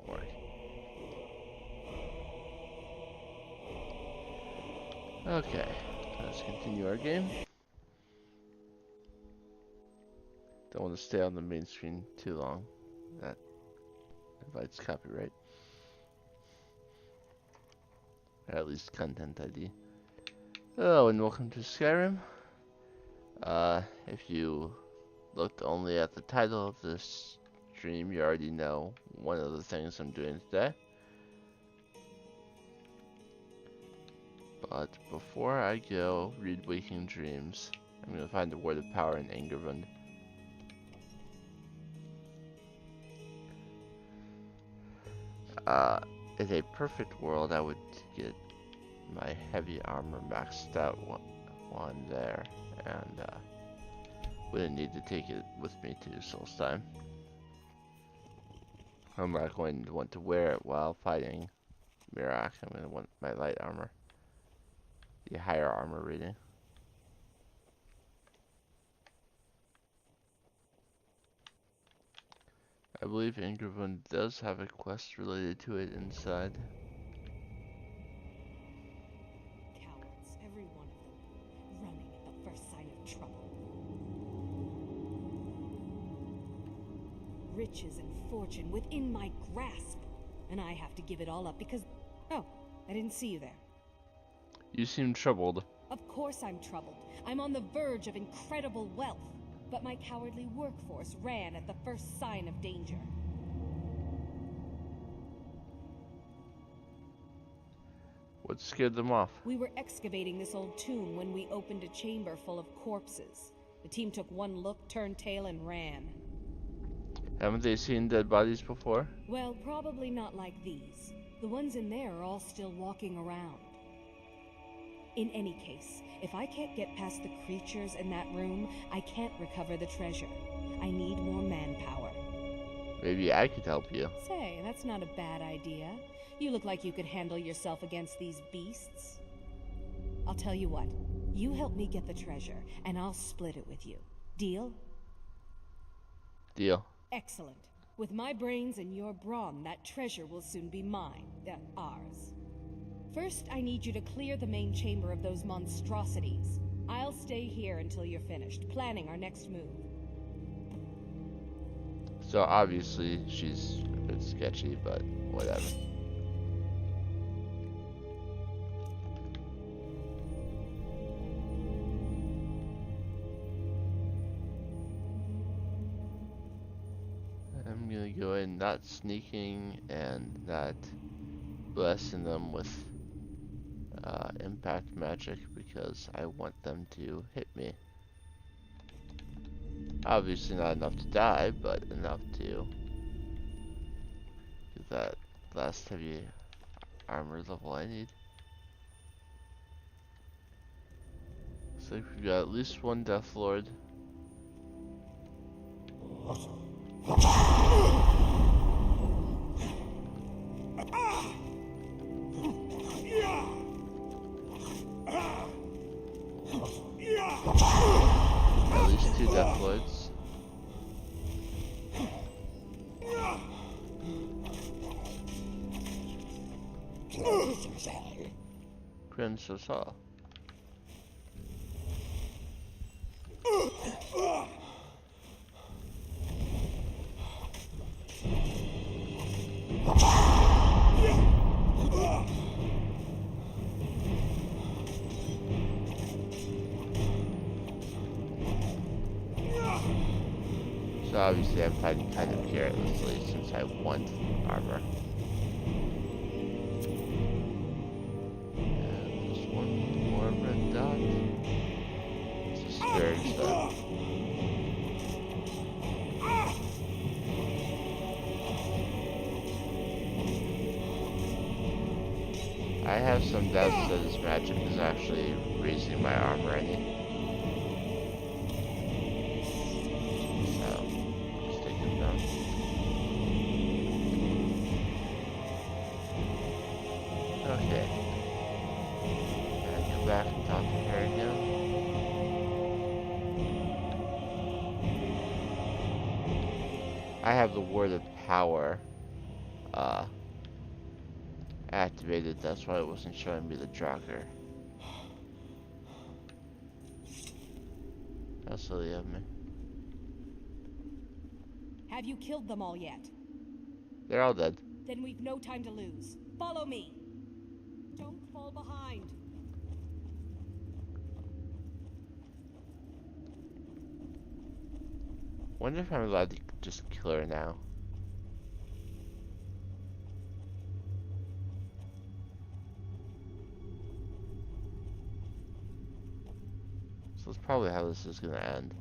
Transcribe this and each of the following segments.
won't work. Okay, let's continue our game. Don't want to stay on the main screen too long. That invites copyright. Or at least content ID. Hello and welcome to Skyrim. If you looked only at the title of this stream, you already know one of the things I'm doing today. But before I go read Waking Dreams, I'm going to find the Word of Power in Angervund. In a perfect world, I would get my heavy armor maxed out one there, and wouldn't need to take it with me to Solstheim. I'm not going to want to wear it while fighting Miraak. I'm going to want my light armor, the higher armor rating. I believe Angervund does have a quest related to it inside. Cowards, every one of them, running at the first sign of trouble. Riches and fortune within my grasp, and I have to give it all up because... Oh, I didn't see you there. You seem troubled. Of course I'm troubled. I'm on the verge of incredible wealth. But my cowardly workforce ran at the first sign of danger. What scared them off? We were excavating this old tomb when we opened a chamber full of corpses. The team took one look, turned tail, and ran. Haven't they seen dead bodies before? Well, probably not like these. The ones in there are all still walking around. In any case, if I can't get past the creatures in that room, I can't recover the treasure. I need more manpower. Maybe I could help you. Say, that's not a bad idea. You look like you could handle yourself against these beasts. I'll tell you what. You help me get the treasure, and I'll split it with you. Deal? Deal. Excellent. With my brains and your brawn, that treasure will soon be mine. Ours. First, I need you to clear the main chamber of those monstrosities. I'll stay here until you're finished, planning our next move. So obviously she's a bit sketchy, but whatever. I'm gonna go in not sneaking and not blessing them with impact magic because I want them to hit me. Obviously not enough to die, but enough to get that last heavy armor level I need. Looks like we've got at least one Death Lord. At least two Death Lords. Princess Hall. So obviously I'm fighting kind of carelessly since I want armor. And just one more red dot. It's a scary stuff. I have some doubts that his magic is actually raising my armor any. Okay. And go back and talk to her again. I have the Word of Power uh, activated. That's why it wasn't showing me the tracker. How silly of me. Have you killed them all yet? They're all dead. Then we've no time to lose. Follow me. Don't fall behind. Wonder if I'm allowed to just kill her now. So that's probably how this is gonna end.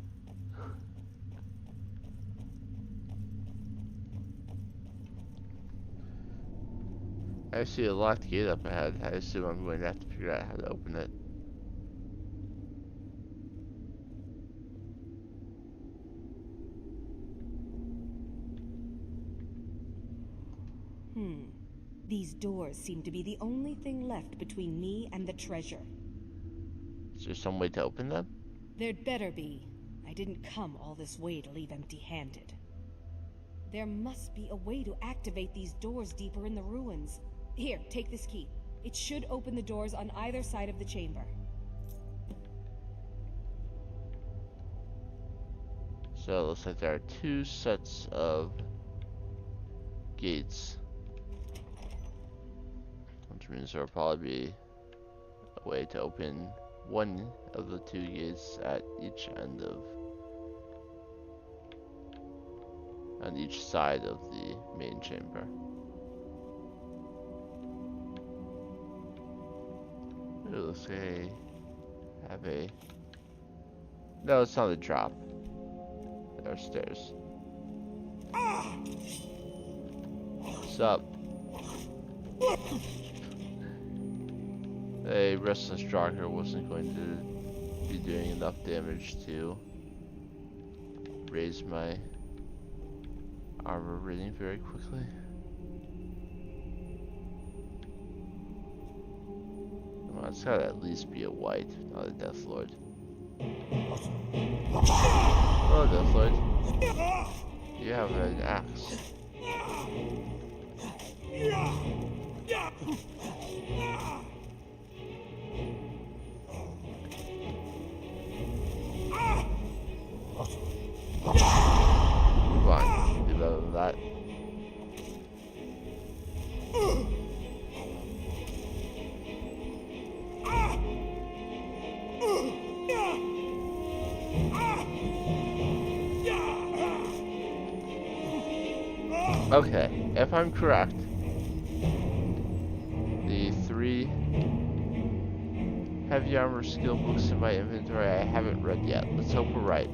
I see a locked gate up ahead. I assume I'm going to have to figure out how to open it. These doors seem to be the only thing left between me and the treasure. Is there some way to open them? There'd better be. I didn't come all this way to leave empty-handed. There must be a way to activate these doors deeper in the ruins. Here, take this key. It should open the doors on either side of the chamber. So it looks like there are 2 sets of gates. Which means there will probably be a way to open one of the 2 gates at each end of, on each side of the main chamber. It looks like I have a, no, it's not a drop. There are stairs. What's up? A restless Draugr wasn't going to be doing enough damage to raise my armor rating very quickly. Come on, it's gotta at least be a white, not a Death Lord. Oh, Death Lord. You have an axe. Move on. Do better than that. Okay, if I'm correct, the 3 heavy armor skill books in my inventory I haven't read yet. Let's hope we're right.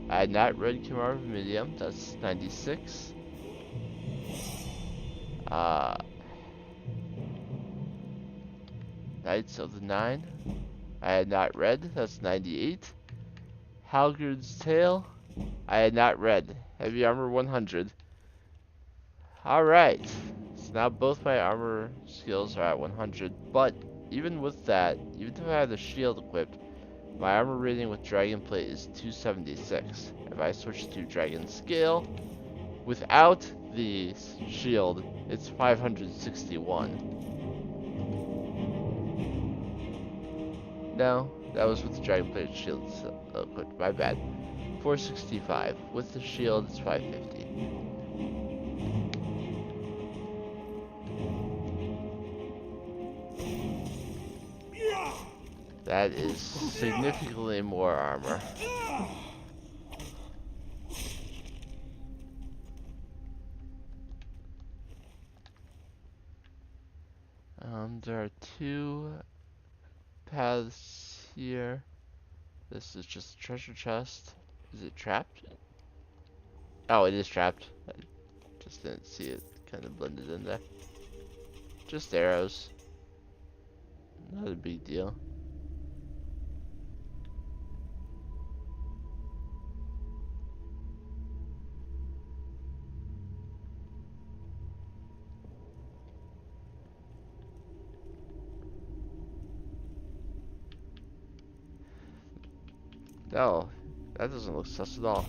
I had not read Chimera of Medium, that's 96. Knights of the Nine, I had not read, that's 98. Halgard's Tale, I had not read, heavy armor 100. Alright, so now both my armor skills are at 100, but even with that, even if I have the shield equipped, my armor rating with Dragon Plate is 276. If I switch to Dragon Scale, without the shield, it's 561. No, that was with the Dragon Plate shield equipped, my bad. 465. With the shield, it's 550. That is significantly more armor. There are 2 paths here. This is just a treasure chest. Is it trapped? Oh, it is trapped. I just didn't see it kind of blended in there. Just arrows. Not a big deal. No, that doesn't look sus at all.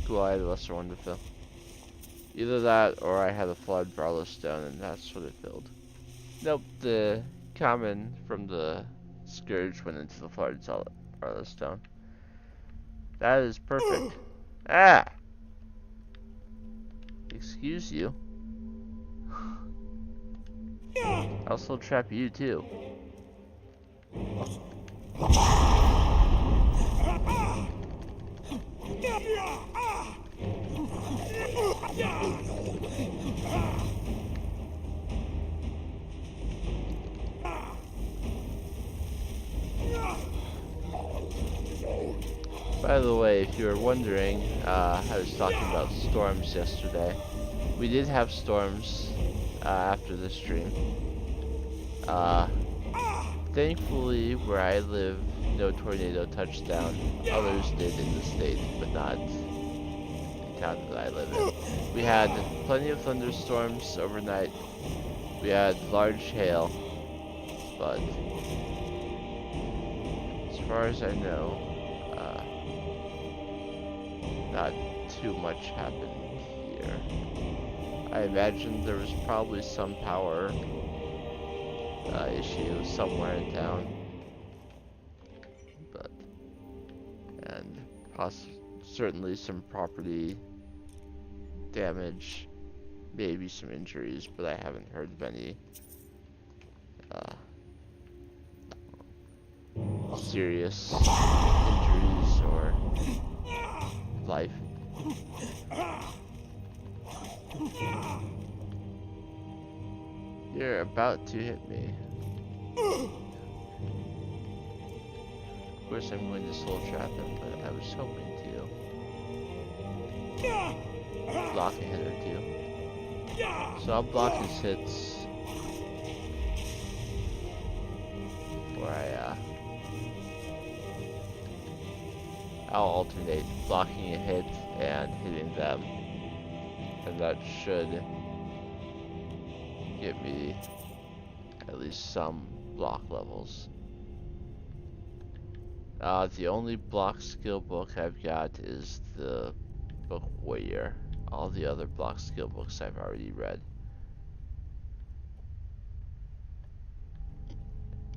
Cool, I had a lesser one to fill. Either that or I had a flood Barlow Stone and that's what it filled. Nope, the common from the Scourge went into the flood Barlow Stone. That is perfect. Ah! Excuse you. I'll still trap you too. By the way, if you were wondering, I was talking about storms yesterday. We did have storms after the stream. Thankfully, where I live, no tornado touched down. Others did in the state, but not the town that I live in. We had plenty of thunderstorms overnight. We had large hail, but as far as I know, not too much happened here. I imagine there was probably some power issue somewhere in town, but and certainly some property damage, maybe some injuries, but I haven't heard of any serious injuries or life. You're about to hit me. Of course I'm going to soul trap him, but I was hoping to block a hit or two. So I'll block his hits before I'll alternate blocking a hit and hitting them, and that should get me at least some block levels. The only block skill book I've got is the book Warrior. All the other block skill books I've already read.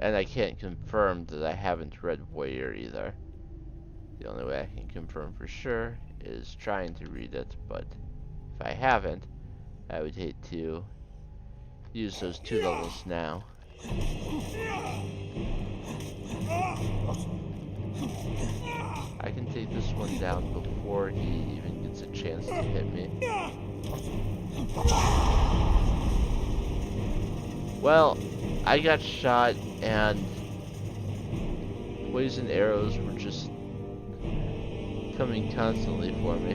And I can't confirm that I haven't read Warrior either. The only way I can confirm for sure is trying to read it, but if I haven't, I would hate to use those 2 levels now. I can take this one down before he even gets a chance to hit me. Well, I got shot and poison arrows were just coming constantly for me.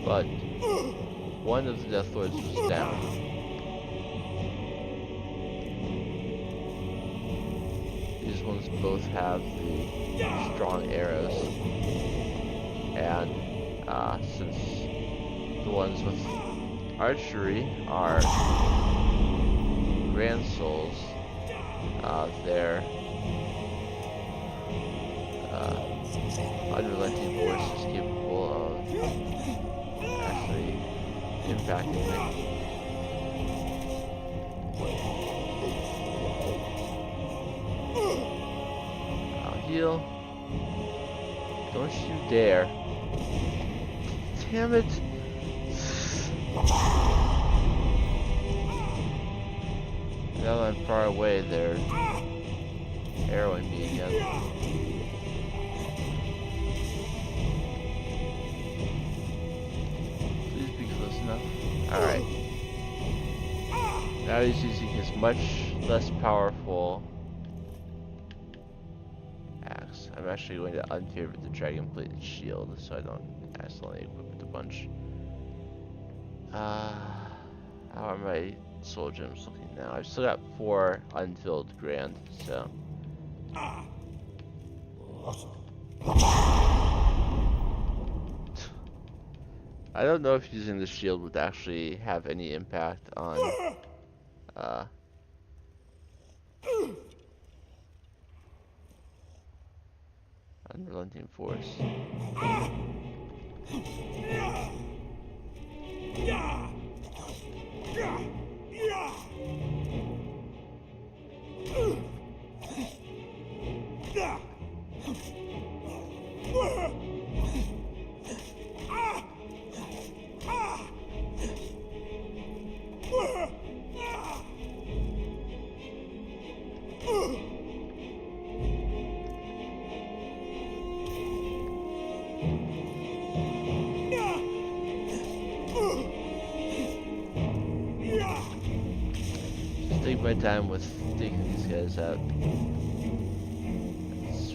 But one of the Death Lords was down. These ones both have the strong arrows. And since the ones with archery are Grand Souls, their unrelenting force is capable of actually impacting me. I'll heal. Don't you dare. Damn it. Now that I'm far away, they're arrowing me again. Please be close enough. Alright. Now he's using his much less powerful axe. I'm actually going to unpivot the dragon plated shield so I don't accidentally equip it a bunch. How are my soul gems looking now? I've still got 4 unfilled grand, so. I don't know if using the shield would actually have any impact on Unrelenting force. Just take my time with taking these guys out. It's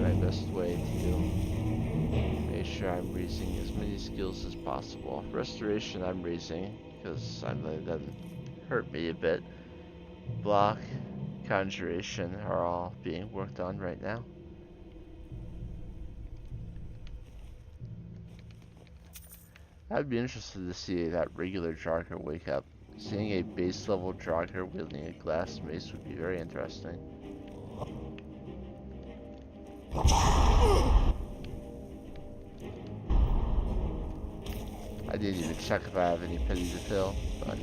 my best way to make sure I'm raising as many skills as possible. Restoration I'm raising because I'm letting them hurt me a bit. Block, conjuration are all being worked on right now. I'd be interested to see that regular Jarker wake up. Seeing a base level Jarker wielding a glass mace would be very interesting. I didn't even check if I have any pity to fill, but...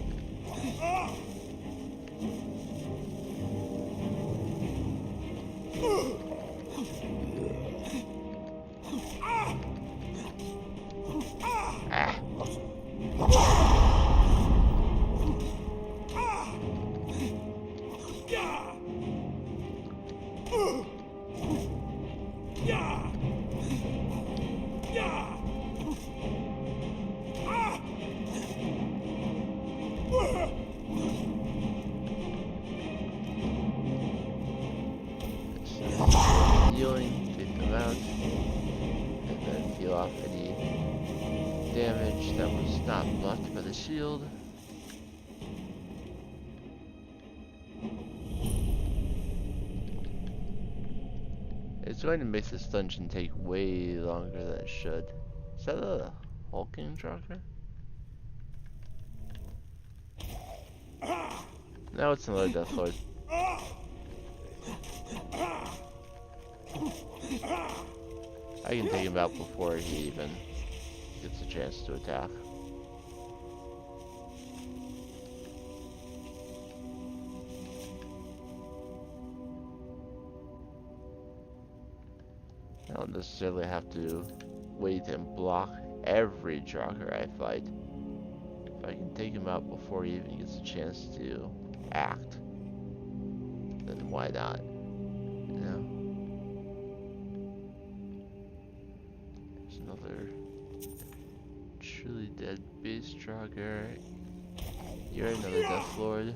Healing, take them out, and then heal off any damage that was not blocked by the shield. It's going to make this dungeon take way longer than it should. Is that a hulking Jarker? No, it's another Death Lord. I can take him out before he even gets a chance to attack. I don't necessarily have to wait and block every Jarker I fight. If I can take him out before he even gets a chance to act, then why not? You know? There's another truly dead base Jarker. You're another Death Lord.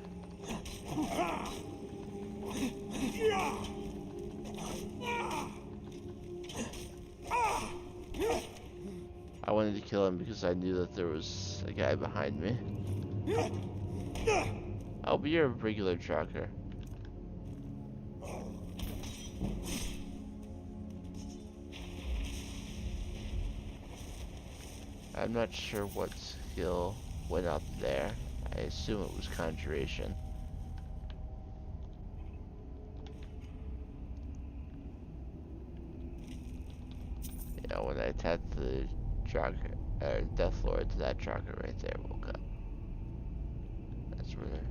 I wanted to kill him because I knew that there was a guy behind me. Oh, but you're a regular Jarker. I'm not sure what skill went up there. I assume it was conjuration. Yeah, when I attacked the Death Lord, that Jarker right there woke up. That's where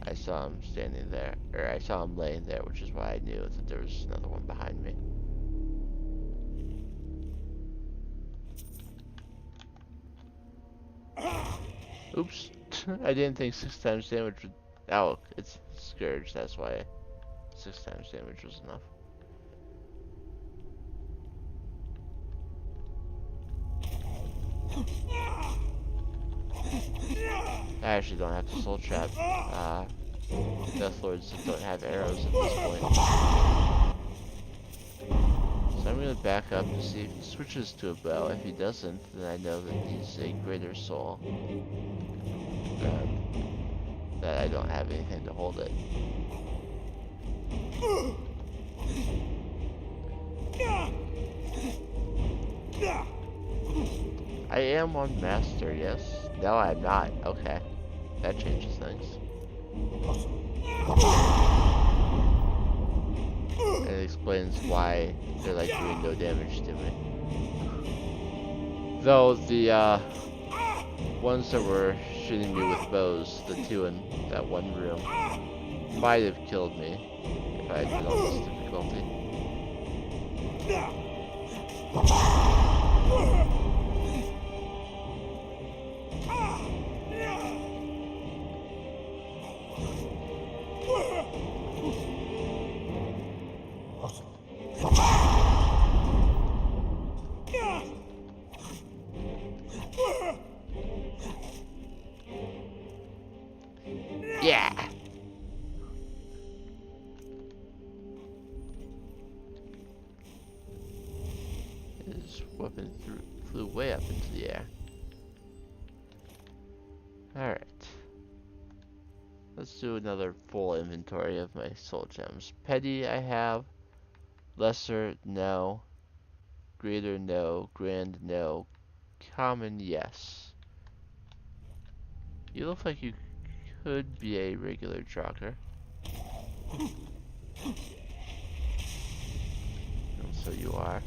I saw him standing there, or I saw him laying there, which is why I knew that there was another one behind me. Oops, I didn't think 6 times damage would... Oh, it's Scourge, that's why 6 times damage was enough. I actually don't have to soul trap. Death Lords don't have arrows at this point. So I'm gonna back up to see if he switches to a bow. If he doesn't, then I know that he's a greater soul. That I don't have anything to hold it. I am on Master, yes. No, I'm not. Okay. That changes things. And it explains why they're like doing no damage to me. Though the ones that were shooting me with bows, the two in that one room, might have killed me if I had been on this difficulty. Yeah! His weapon flew way up into the air. Alright. Let's do another full inventory of my soul gems. Petty I have. Lesser, no. Greater, no. Grand, no. Common, yes. You look like you could be a regular jogger. And so you are.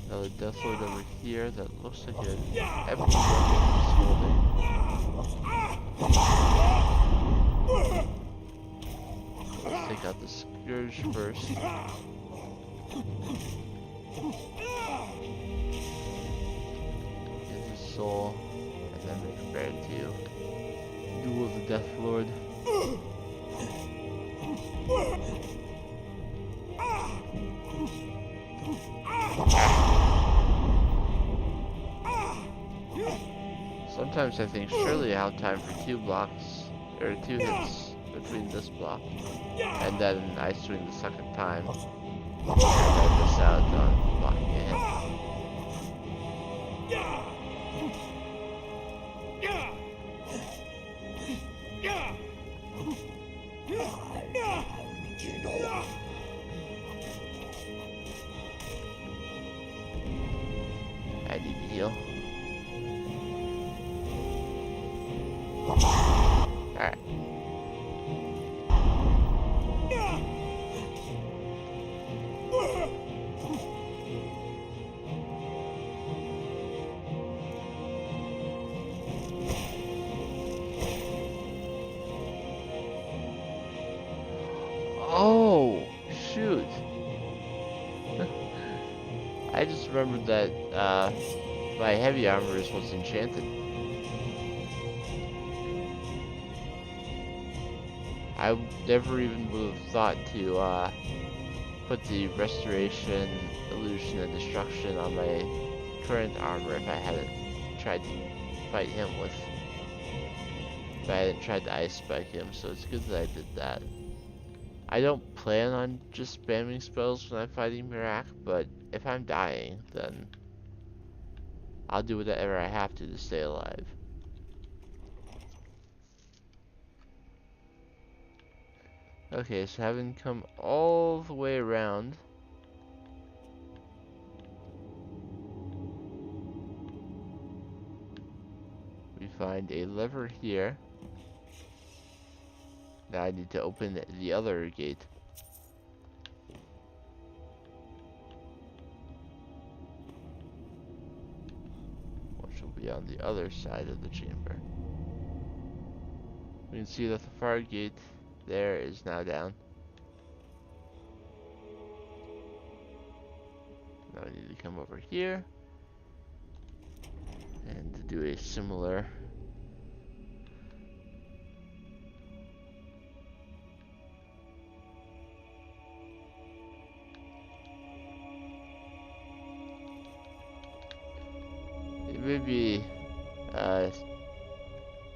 Another Death Lord over here that looks like an empty weapon he's holding. Let's take out the Scourge first. Get his soul, and then be prepared to duel the Death Lord. Sometimes I think surely I have time for 2 blocks, or 2 hits between this block, and then I swing the second time, and I miss out on blocking a hit. I need to heal. Alright. Oh, shoot. I just remembered that my heavy armor is what's enchanted. I never even would have thought to put the restoration, illusion, and destruction on my current armor if I hadn't tried to fight him with. If I hadn't tried to ice spike him, so it's good that I did that. I don't plan on just spamming spells when I'm fighting Miraak, but if I'm dying, then I'll do whatever I have to stay alive. Okay, so having come all the way around, we find a lever here. Now I need to open the other gate. Which will be on the other side of the chamber. We can see that the far gate there is now down. Now I need to come over here and to do a similar it may be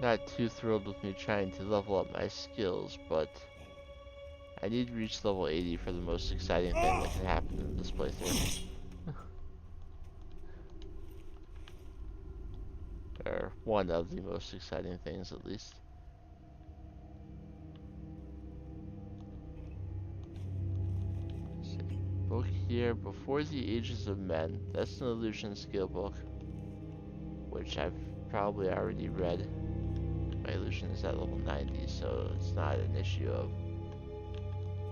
not too thrilled with me trying to level up my skills, but I need to reach level 80 for the most exciting thing that can happen in this playthrough. Or one of the most exciting things, at least. Book here, Before the Ages of Men. That's an illusion skill book, which I've probably already read. My illusion is at level 90, so it's not an issue of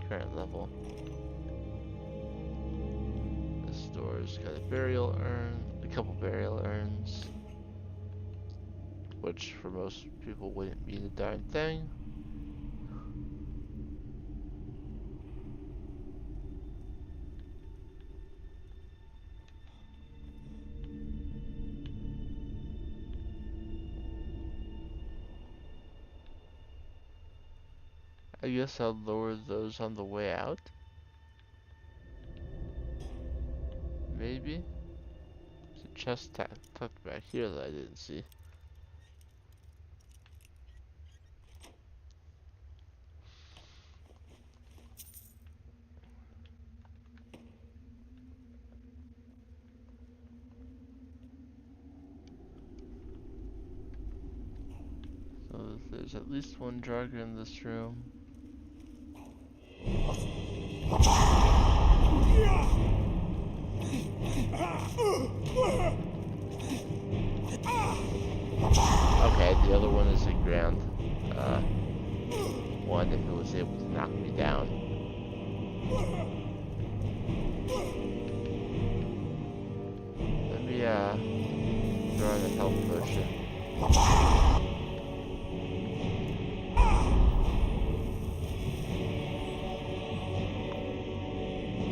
current level. This door's got a burial urn, a couple burial urns, which for most people wouldn't mean a darn thing. I guess I'll lower those on the way out. Maybe? There's a chest tucked back here that I didn't see. So there's at least one Draugr in this room. Okay, the other one is a ground one if it was able to knock me down. Let me throw on a health potion.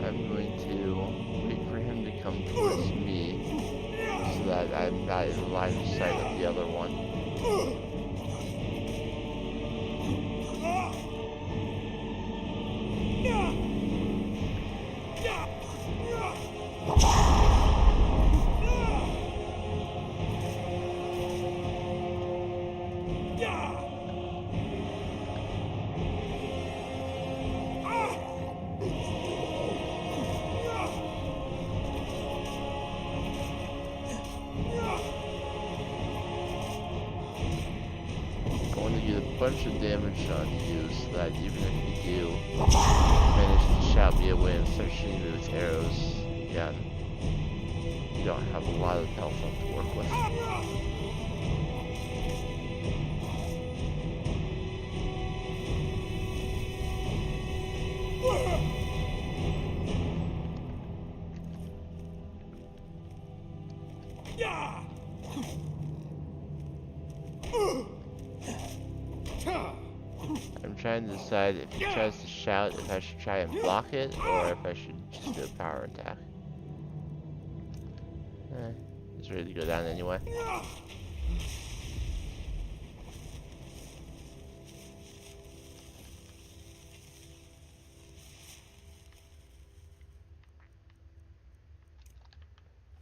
I'm going to wait for him to come towards me so that I'm not in line of sight of the other one. Bunch of damage on you so that even if you do manage to shout me away and start shooting me with arrows again, you don't have a lot of health left to work with. I'm trying to decide if he tries to shout, if I should try and block it, or if I should just do a power attack. He's ready to go down anyway.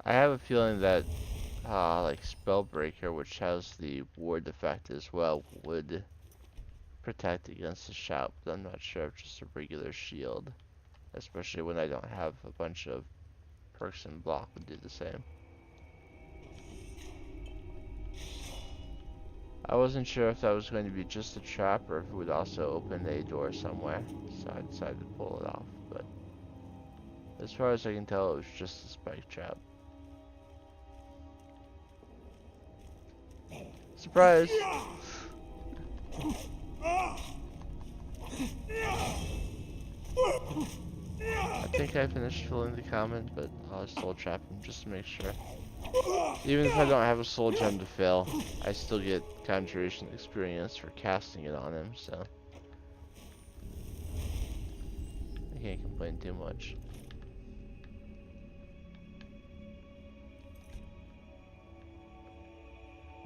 I have a feeling that like Spellbreaker, which has the ward effect as well, would protect against the shout, but I'm not sure if just a regular shield, especially when I don't have a bunch of perks and block, would do the same. I wasn't sure if that was going to be just a trap or if it would also open a door somewhere, so I decided to pull it off, but as far as I can tell, it was just a spike trap. Surprise! I think I finished filling the comment, but I'll soul trap him just to make sure. Even if I don't have a soul gem to fill, I still get conjuration experience for casting it on him, so I can't complain too much.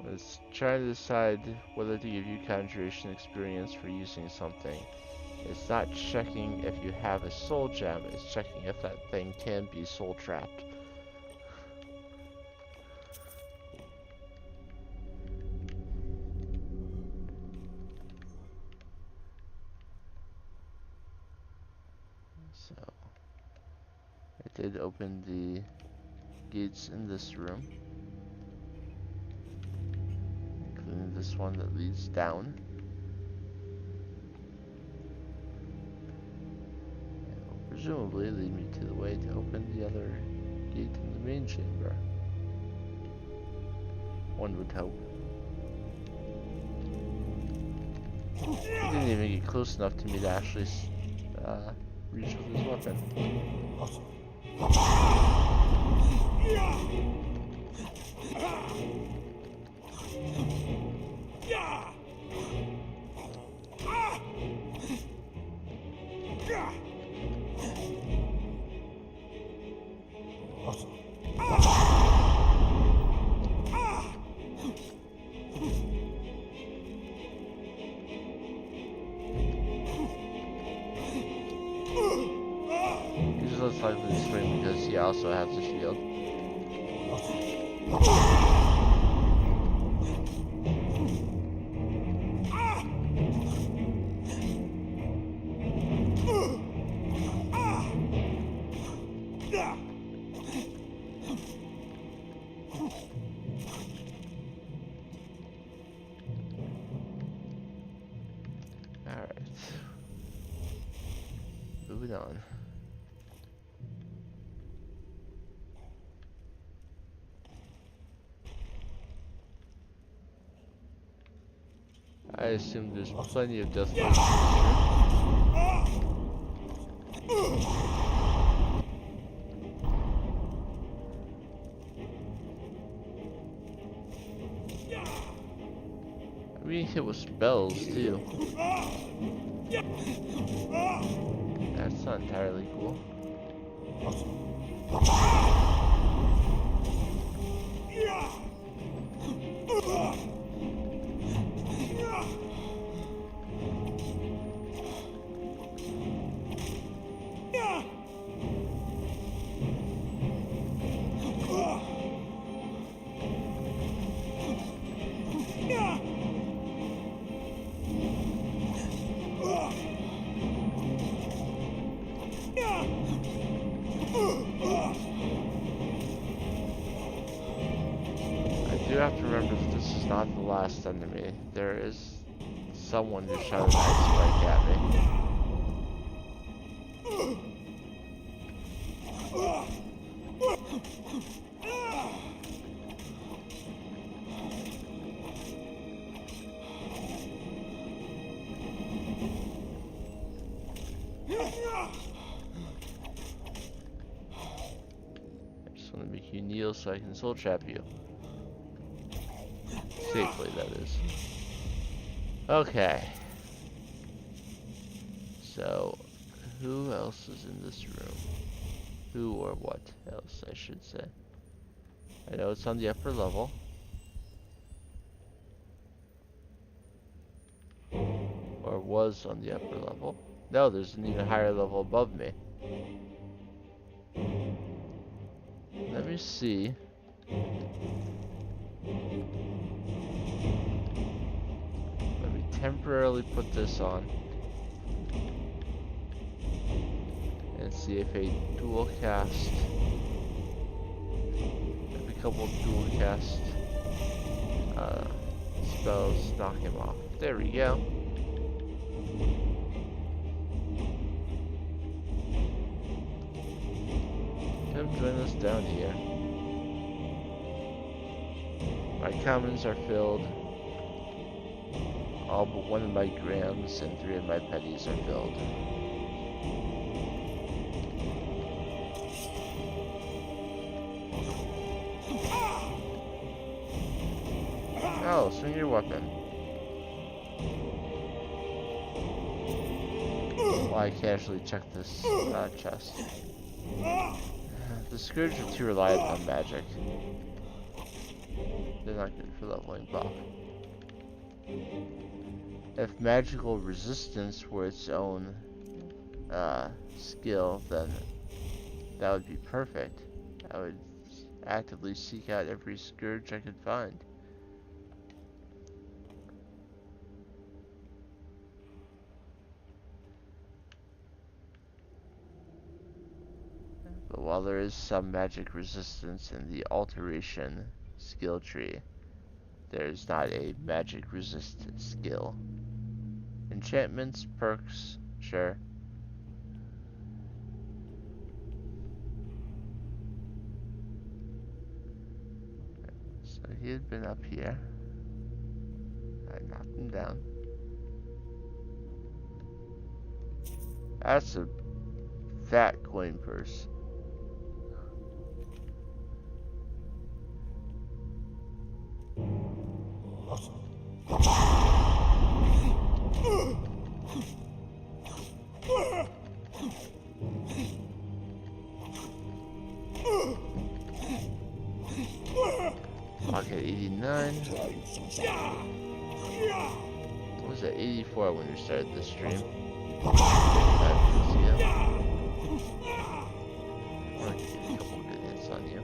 I was trying to decide whether to give you conjuration experience for using something. It's not checking if you have a soul gem, it's checking if that thing can be soul trapped. So, I did open the gates in this room, including this one that leads down. And will presumably lead me to the way to open the other gate in the main chamber. One would hope. He didn't even get close enough to me to actually reach with his weapon. He's less likely to swing because he also has a shield. Alright. Moving on. I assume there's plenty of death races. I'm being hit with spells too. That's not entirely cool. I do have to remember that this is not the last enemy. There is someone who shot an ice spike at me. I just want to make you kneel so I can soul trap you. Safely, that is. Okay. So, who else is in this room? Who or what else, I should say. I know it's on the upper level. Or was on the upper level. No, there's an even higher level above me. Let me see. Let me temporarily put this on. And see if a dual cast. If a couple of dual cast spells knock him off. There we go. Come join us down here. My commons are filled. All but one of my grams and 3 of my petties are filled. Oh, swing your weapon. Well, I casually check this chest. The Scourge are too reliant on magic. They're not good for leveling buff. If magical resistance were its own skill, then that would be perfect. I would actively seek out every Scourge I could find. But while there is some magic resistance in the alteration skill tree, there is not a magic resistant skill. Enchantments, perks, sure. So he had been up here. I knocked him down. That's a fat coin purse. Pocket 89. What was that? 84 when we started the stream. 55 PCL. I'll give you a couple good hits on you.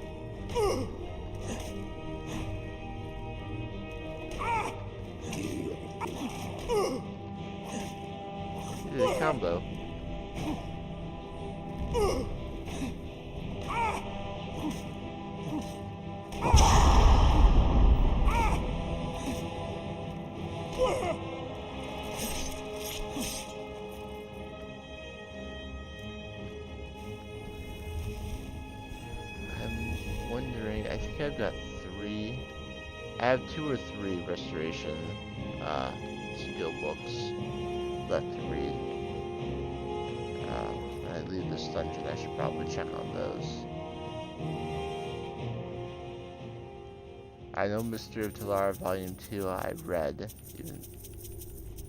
You did a combo. I'm wondering, I think I've got 3. I have 2 or 3 restoration skill books left to read. When I leave this dungeon, I should probably check on those. I know Mystery of Talara Volume 2 I read.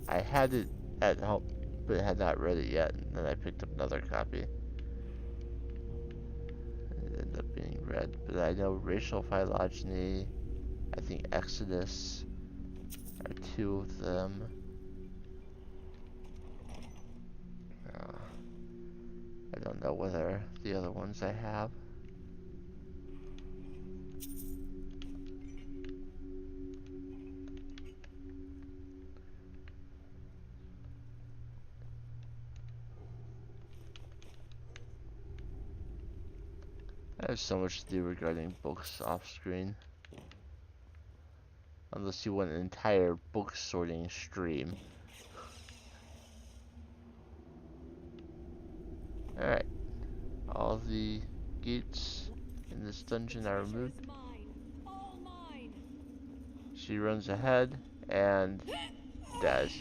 I had it at home, but had not read it yet, and then I picked up another copy. It ended up being read. But I know Racial Phylogeny, I think Exodus are 2 of them. I don't know whether the other ones I have. I have so much to do regarding books off screen. Unless you want an entire book sorting stream. Alright. All the gates in this dungeon are removed. She runs ahead and dies.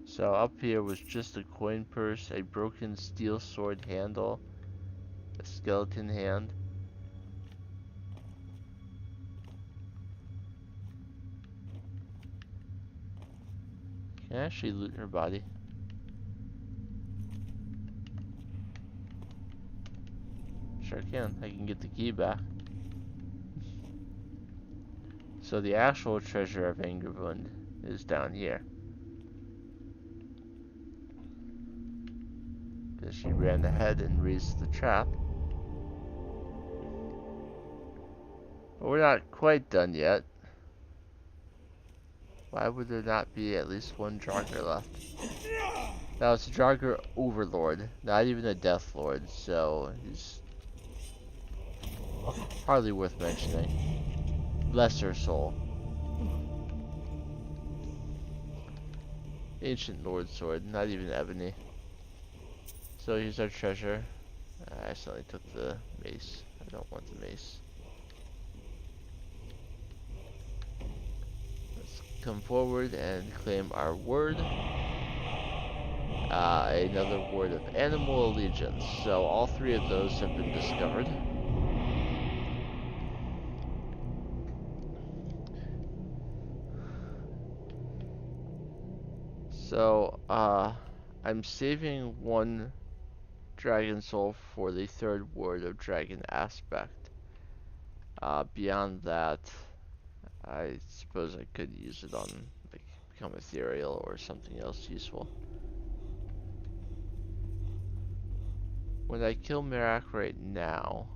So up here was just a coin purse, a broken steel sword handle, a skeleton hand. Can I actually loot her body? Sure can. I can get the key back. So the actual treasure of Angervund is down here. Because she ran ahead and raised the trap. But we're not quite done yet. Why would there not be at least one Draugr left? Now it's a Draugr Overlord, not even a Death Lord, so he's hardly worth mentioning. Lesser soul. Ancient Lord Sword, not even ebony. So here's our treasure. I accidentally took the mace. I don't want the mace. Let's come forward and claim our word. Another word of animal allegiance. So all 3 of those have been discovered. So, I'm saving 1 dragon soul for the 3rd word of dragon aspect. Beyond that, I suppose I could use it on, like, become ethereal or something else useful. When I kill Miraak right now,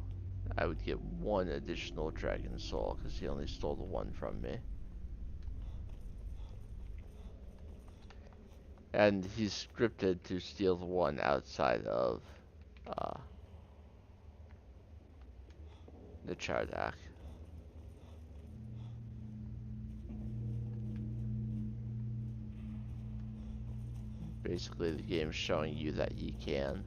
I would get 1 additional dragon soul, because he only stole the 1 from me. And he's scripted to steal the 1 outside of the Chardak. Basically, the game's showing you that he can.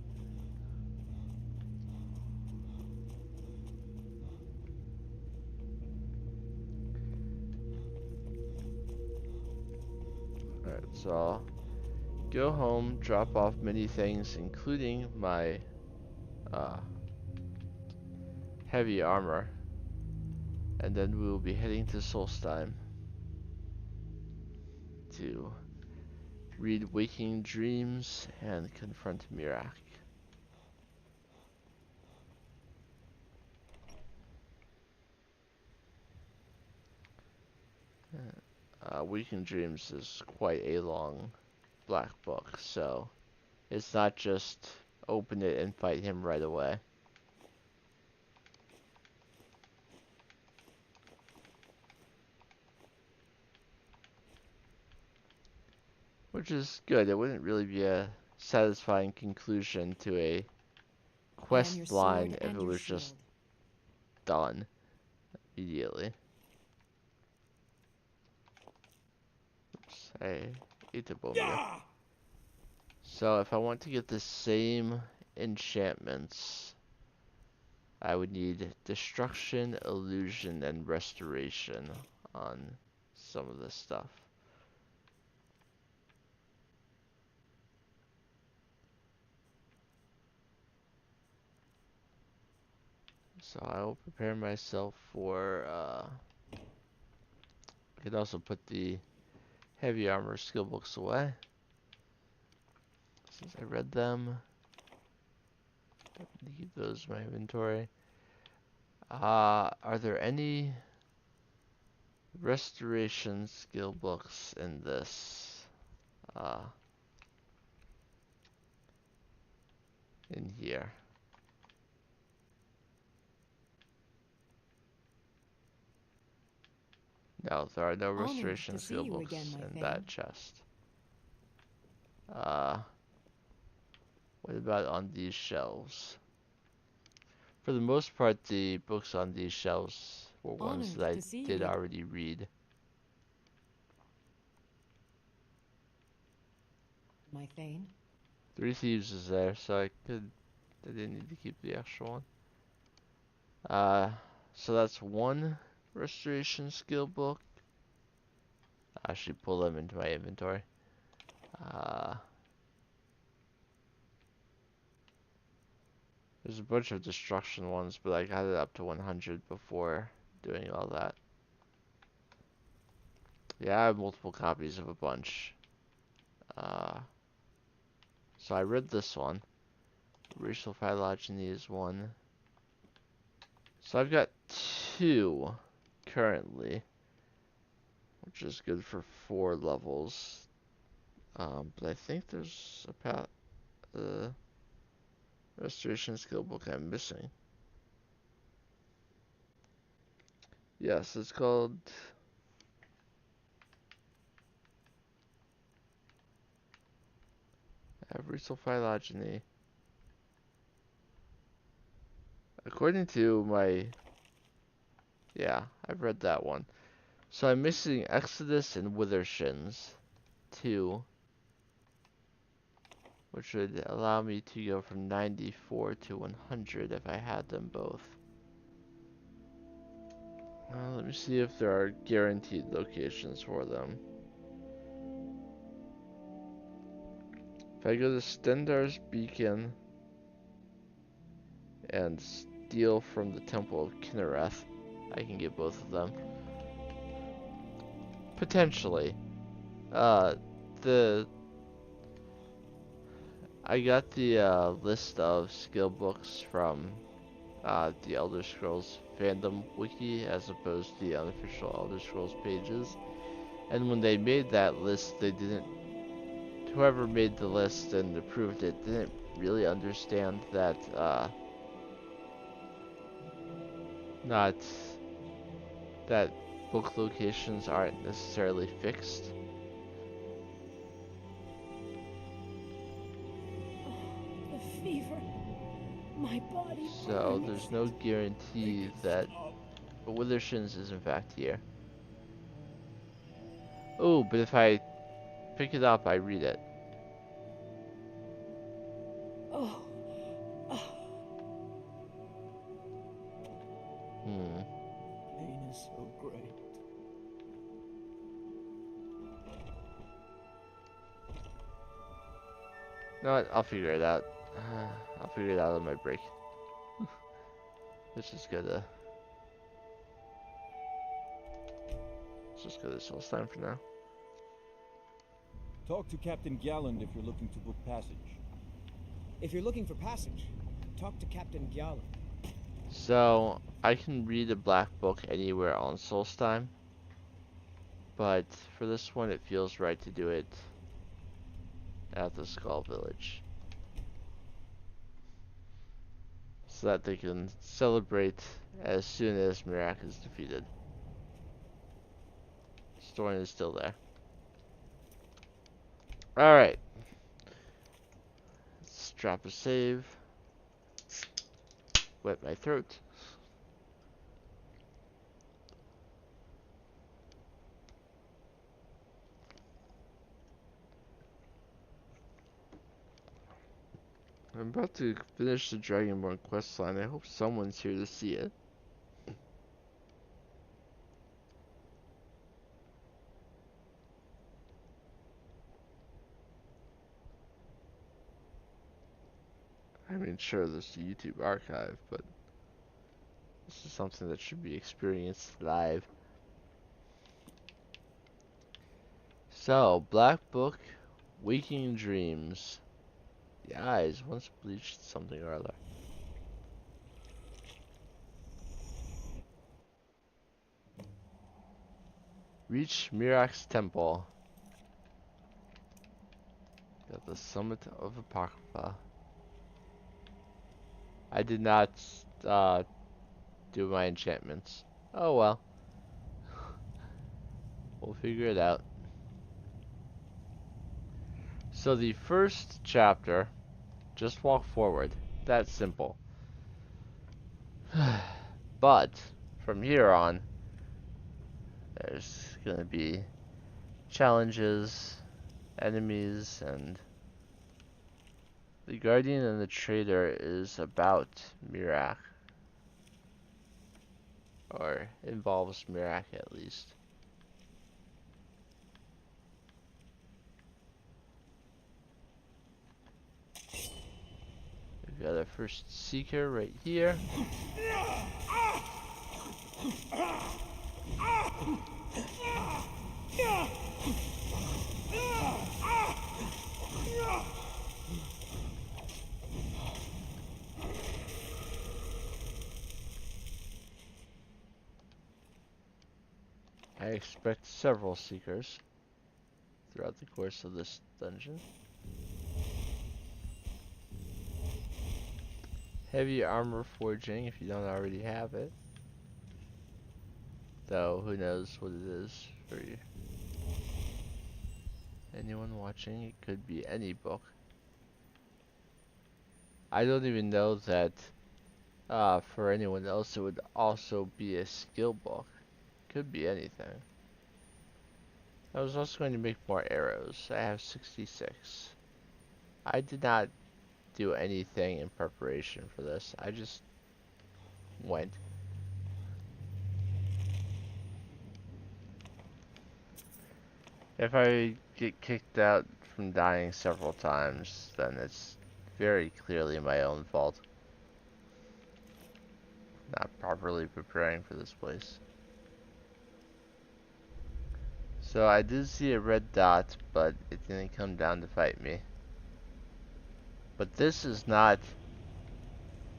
So I'll go home, drop off many things, including my uh, heavy armor, and then we will be heading to Solstheim to read Waking Dreams and confront Miraak. Waking Dreams is quite a long black book, so it's not just open it and fight him right away. Which is good. It wouldn't really be a satisfying conclusion to a quest line if it was just done immediately. Oops, I ate a bone meal. So if I want to get the same enchantments, I would need destruction, illusion, and restoration on some of this stuff. So I will prepare myself for, I could also put the heavy armor skill books away, since I read them. I need to keep those in my inventory. Are there any restoration skill books in this? In here. No, there are no restoration skill books in that chest. What about on these shelves? For the most part, the books on these shelves were ones that I did already read. My Thane? Three Thieves is there, so I didn't need to keep the extra one. So that's one restoration skill book. I should pull them into my inventory. There's a bunch of destruction ones, but I got it up to 100 before doing all that. Yeah, I have multiple copies of a bunch. So I read this one. Racial phylogeny is one. So I've got two currently, which is good for 4 levels. But I think there's a restoration skill book I'm missing. Yes, it's called Racial phylogeny. According to my... Yeah, I've read that one. So I'm missing Exodus and Withershins 2, which would allow me to go from 94 to 100 if I had them both. Let me see if there are guaranteed locations for them. If I go to Stendar's Beacon and steal from the Temple of Kinnereth, I can get both of them. Potentially. I got the list of skill books from the Elder Scrolls fandom wiki as opposed to the unofficial Elder Scrolls pages. And when they made that list, they didn't... Whoever made the list and approved it didn't really understand that, not that book locations aren't necessarily fixed. The fever. My body. So there's no guarantee that Withershins is in fact here. Oh, but if I pick it up, I read it. Oh. Pain is so great. know what? I'll figure it out. I'll figure it out on my break. Let's just go to Soul Time for now. Talk to Captain Galland if you're looking to book passage. If you're looking for passage, talk to Captain Gyala. So I can read a black book anywhere on Solstheim, but for this one it feels right to do it at the Skull Village, so that they can celebrate as soon as Miraak is defeated. Storm is still there. Alright. Let's drop a save. Wet my throat. I'm about to finish the Dragonborn questline. I hope someone's here to see it. I mean, sure, there's the YouTube archive, but this is something that should be experienced live. So, Black Book, Waking Dreams. The eyes once bleached something or other. Reach Miraak's temple. At the summit of Apocrypha. I did not do my enchantments. Oh well. We'll figure it out. So the first chapter, just walk forward. That's simple. But from here on, there's gonna be challenges, enemies, and the Guardian and the Traitor is about Miraak. Or involves Miraak at least. We've got our first Seeker right here. I expect several Seekers throughout the course of this dungeon. Heavy armor forging if you don't already have it. Though, who knows what it is for you. Anyone watching, it could be any book. I don't even know that for anyone else it would also be a skill book. Could be anything. I was also going to make more arrows. I have 66. I did not do anything in preparation for this. I just went. If I get kicked out from dying several times, then it's very clearly my own fault. Not properly preparing for this place. So I did see a red dot, but it didn't come down to fight me. But this is not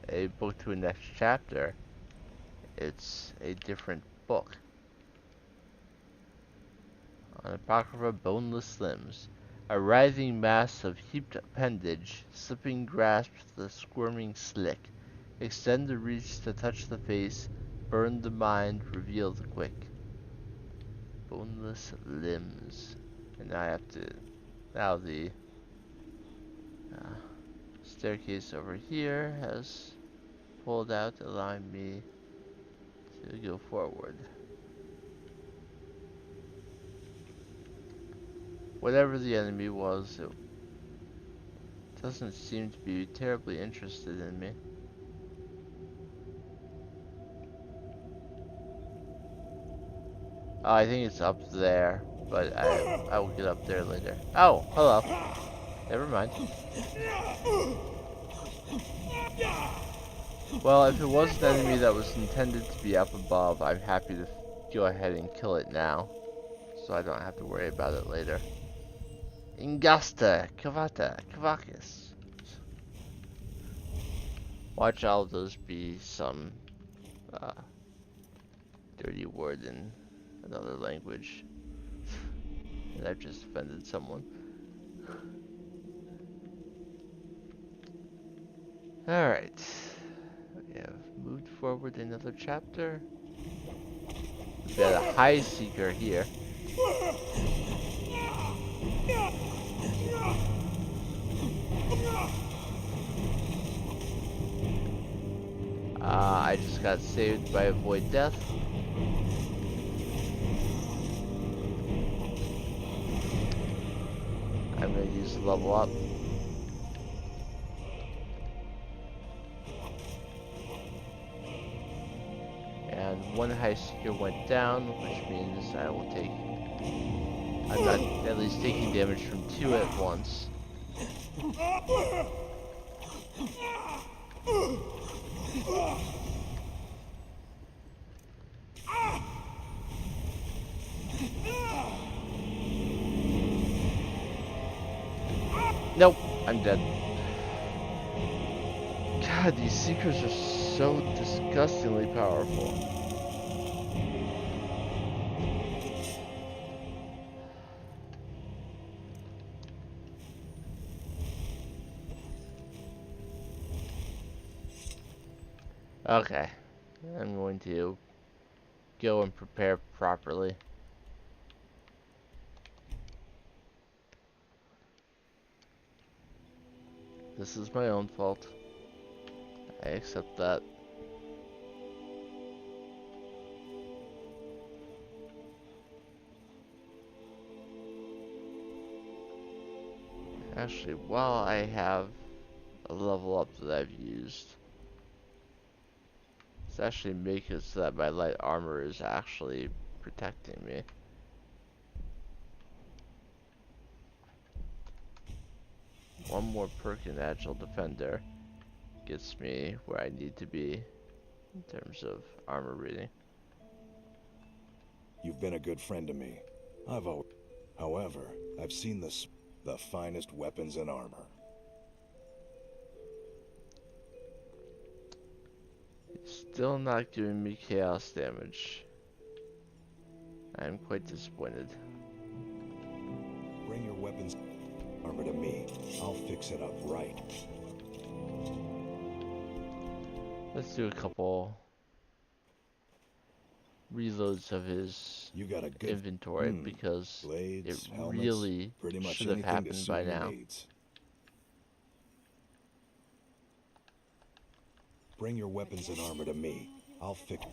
a book to a next chapter. It's a different book. On Apocrypha, boneless limbs. A writhing mass of heaped appendage, slipping grasp the squirming slick. Extend the reach to touch the face, burn the mind, reveal the quick. Boneless limbs. And I have to... Now the staircase over here has pulled out, allowing me to go forward. Whatever the enemy was, it doesn't seem to be terribly interested in me. Oh, I think it's up there, but I will get up there later. Oh, hello. Never mind. Well, if it was an enemy that was intended to be up above, I'm happy to go ahead and kill it now, so I don't have to worry about it later. Ingasta, Kavata, Kavakis. Watch all of those be some dirty word in another language. And I've just offended someone. Alright. We have moved forward another chapter. We've got a high seeker here. I just got saved by avoid death. I'm gonna use the level up. And one high seeker went down, which means I will take... I'm not at least taking damage from two at once. Nope, I'm dead. God, these seekers are so disgustingly powerful. Okay, I'm going to go and prepare properly. This is my own fault. I accept that. Actually, while I have a level up that I've used, let's actually make it so that my light armor is actually protecting me. One more perk in Agile Defender gets me where I need to be in terms of armor reading. You've been a good friend to me. However, I've seen the finest weapons and armor. Still not giving me chaos damage. I'm quite disappointed. Bring your weapons armor to me. I'll fix it up right. Let's do a couple reloads of his You got a good inventory because blades, it helmets, really pretty much should have anything to happened suit by your now. needs. Bring your weapons and armor to me. I'll fix.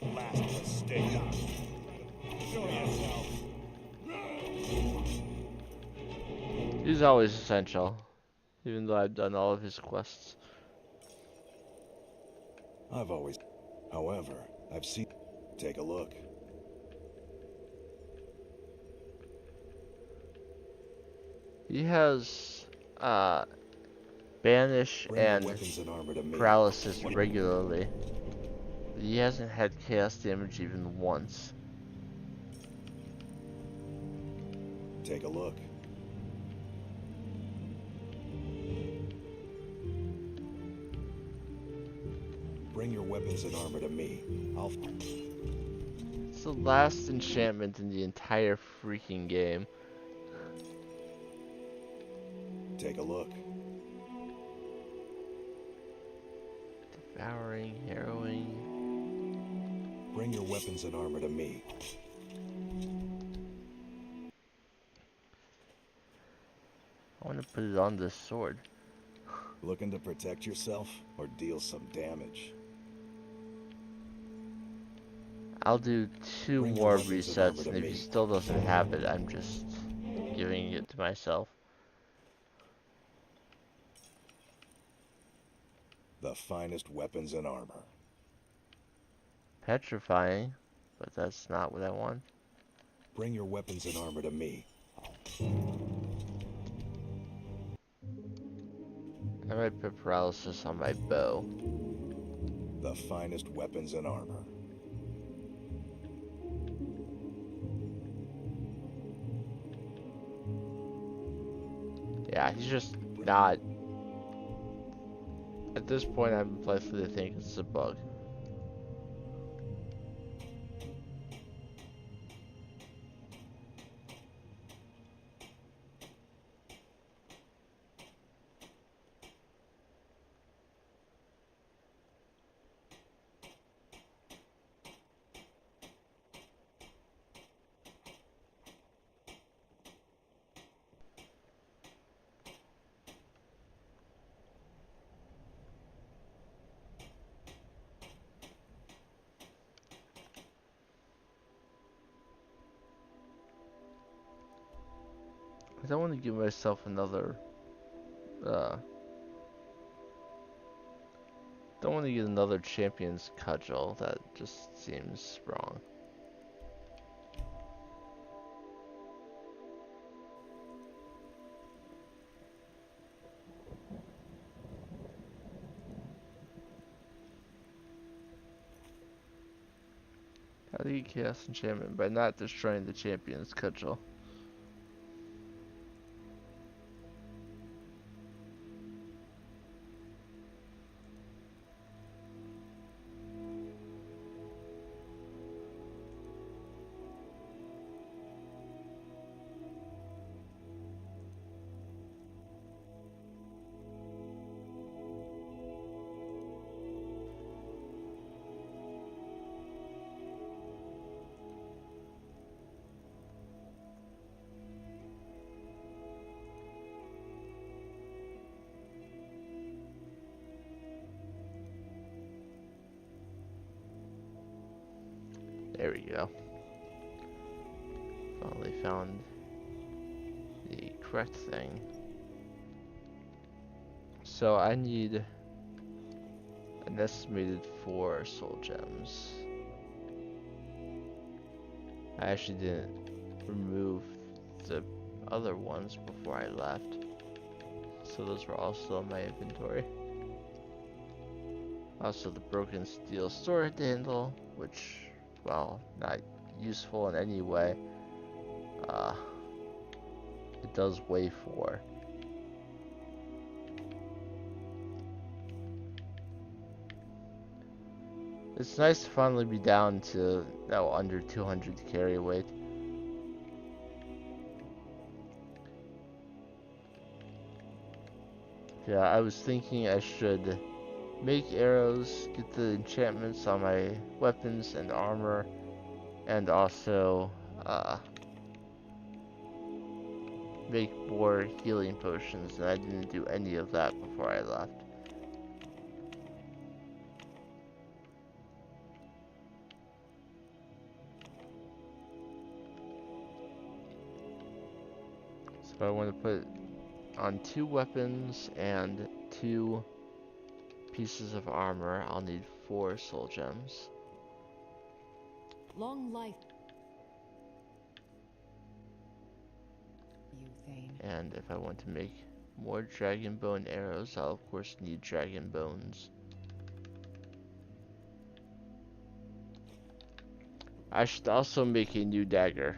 Last mistake. Show yourself. He's always essential, even though I've done all of his quests. However, I've seen. Take a look. He has banish Bring your and weapons and armor to me. paralysis regularly. But he hasn't had chaos damage even once. Take a look. Bring your weapons and armor to me. It's the last enchantment in the entire freaking game. Take a look. Devouring, harrowing. Bring your weapons and armor to me. I want to put it on this sword. Looking to protect yourself or deal some damage? I'll do two Bring your more weapons and armor resets, to and if he me. still doesn't have it, I'm just giving it to myself. The finest weapons and armor. Petrifying, but that's not what I want. Bring your weapons and armor to me. I might put paralysis on my bow. The finest weapons and armor. Yeah, he's just not. At this point, I'm likely to think it's a bug. I don't want to give myself another, don't want to get another champion's cudgel. That just seems wrong. How do you cast enchantment? By not destroying the champion's cudgel. There we go. Finally found the correct thing. So I need an estimated 4 soul gems. I actually didn't remove the other ones before I left, so those were also in my inventory. Also the broken steel sword handle, which, well, not useful in any way. It does weigh 4. It's nice to finally be down to under 200 carry weight. Yeah, I was thinking I should make arrows, get the enchantments on my weapons and armor, and also make more healing potions, and I didn't do any of that before I left. So I want to put on 2 weapons and 2 pieces of armor. I'll need 4 soul gems. Long life, you Thane. And if I want to make more dragon bone arrows, I'll of course need dragon bones. I should also make a new dagger.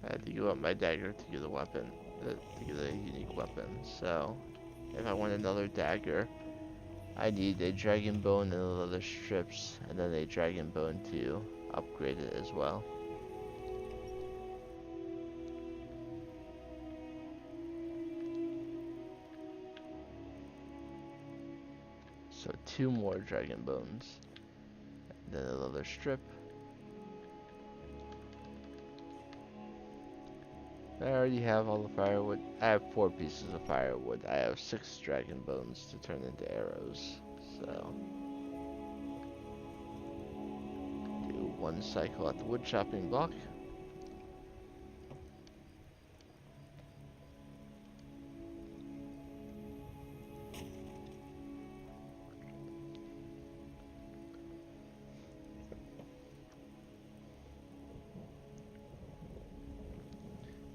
I had to give up my dagger to get a weapon, to get a unique weapon. So, if I want another dagger, I need a dragon bone and a leather strips, and then a dragon bone to upgrade it as well. So 2 more dragon bones, and then a leather strip. I already have all the firewood. I have 4 pieces of firewood. I have 6 dragon bones to turn into arrows. So, do 1 cycle at the wood chopping block.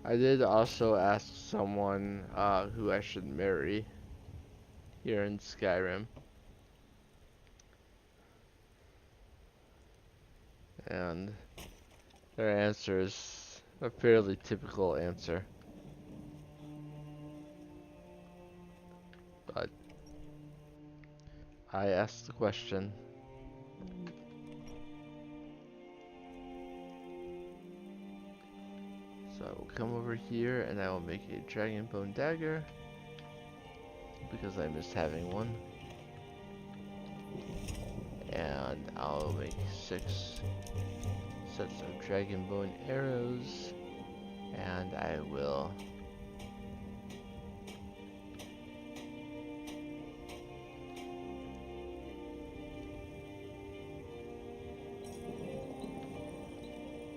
I did also ask someone who I should marry here in Skyrim. And their answer is a fairly typical answer. But I asked the question. So I will come over here and I will make a dragon bone dagger because I missed having one. And I'll make 6 sets of dragon bone arrows, and I will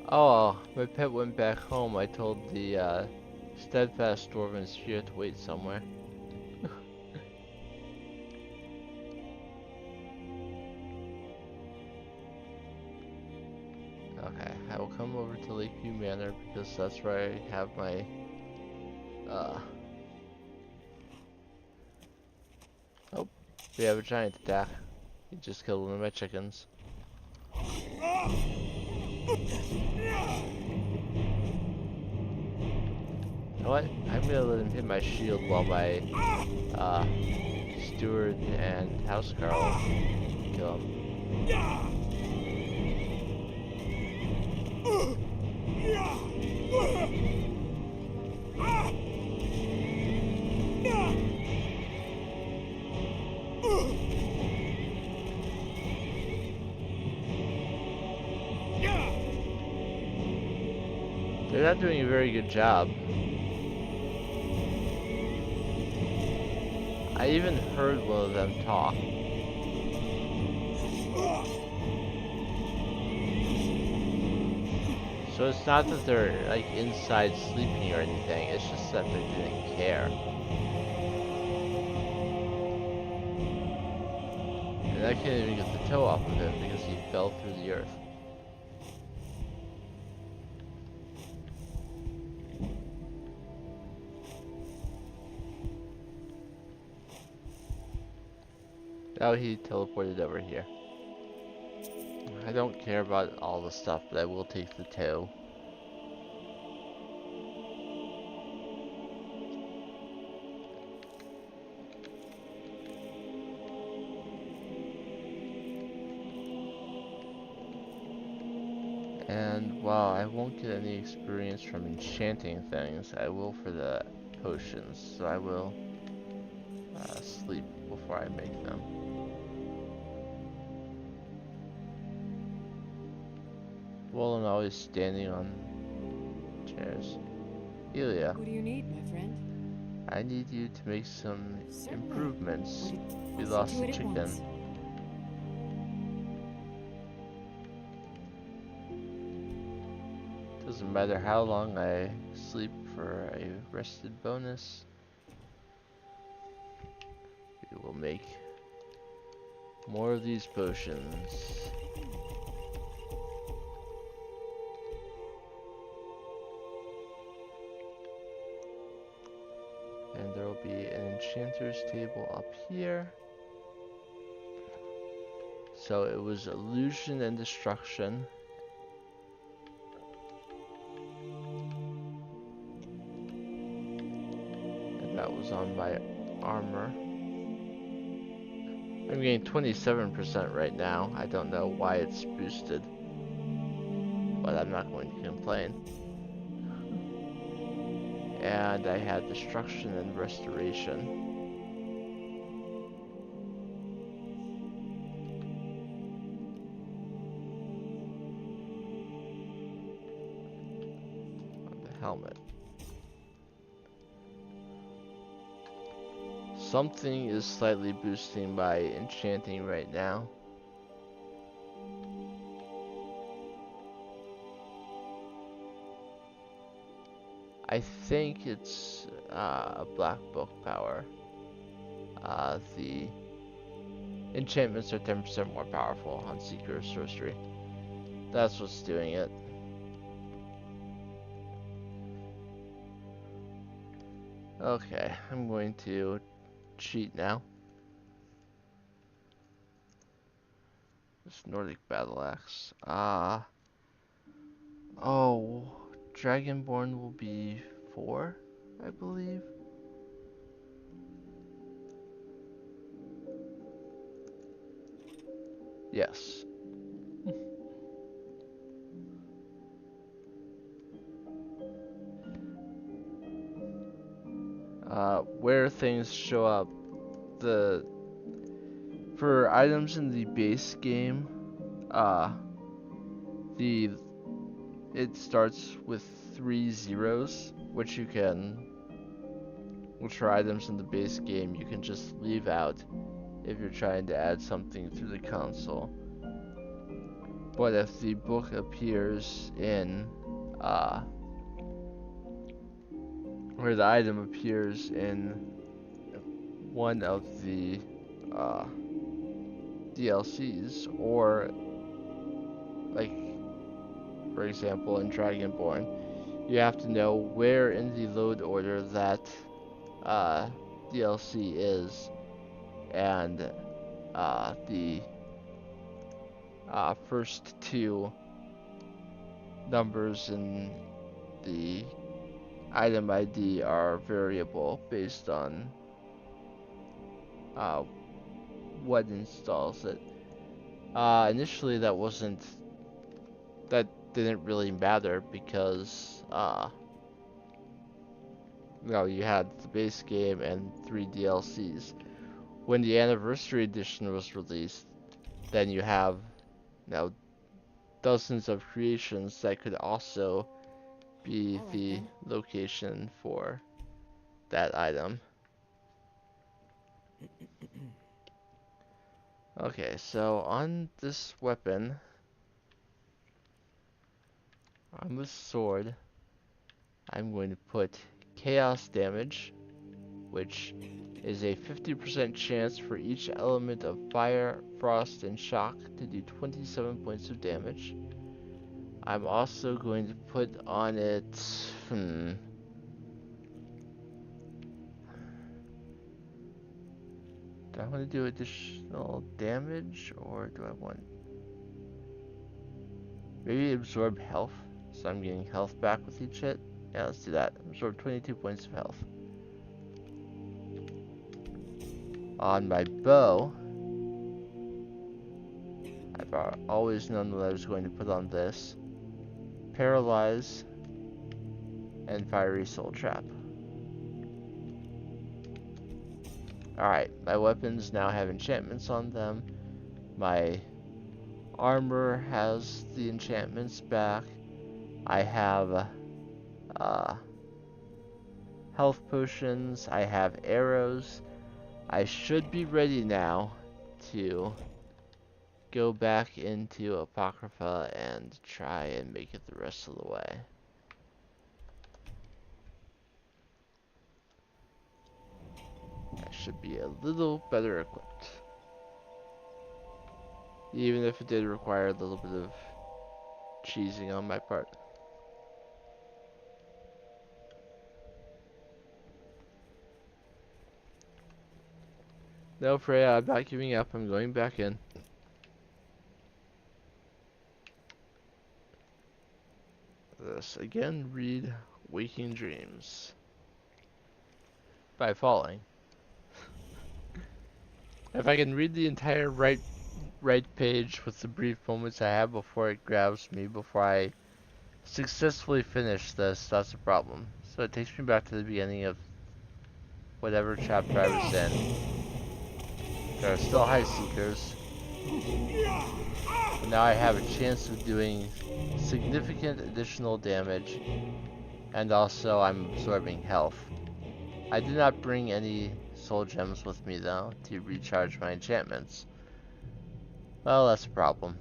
oh, my pet went back home. I told the steadfast dwarven sphere to wait somewhere. Okay, I will come over to Lakeview Manor because that's where I have my oh, we have a giant attack. He just killed one of my chickens. You know what? I'm gonna let him hit my shield while my steward and housecarl kill him. They're not doing a very good job. I even heard one of them talk. So it's not that they're like inside sleeping or anything, it's just that they didn't care. And I can't even get the toe off of him because he fell through the earth. Now he teleported over here. I don't care about all the stuff, but I will take the toe. And while I won't get any experience from enchanting things, I will for the potions, so I will sleep before I make them. Well, I'm always standing on chairs. Elia. What do you need, my friend? I need you to make some Certainly. improvements. We I'll lost see to the it at chicken. once. Doesn't matter how long I sleep for a rested bonus. We will make more of these potions. And there will be an enchanter's table up here. So it was illusion and destruction. And that was on my armor. I'm getting 27% right now. I don't know why it's boosted, but I'm not going to complain. And I had destruction and restoration. On the helmet. Something is slightly boosting my enchanting right now. I think it's a black book power. The enchantments are 10% more powerful on Seeker of Sorcery. That's what's doing it. Okay, I'm going to cheat now. This Nordic battle axe. Oh, Dragonborn will be 4, I believe. Yes. Where things show up, for items in the base game, uh, the it starts with 3 zeros, which for items in the base game you can just leave out if you're trying to add something through the console. But if the book appears in, or the item appears in one of the DLCs, or like for example in Dragonborn, you have to know where in the load order that DLC is, and the first 2 numbers in the item ID are variable based on what installs it. Initially that didn't really matter because you had the base game and 3 DLCs. When the anniversary edition was released, then you have dozens of creations that could also be the location for that item. Okay, so on this weapon, on this sword, I'm going to put chaos damage, which is a 50% chance for each element of fire, frost, and shock to do 27 points of damage. I'm also going to put on it, do I want to do additional damage, or do I want maybe absorb health? So I'm getting health back with each hit. Yeah, let's do that. Absorb 22 points of health. On my bow, I've always known that I was going to put on this. Paralyze and Fiery Soul Trap. Alright, my weapons now have enchantments on them. My armor has the enchantments back. I have health potions. I have arrows. I should be ready now to go back into Apocrypha and try and make it the rest of the way. I should be a little better equipped. Even if it did require a little bit of cheesing on my part. No, Freya, I'm not giving up. I'm going back in. This again, read Waking Dreams by falling. If I can read the entire right page with the brief moments I have before it grabs me, before I successfully finish this, that's a problem. So it takes me back to the beginning of whatever chapter I was in. There are still high seekers. But now I have a chance of doing significant additional damage, and also I'm absorbing health. I did not bring any soul gems with me though to recharge my enchantments. Well, that's a problem.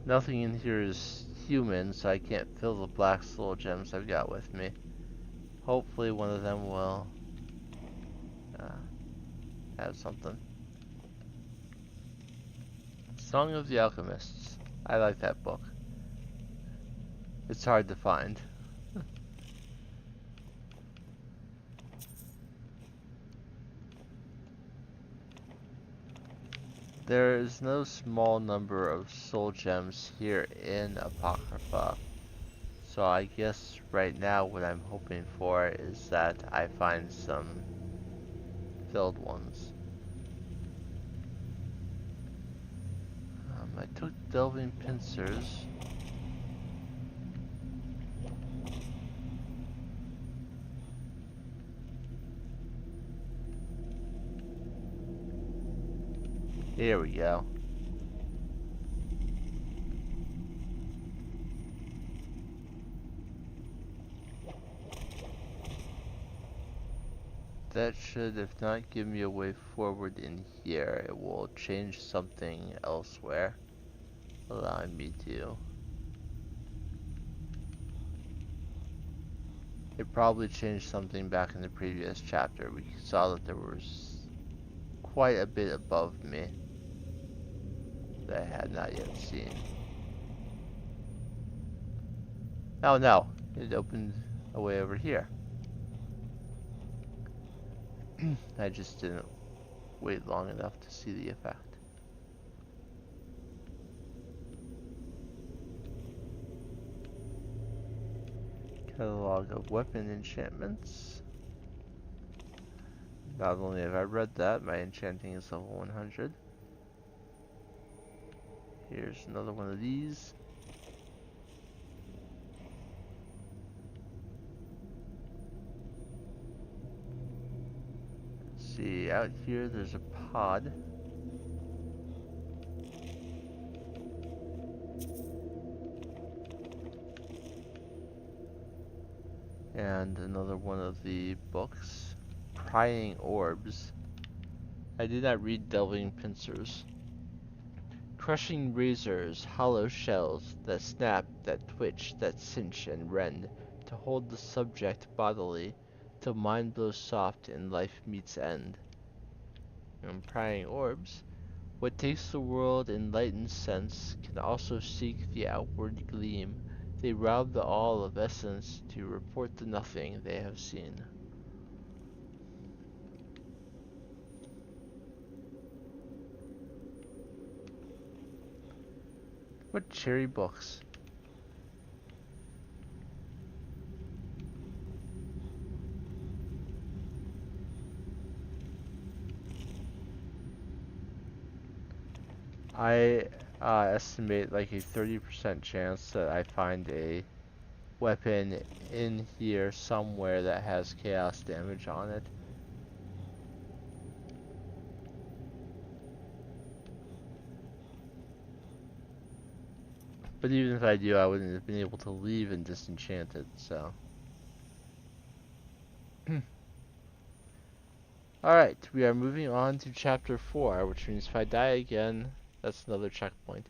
Nothing in here is human, so I can't fill the black soul gems I've got with me. Hopefully one of them will have something. Song of the Alchemists. I like that book. It's hard to find. There is no small number of soul gems here in Apocrypha. So I guess right now what I'm hoping for is that I find some filled ones. I took delving pincers. Here we go. That should, if not give me a way forward in here, it will change something elsewhere, allowing me to. It probably changed something back in the previous chapter. We saw that there was quite a bit above me that I had not yet seen. Oh no, it opened a way over here. I just didn't wait long enough to see the effect. Catalog of weapon enchantments. Not only have I read that, my enchanting is level 100. Here's another one of these. Let's see, out here there's a pod. And another one of the books. Prying orbs. I did not read delving pincers. Crushing razors, hollow shells that snap, that twitch, that cinch and rend, to hold the subject bodily, till mind blows soft and life meets end. And prying orbs. What takes the world in lightened sense can also seek the outward gleam. They rob the all of essence to report the nothing they have seen. What cherry books? I estimate like a 30% chance that I find a weapon in here somewhere that has chaos damage on it. But even if I do, I wouldn't have been able to leave and disenchant it, so. Alright, we are moving on to chapter 4, which means if I die again, that's another checkpoint.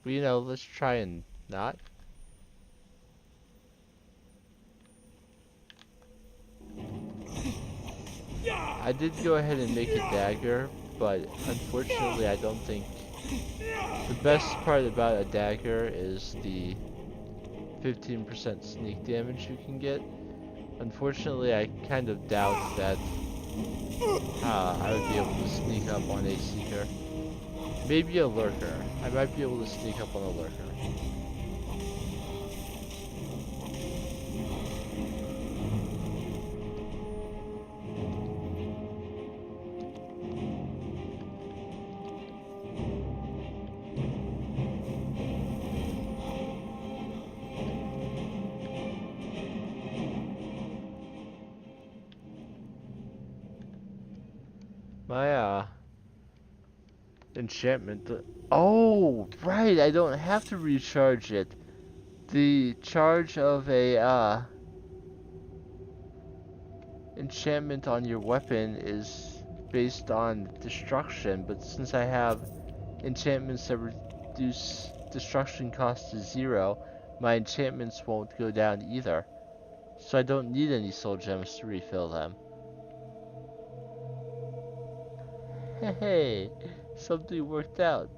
But you know, let's try and not. I did go ahead and make a dagger, but unfortunately I don't think the best part about a dagger is the 15% sneak damage you can get. Unfortunately, I kind of doubt that I would be able to sneak up on a seeker. Maybe a lurker. I might be able to sneak up on a lurker. My enchantment. Oh, right. I don't have to recharge it. The charge of a enchantment on your weapon is based on destruction, but since I have enchantments that reduce destruction cost to 0, my enchantments won't go down either. So I don't need any soul gems to refill them. Hey, something worked out.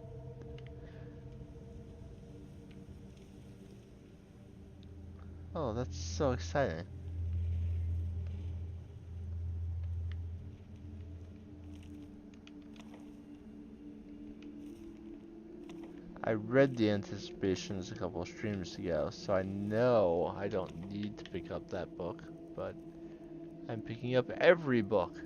Oh, that's so exciting. I read the anticipations a couple of streams ago, so I know I don't need to pick up that book, but I'm picking up every book.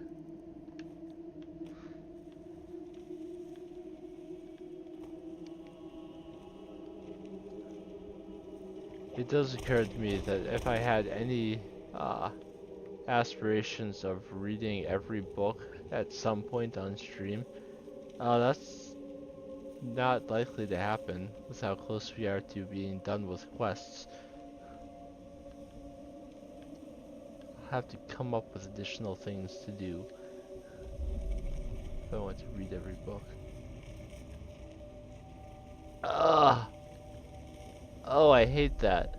It does occur to me that if I had any aspirations of reading every book at some point on stream, that's not likely to happen with how close we are to being done with quests. I'll have to come up with additional things to do if I want to read every book. Ugh! Oh, I hate that.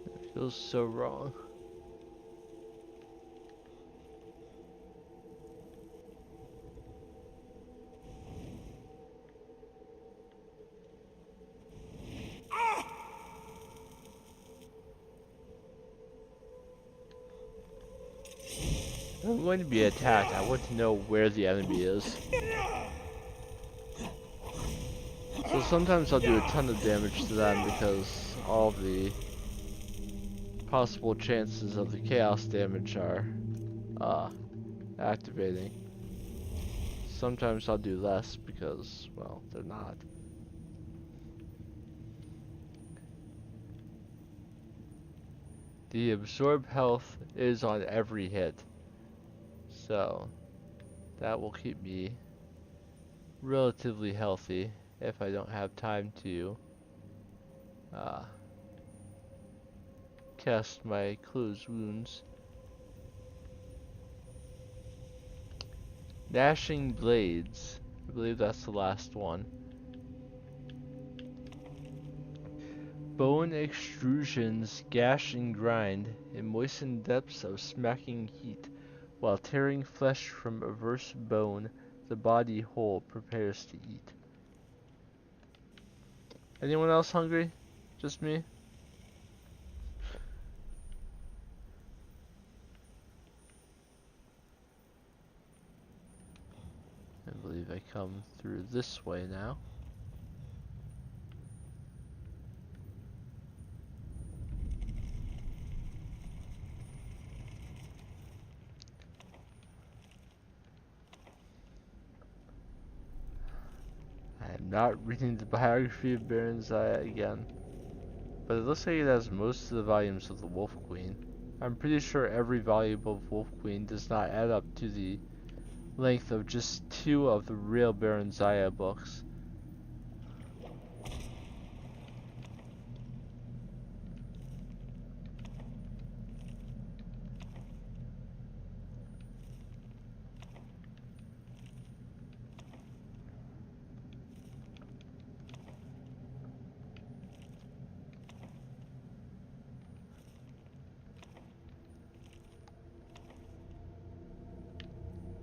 It feels so wrong. If I'm going to be attacked, I want to know where the enemy is. So sometimes I'll do a ton of damage to them because all the possible chances of the chaos damage are activating. Sometimes I'll do less because, well, they're not. The absorb health is on every hit, so that will keep me relatively healthy if I don't have time to cast my closed wounds. Gnashing blades, I believe that's the last one. Bone extrusions gash and grind in moistened depths of smacking heat, while tearing flesh from averse bone, the body whole prepares to eat. Anyone else hungry? Just me? I believe I come through this way now. I am not reading the biography of Baron Zaya again, but it looks like it has most of the volumes of the Wolf Queen. I'm pretty sure every volume of Wolf Queen does not add up to the length of just 2 of the real Baron Zaya books.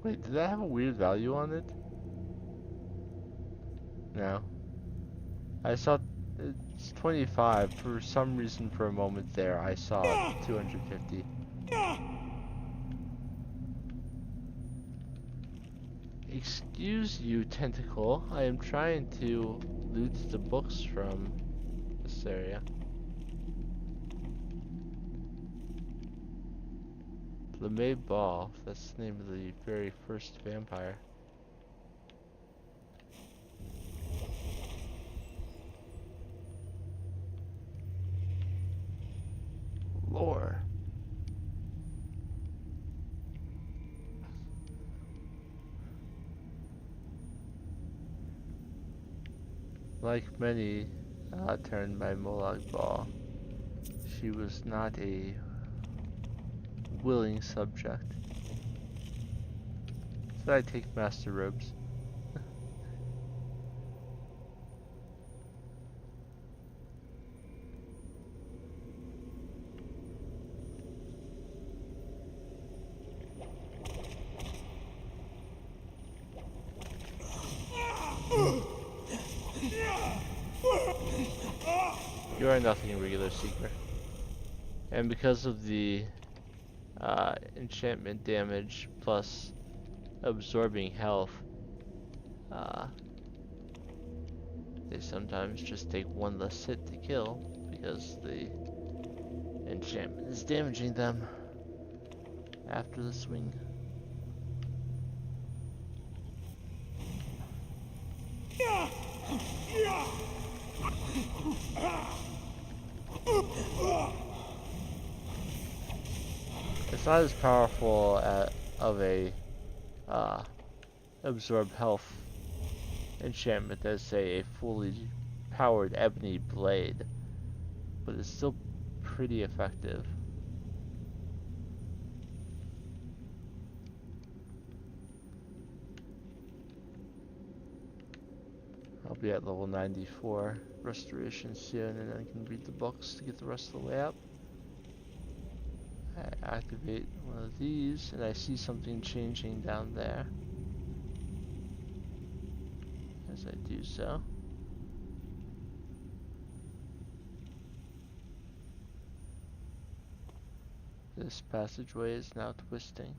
Wait, did that have a weird value on it? No. I saw it's 25. For some reason, for a moment there, I saw 250. Excuse you, Tentacle. I am trying to loot the books from this area. LeMay Ball, that's the name of the very first vampire. Lore. Like many turned by Miraak Ball, she was not a willing subject. So I take master robes. You are nothing, regular seeker. And because of the enchantment damage plus absorbing health, they sometimes just take one less hit to kill because the enchantment is damaging them after the swing. It's not as powerful of a absorb health enchantment as, say, a fully powered ebony blade, but it's still pretty effective. I'll be at level 94 restoration soon, and then I can read the books to get the rest of the way up. I activate one of these, and I see something changing down there. As I do so. This passageway is now twisting.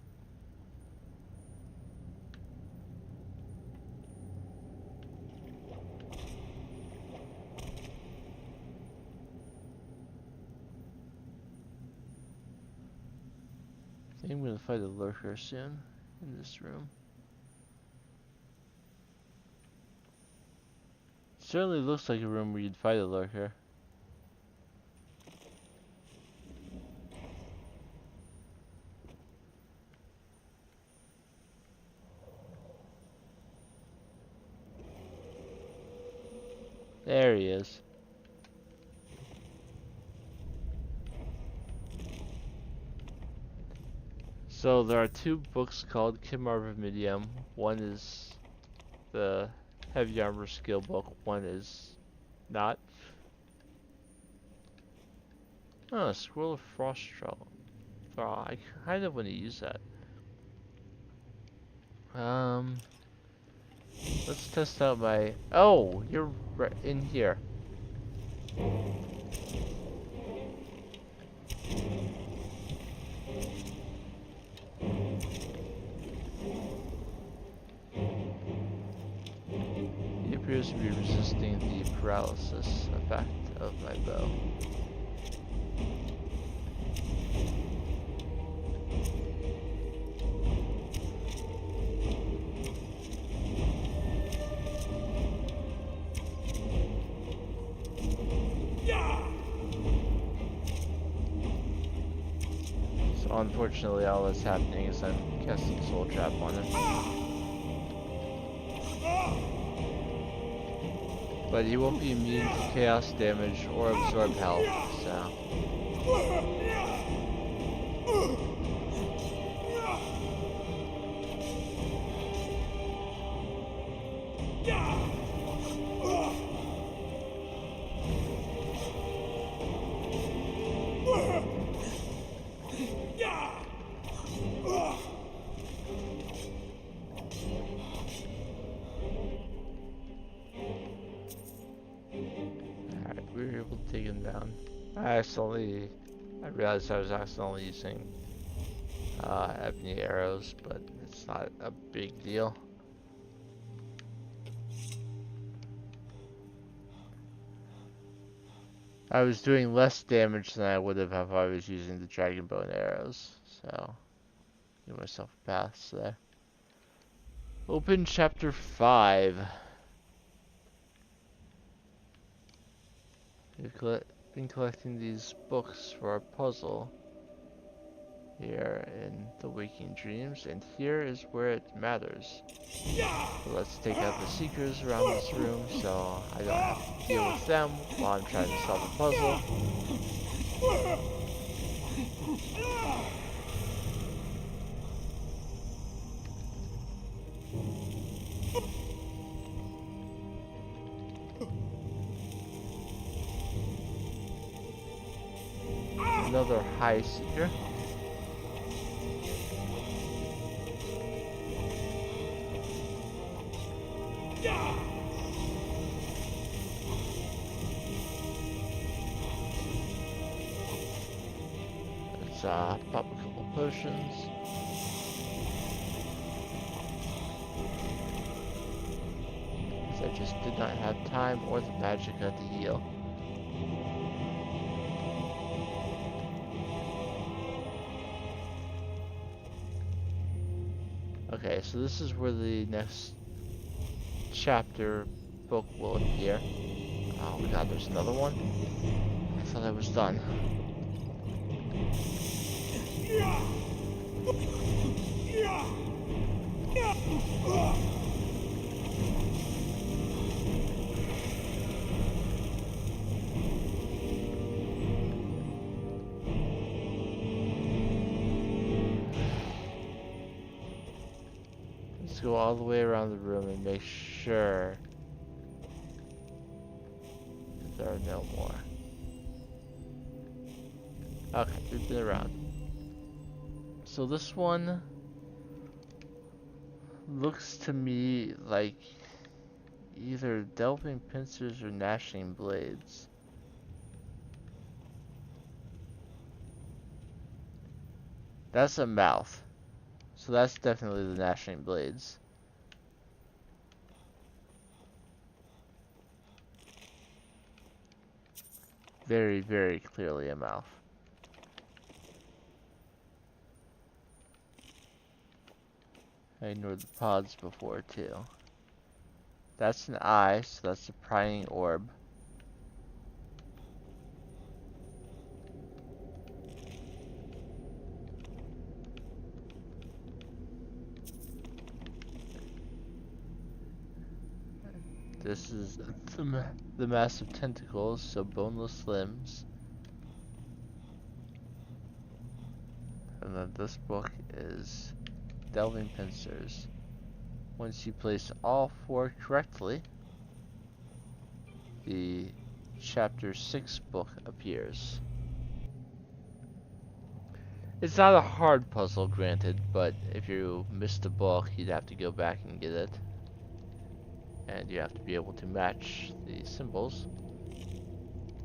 I think I'm gonna fight a lurker soon in this room. Certainly looks like a room where you'd fight a lurker. There he is. So there are two books called Kimar Medium. One is the heavy armor skill book, one is not. Oh, Scroll of Frost Travel. Oh, I kind of want to use that. Let's test out my... Oh, you're right in here. He appears to be resisting the paralysis effect of my bow. So unfortunately all that's happening is I'm casting Soul Trap on him. But he won't be immune to chaos damage or absorb health, so... We were able to take him down. I realized I was accidentally using ebony arrows, but it's not a big deal. I was doing less damage than I would have if I was using the dragon bow and arrows, so give myself a pass there. Open chapter 5. We've been collecting these books for our puzzle here in the Waking Dreams, and here is where it matters. So let's take out the seekers around this room so I don't have to deal with them while I'm trying to solve a puzzle. Another high seeker. pop a couple potions. Because I just did not have time or the magic to heal. Okay, so this is where the next chapter book will appear. Oh my god, there's another one? I thought I was done. Let's go all the way around the room and make sure that there are no more. Okay, we've been around. So this one looks to me like either delving pincers or gnashing blades. That's a mouth. So that's definitely the gnashing blades. Very, very clearly a mouth. I ignored the pods before too. That's an eye, so that's a prying orb. This is the massive tentacles, so boneless limbs. And then this book is delving pincers. Once you place all 4 correctly, the chapter 6 book appears. It's not a hard puzzle, granted, but if you missed a book, you'd have to go back and get it. And you have to be able to match the symbols.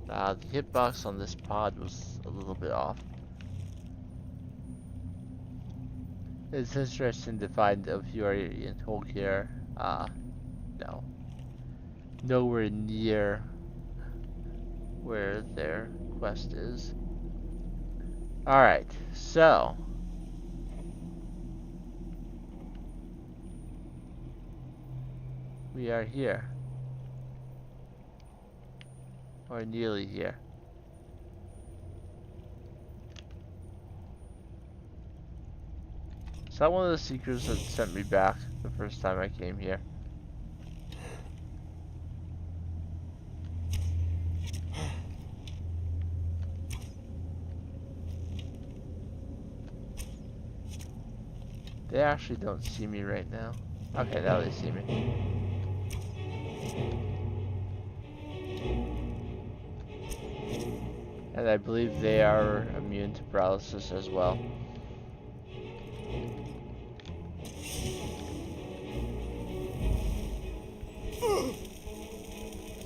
The hitbox on this pod was a little bit off. It's interesting to find if you are in Tolkien. No. Nowhere near where their quest is. Alright, so. We are here. Or nearly here. Is that one of the seekers that sent me back the first time I came here? They actually don't see me right now. Okay, now they see me. And I believe they are immune to paralysis as well.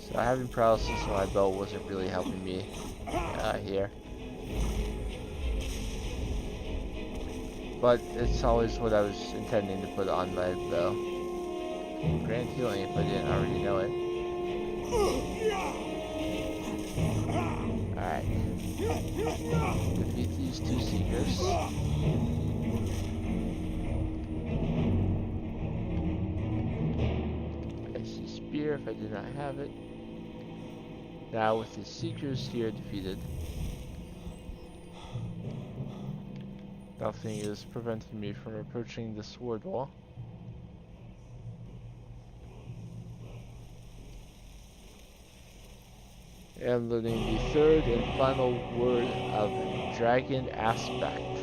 So having paralysis on my belt wasn't really helping me here. But it's always what I was intending to put on my bow. Grand healing if I didn't already know it. Alright. Defeat these 2 seekers. I see spear if I did not have it. Now with the seekers here defeated, nothing is preventing me from approaching the sword wall. And learning the 3rd and final word of Dragon Aspect.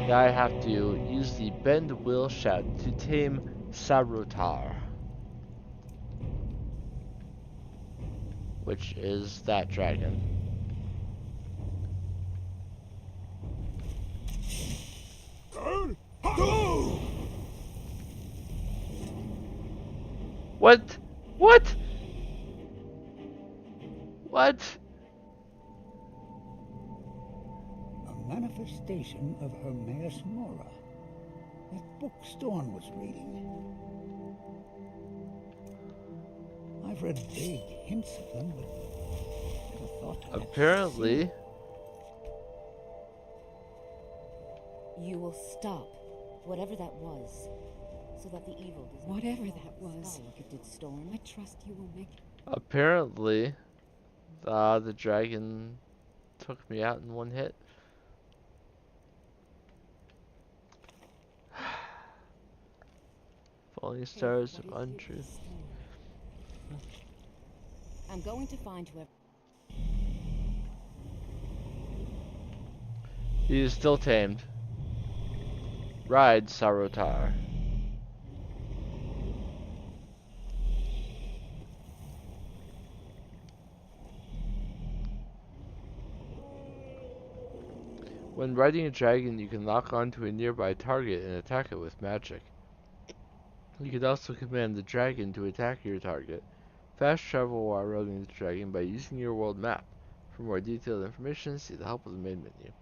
Now I have to use the Bend Will Shout to tame Sarotar, which is that dragon. Go! What? What? What? manifestation of Hermaeus Mora. That book Storm was reading. I've read vague hints of them, but never thought to Apparently, You will stop whatever that was, so that the evil does not Whatever fall that from the was. sky like it did Storm. I trust you will make apparently, the dragon took me out in one hit. Falling stars of What is it, untruth. Storm? I'm going to find whoever. He is still tamed. Ride Sarotar. When riding a dragon, you can lock onto a nearby target and attack it with magic. You can also command the dragon to attack your target. Fast travel while riding the dragon by using your world map. For more detailed information, see the help of the main menu.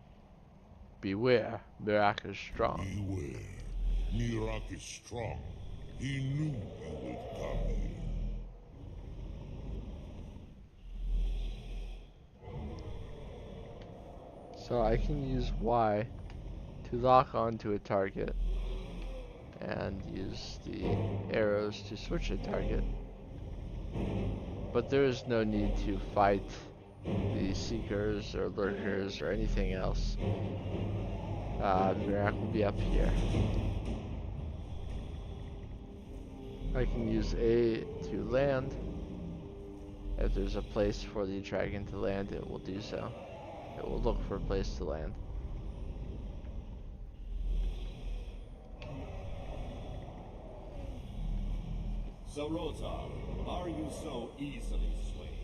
Beware, Miraak is strong. Beware. Miraak is strong. He knew you would come here. So I can use Y to lock onto a target and use the arrows to switch a target. But there is no need to fight the seekers or lurkers or anything else. Miraak will be up here. I can use A to land. If there's a place for the dragon to land, it will do so. It will look for a place to land. Sarotar, are you so easily swayed?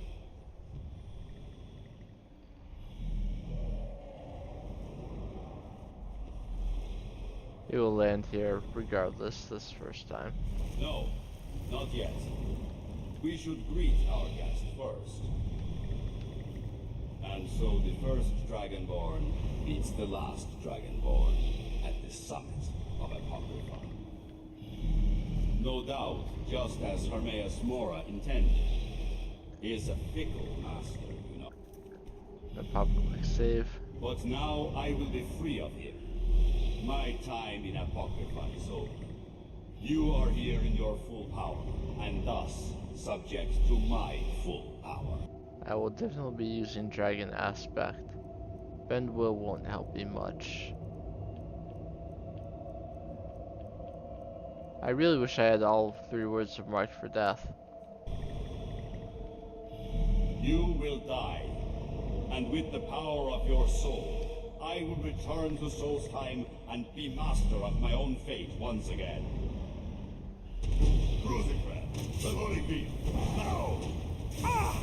It will land here regardless this first time. No, not yet. We should greet our guest first. And so the first Dragonborn meets the last Dragonborn at the summit of Apocrypha. No doubt, just as Hermaeus Mora intended. He is a fickle master, you know. And pop a quick save. But now I will be free of him. My time in Apocrypha is over. You are here in your full power, and thus subject to my full power. I will definitely be using Dragon Aspect. Bend Will won't help me much. I really wish I had all 3 words of Mark for Death. You will die, and with the power of your soul, I will return to Solstheim and be master of my own fate once again. Rosencrantz, the Holy Beast, now! Ah!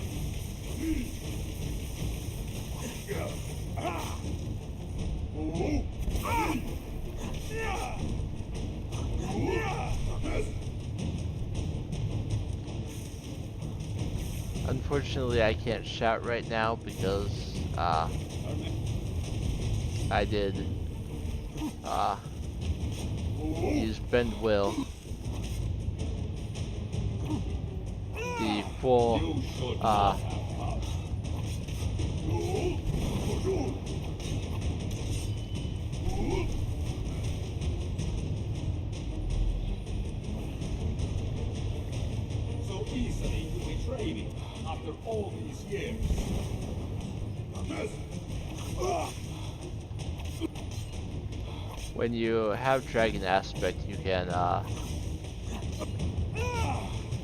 Unfortunately, I can't shout right now because I did use Bend Will. The full So easily you betray me after all these years. when you have Dragon Aspect, you can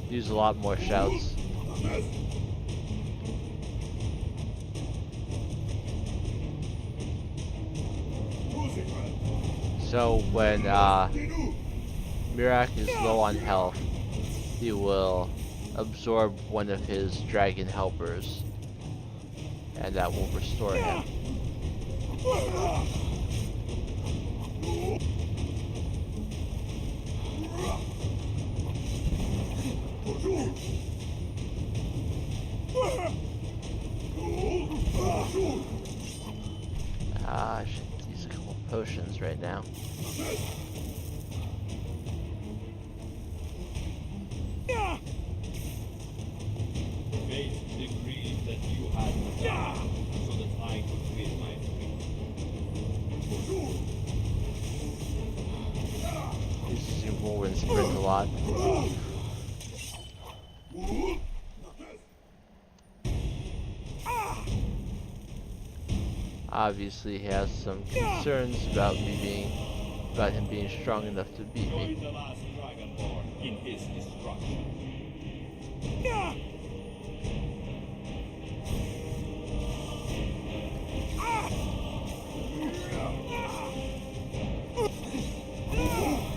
use a lot more shouts. So when Miraak is low on health, he will absorb one of his dragon helpers, and that will restore him. I should right now. Fate decreed that you had to die so that I could win my freedom. Uses your whirlwind sprint a lot. Obviously, he has some concerns about him being strong enough to beat me. Join the last Dragonborn in his destruction.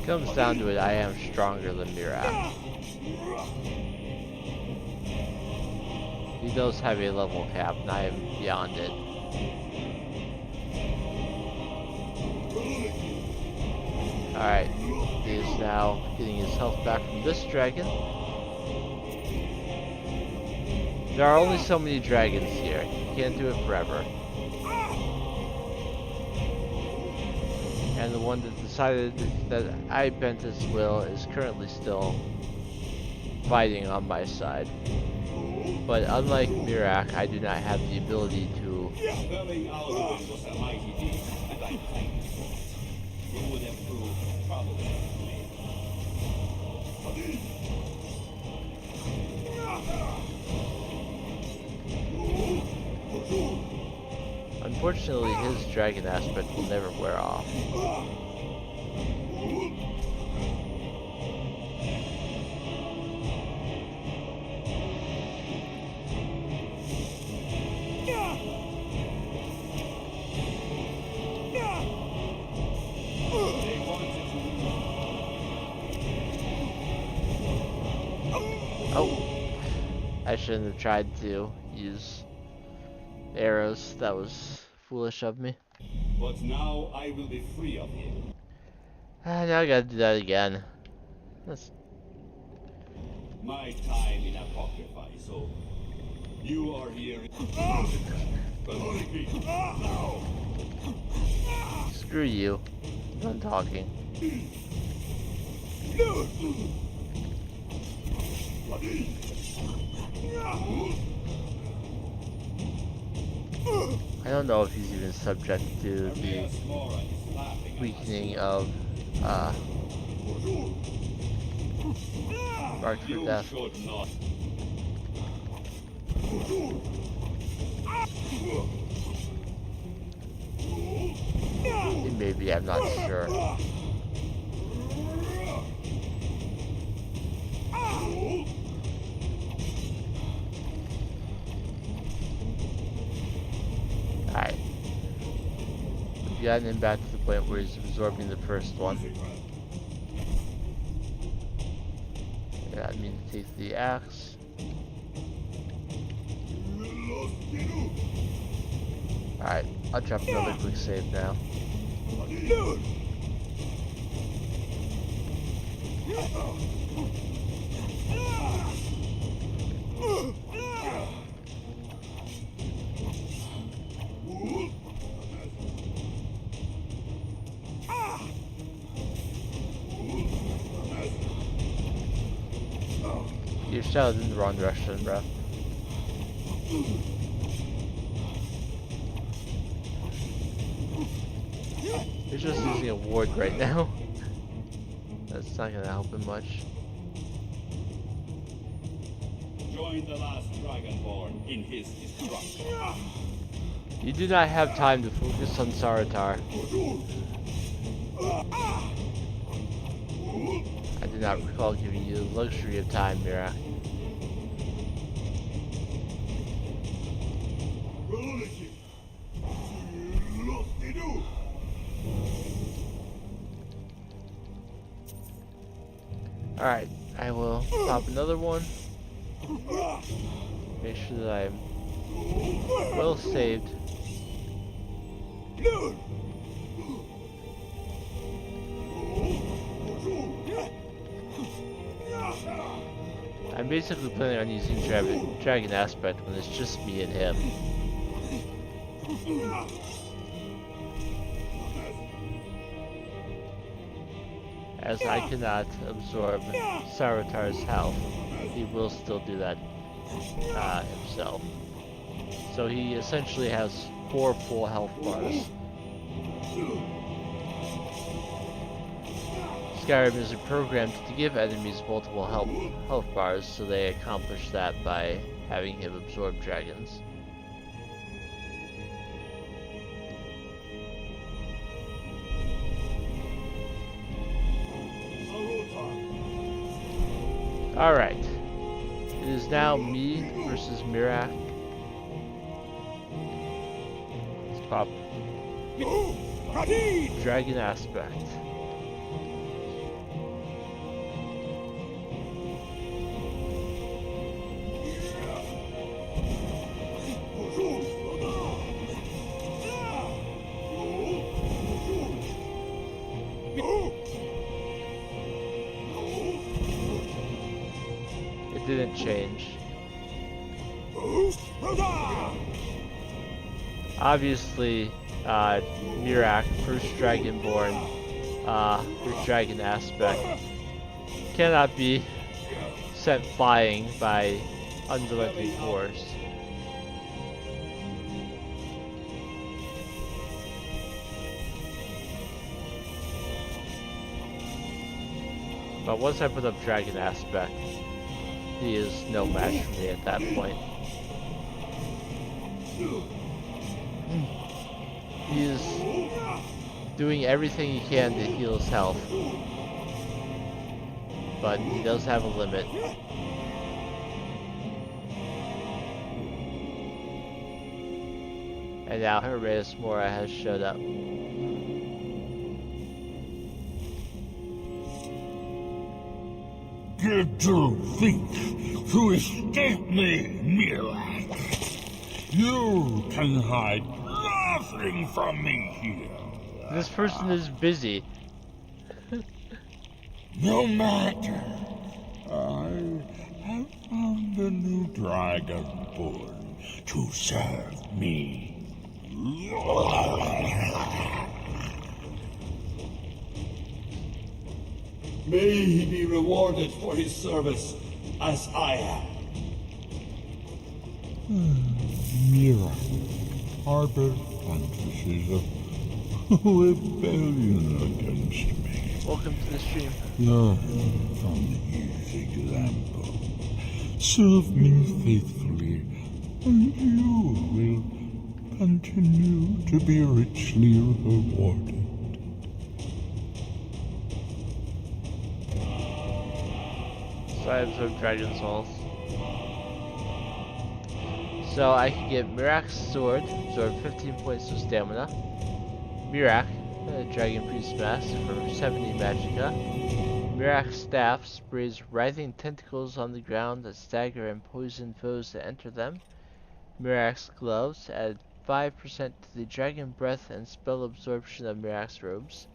Comes down to it, I am stronger than Miraak. He does have a level cap, and I am beyond it. Alright, he is now getting his health back from this dragon. There are only so many dragons here. You can't do it forever. And the one that decided that I bent his will is currently still fighting on my side. But unlike Miraak, I do not have the ability to... Quelling Alduin was a mighty deed, and I thank you for it. It would have proved problematic later. Unfortunately, his dragon aspect will never wear off. Oh, I shouldn't have tried to use arrows. That was foolish of me. But now I will be free of him. Now I gotta do that again. That's... My time in Apocrypha is over. You are here. Screw you. I'm done talking. I don't know if he's even subject to the weakening of marked for death. Maybe, I'm not sure. Alright. We've gotten him back to the point where he's absorbing the first one. Yeah, I mean to take the axe. Alright, I'll drop another quick save now. Your shell's in the wrong direction, bro. He's just using a ward right now. That's not gonna help him much. Join the last Dragonborn in his destruction. You do not have time to focus on Saratar. I do not recall giving you the luxury of time, Miraak. Alright, I will pop another one. Make sure that I'm well saved. I'm basically planning on using Dragon Aspect when it's just me and him. as I cannot absorb Savitar's health, he will still do that himself. So he essentially has 4 full health bars. Skyrim is programmed to give enemies multiple health bars, so they accomplish that by having him absorb dragons. Alright. It is now me versus Miraak. Let's pop Dragon Aspect. It didn't change. Obviously, Miraak, first Dragonborn, with Dragon Aspect, cannot be sent flying by unrelenting force. But once I put up Dragon Aspect, he is no match for me at that point. He is doing everything he can to heal his health, but he does have a limit. And now Hermaeus Mora has showed up. Did you think to escape me, Miraak? You can hide nothing from me here. This person is busy. No matter. I have found a new dragonborn to serve me. May he be rewarded for his service, as I am. Miraak harbor fantasies of rebellion against me. Welcome to the stream. Learn from his example. Serve me faithfully, and you will continue to be richly rewarded. So I absorb Dragon Souls. So I can get Miraak's Sword, absorb 15 points of stamina. Miraak, Dragon Priest Mask for 70 magicka. Miraak's Staff sprays writhing tentacles on the ground that stagger and poison foes that enter them. Miraak's Gloves add 5% to the Dragon Breath and spell absorption of Miraak's Robes.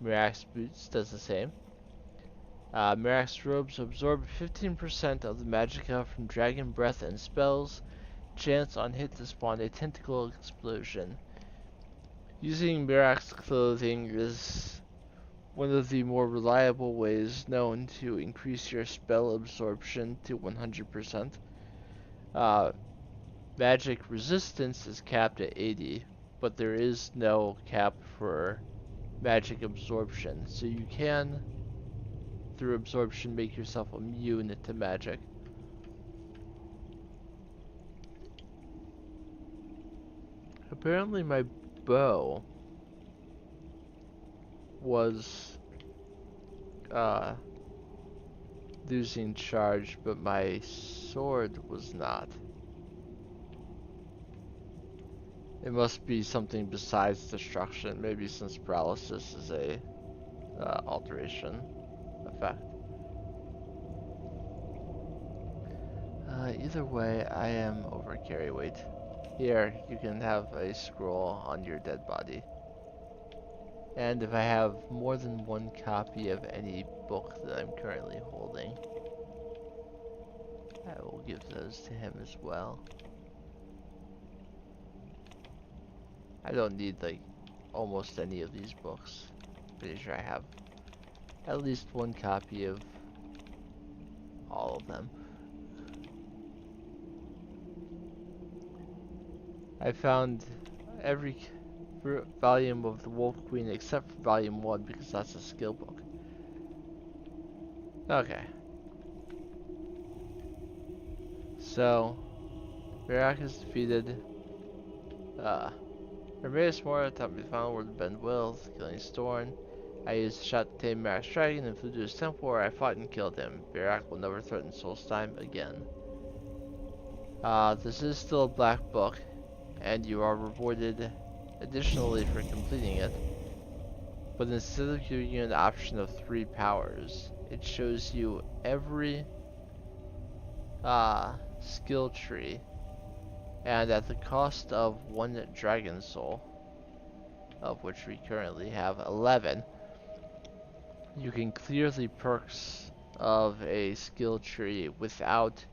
Miraak's Boots does the same. Miraak's Robes absorb 15% of the magicka from Dragon Breath and spells. Chance on hit to spawn a tentacle explosion. Using Miraak's clothing is one of the more reliable ways known to increase your spell absorption to 100%. Magic resistance is capped at 80, but there is no cap for magic absorption, so you can, through absorption, make yourself immune to magic. Apparently my bow was losing charge, but my sword was not. It must be something besides destruction, maybe since paralysis is a alteration effect. Either way, I am over carry weight. Here, you can have a scroll on your dead body. And if I have more than one copy of any book that I'm currently holding, I will give those to him as well. I don't need like almost any of these books. Pretty sure I have at least one copy of all of them. I found every volume of the Wolf Queen except for volume 1 because that's a skill book. Okay. So, Miraak is defeated. Hermaeus Mora taught me the final word of Bend Wills, killing Storn. I used a shot to tame Miraak's dragon and flew to his temple where I fought and killed him. Miraak will never threaten Solstheim again. This is still a black book, and you are rewarded additionally for completing it. But instead of giving you an option of 3 powers, it shows you every skill tree, and at the cost of 1 dragon soul, of which we currently have 11, you can clear the perks of a skill tree without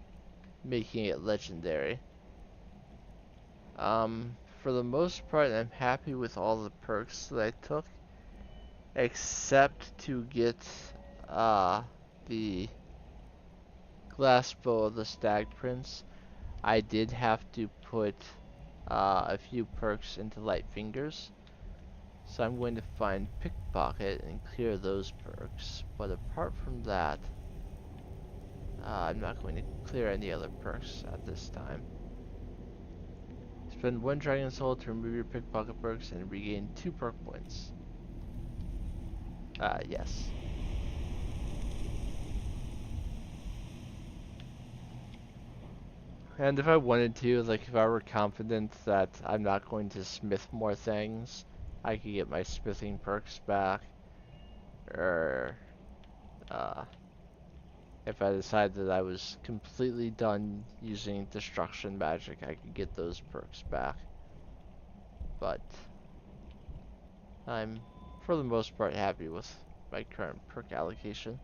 making it legendary. For the most part, I'm happy with all the perks that I took, except to get the glass bow of the Stag Prince. I did have to put a few perks into Light Fingers, so I'm going to find Pickpocket and clear those perks. But apart from that, I'm not going to clear any other perks at this time. Spend 1 dragon soul to remove your pickpocket perks and regain 2 perk points. Yes. And if I wanted to, like if I were confident that I'm not going to smith more things, I could get my smithing perks back. Or, if I decided that I was completely done using destruction magic, I could get those perks back. But I'm, for the most part, happy with my current perk allocation.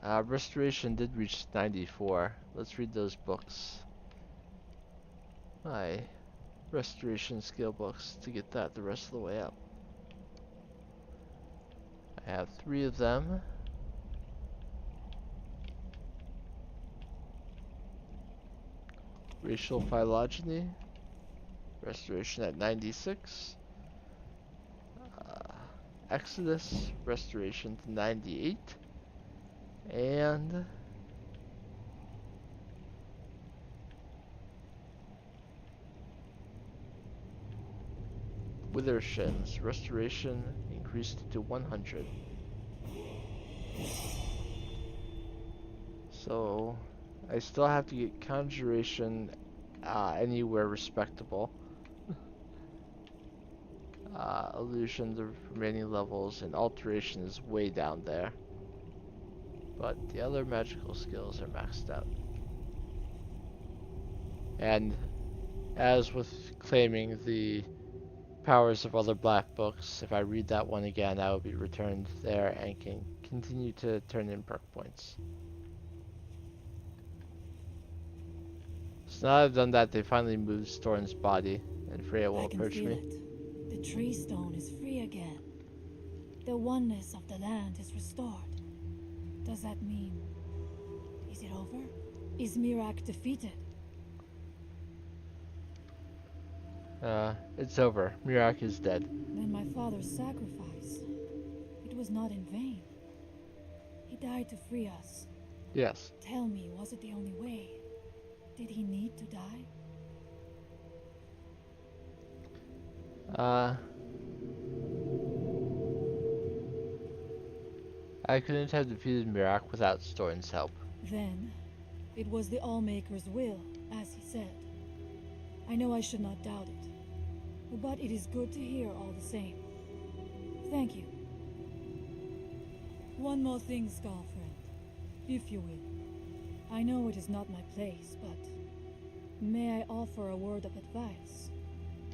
Restoration did reach 94. Let's read those books. My restoration skill books to get that the rest of the way up. I have 3 of them. Racial phylogeny, restoration at 96. Exodus, restoration to 98. And Wither Shins, restoration increased to 100. So I still have to get conjuration anywhere respectable. Illusion, the remaining levels, and alteration is way down there. But the other magical skills are maxed out. And as with claiming the powers of other black books, if I read that one again, I will be returned there and can continue to turn in perk points. So now I've done that, they finally moved Storn's body, and Freya won't approach me. It. The tree stone is free again. The oneness of the land is restored. Does that mean... is it over? Is Miraak defeated? It's over. Miraak is dead. Then my father's sacrifice, it was not in vain. He died to free us. Yes. Tell me, was it the only way? Did he need to die? I couldn't have defeated Miraak without Storn's help. Then, it was the Allmaker's will, as he said. I know I should not doubt it, but it is good to hear all the same. Thank you. One more thing, Skull friend, if you will. I know it is not my place, but may I offer a word of advice,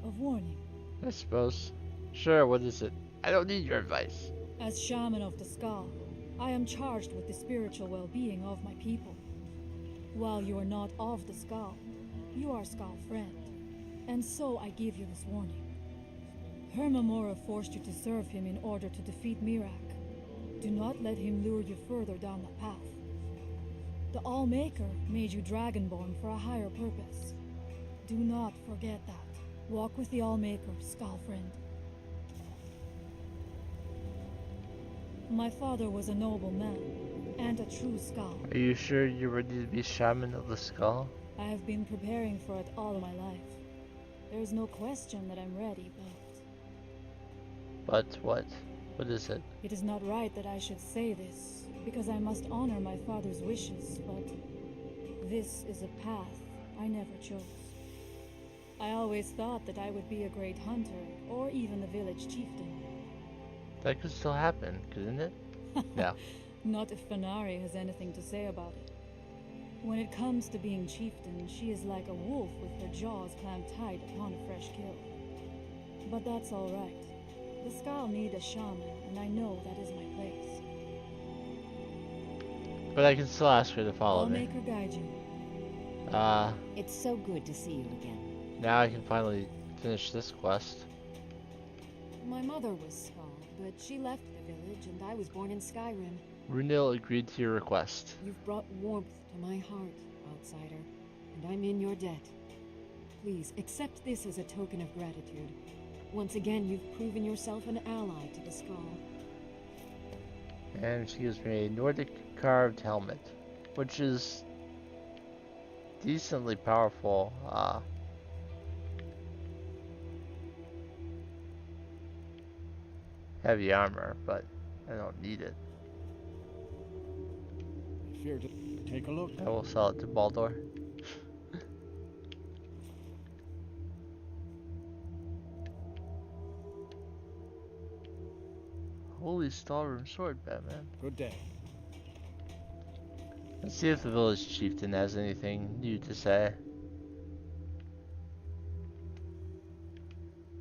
of warning? I suppose. Sure, what is it? I don't need your advice. As shaman of the Skull, I am charged with the spiritual well-being of my people. While you are not of the Skull, you are Skull friend, and so I give you this warning. Hermamora forced you to serve him in order to defeat Miraak. Do not let him lure you further down that path. The Allmaker made you Dragonborn for a higher purpose. Do not forget that. Walk with the Allmaker, Skull friend. My father was a noble man, and a true Skull. Are you sure you're ready to be Shaman of the Skull? I have been preparing for it all of my life. There is no question that I'm ready, But what? What is it? it is not right that I should say this, because I must honor my father's wishes, but this is a path I never chose. I always thought that I would be a great hunter, or even a village chieftain. That could still happen, couldn't it? No. Not if Fenari has anything to say about it. When it comes to being chieftain, she is like a wolf with her jaws clamped tight upon a fresh kill. But that's all right. The Skull need a shaman, and I know that is my place. But I can still ask her to follow I'll me. make her guide you. It's so good to see you again. Now I can finally finish this quest. My mother was Skull, but she left the village and I was born in Skyrim. Runil agreed to your request. You've brought warmth to my heart, outsider, and I'm in your debt. Please, accept this as a token of gratitude. Once again, you've proven yourself an ally to the Skull. And she gives me a Nordic carved helmet, which is decently powerful. Heavy armor, but I don't need it. Fear to take a look. I will sell it to Baldur. Holy Stallroom sword, Batman. Good day. Let's see if the village chieftain has anything new to say.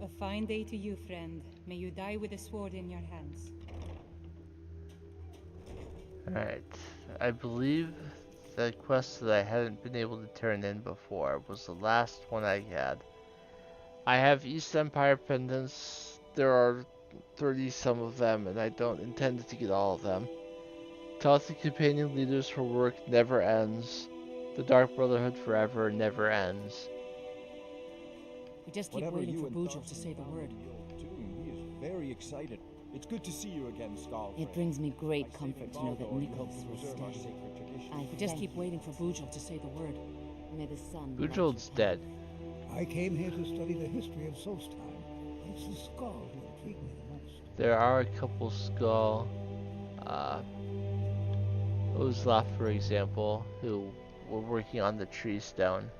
A fine day to you, friend. May you die with a sword in your hands. Alright, I believe the quest that I hadn't been able to turn in before was the last one I had. I have East Empire pendants. There are 30 some of them, and I don't intend to get all of them. Taught the companion leaders for work never ends. The Dark Brotherhood forever never ends. We just keep waiting for Bujal to say the word. He is very excited. It's good to see you again, Skull. It brings me great comfort to know that Nicholas will stay. We just keep waiting for Bujal to say the word. May the sun. Bujal's dead. I came here to study the history of Solstheim. It's the Skull who intrigued me the most. There are a couple Skull, Ozlaf, for example, who were working on the tree stone.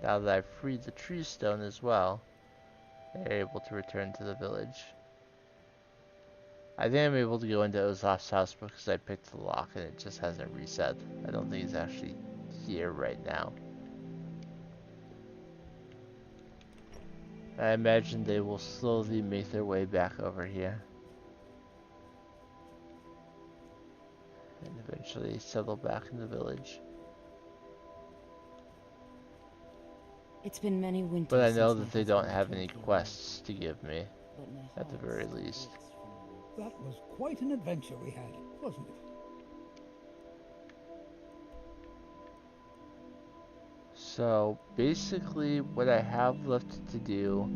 Now that I've freed the tree stone as well, they're able to return to the village. I think I'm able to go into Ozlaf's house because I picked the lock and it just hasn't reset. I don't think he's actually here right now. I imagine they will slowly make their way back over here. And eventually settle back in the village. It's been many winters. But I know that they don't have any quests to give me, at the very least. That was quite an adventure we had, wasn't it? So basically what I have left to do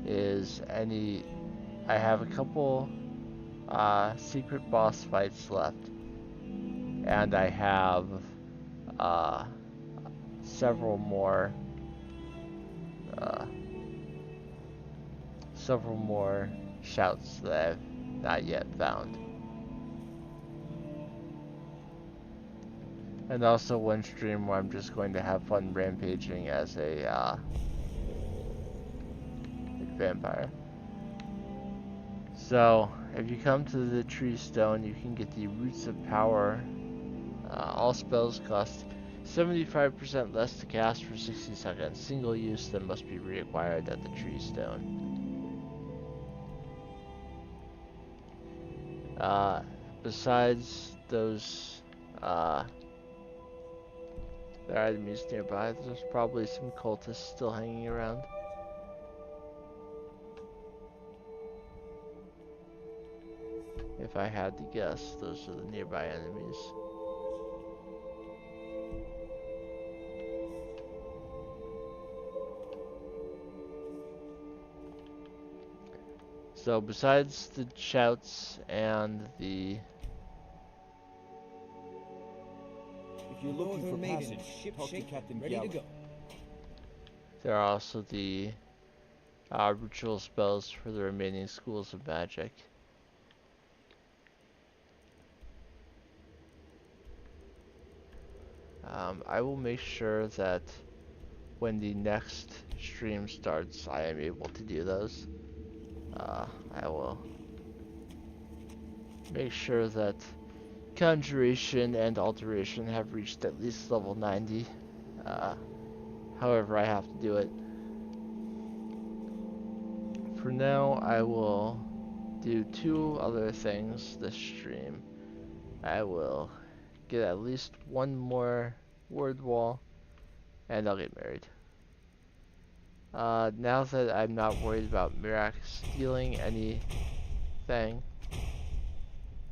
is I have a couple secret boss fights left, and I have several more shouts that I've not yet found. And also one stream where I'm just going to have fun rampaging as a vampire. So, if you come to the tree stone, you can get the Roots of Power. All spells cost 75% less to cast for 60 seconds. Single use that must be reacquired at the tree stone. Besides those, there are enemies nearby. There's probably some cultists still hanging around. if I had to guess, those are the nearby enemies. So besides the shouts and the... If you're looking for passage, talk to Captain Gallo. There are also the ritual spells for the remaining schools of magic. I will make sure that when the next stream starts, I am able to do those. I will make sure that Conjuration and Alteration have reached at least level 90. However I have to do it. For now, I will do 2 other things this stream. I will get at least 1 more word wall, and I'll get married. Now that I'm not worried about Miraak stealing anything,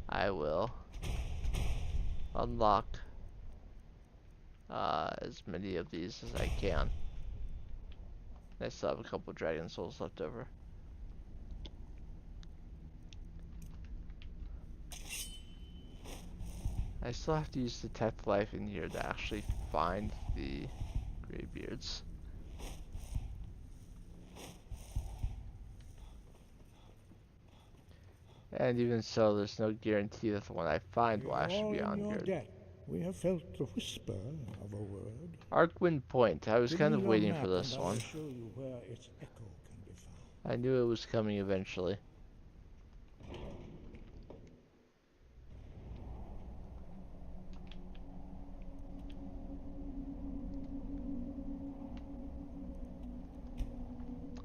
I will unlock as many of these as I can. I still have a couple dragon souls left over. I still have to use Detect Life in here to actually find the Greybeards. And even so, there's no guarantee that the one I find will actually be on good. We have felt the whisper of a word. Arkwind Point. I was Give kind me of your waiting map for this and I will one. show you where its echo can be found. I knew it was coming eventually.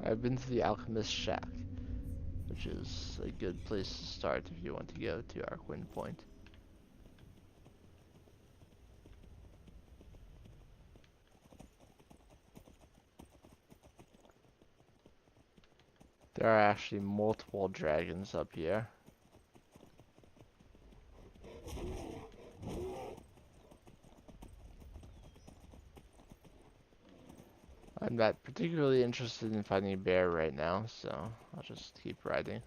I've been to the Alchemist Shack, which is a good place to start if you want to go to Arkwind Point. There are actually multiple dragons up here. I'm not particularly interested in finding a bear right now, so I'll just keep riding.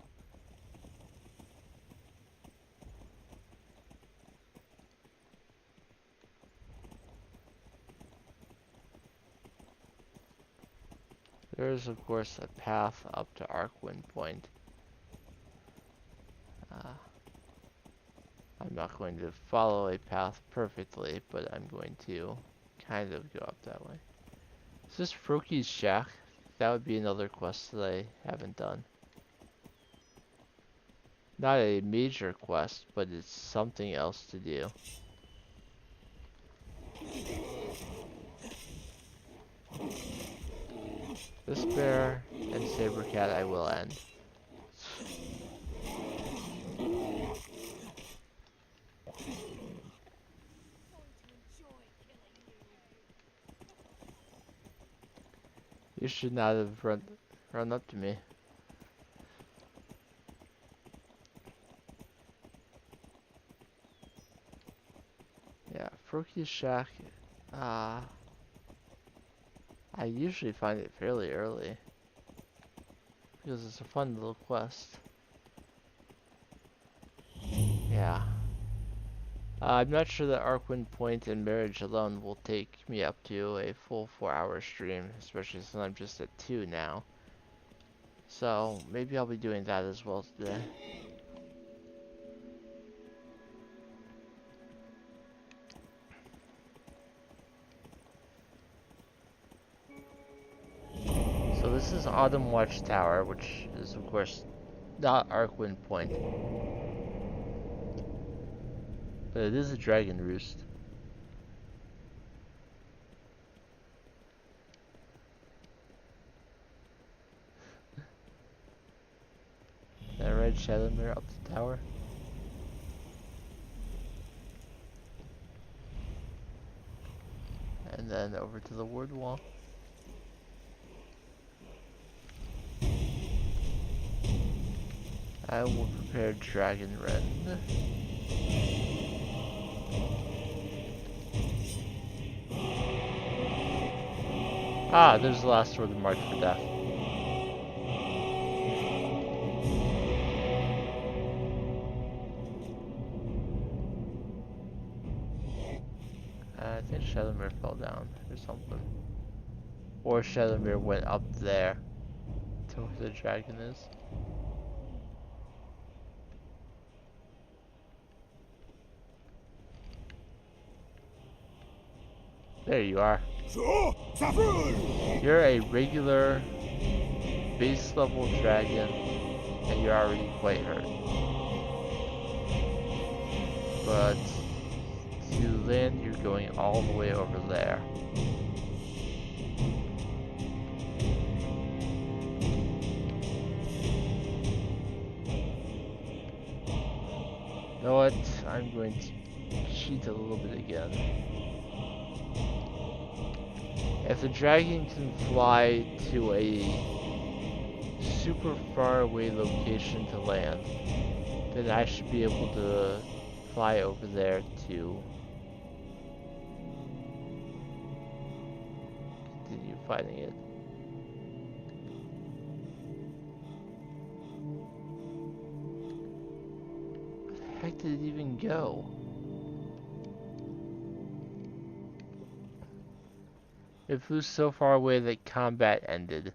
There is, of course, a path up to Arkwind Point. I'm not going to follow a path perfectly, but I'm going to kind of go up that way. Is this Froki's Shack? That would be another quest that I haven't done. Not a major quest, but it's something else to do. This bear and saber cat I will end. You should not have run up to me. Yeah, Froki's Shack. I usually find it fairly early because it's a fun little quest. Yeah. I'm not sure that Arkwind Point and Marriage alone will take me up to a full 4-hour stream, especially since I'm just at 2 now. So maybe I'll be doing that as well today. So this is Autumn Watchtower, which is of course not Arkwind Point. But it is a dragon roost. That red shadow mirror up the tower. And then over to the ward wall. I will prepare Dragon Rend. Ah, there's the last sword marked for death. I think Shadowmere fell down or something. Or Shadowmere went up there to where the dragon is. There you are. You're a regular base level dragon and you're already quite hurt. But to land, you're going all the way over there. You know what? I'm going to cheat a little bit again. If the dragon can fly to a super far away location to land, then I should be able to fly over there to continue fighting it. Where the heck did it even go? It flew so far away that combat ended.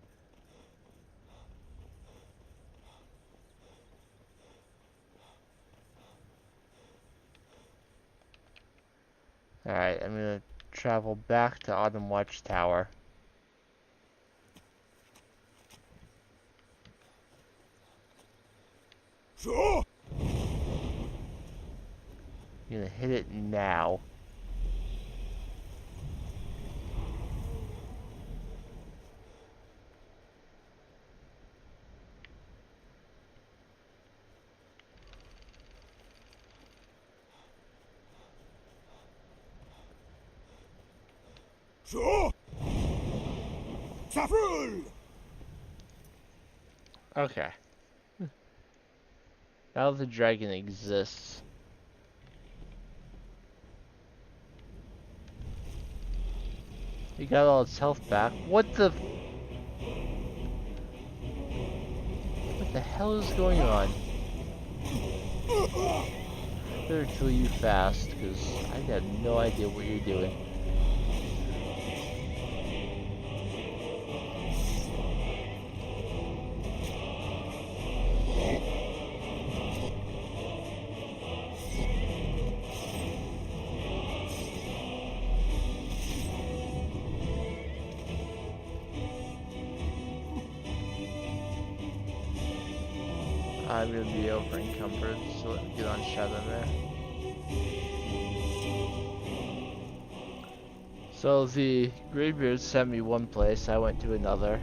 Alright, I'm gonna travel back to Autumn Watchtower. I'm gonna hit it now. Okay. Now the dragon exists. He got all its health back. What the hell is going on? I better kill you fast, because I have no idea what you're doing. I'm gonna be over encumbered, so let me get on Shadowmere. So the Greybeard sent me one place, I went to another.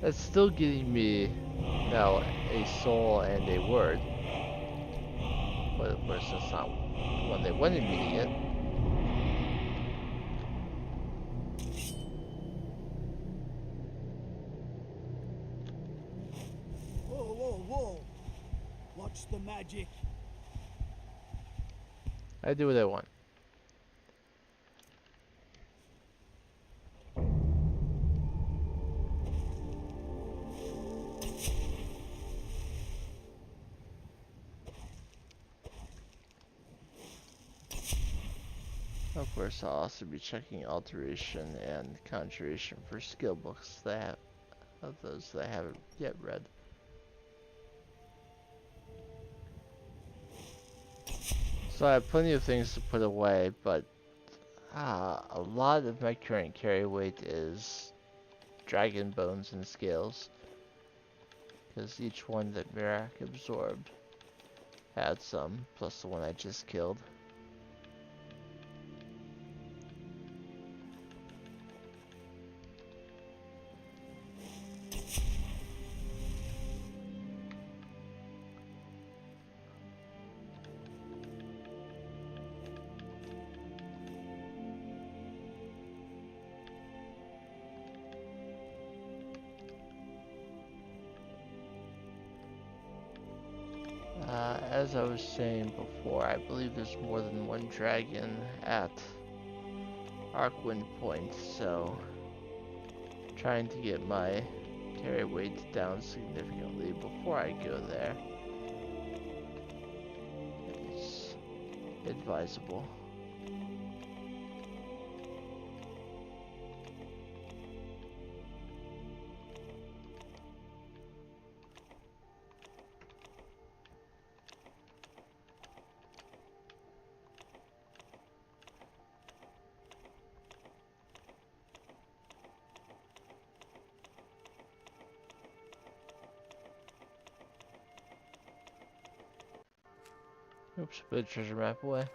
It's still getting me, now, a soul and a word. But of course that's not what they wanted me to get. Watch the magic. I do what I want. Of course, I'll also be checking alteration and conjuration for skill books that I have, of those that I haven't yet read. So I have plenty of things to put away, but a lot of my current carry weight is dragon bones and scales, because each one that Miraak absorbed had some, plus the one I just killed. As I was saying before, I believe there's more than one dragon at Arcwind Point, so trying to get my carry weight down significantly before I go there is advisable. Oops, put the treasure map away.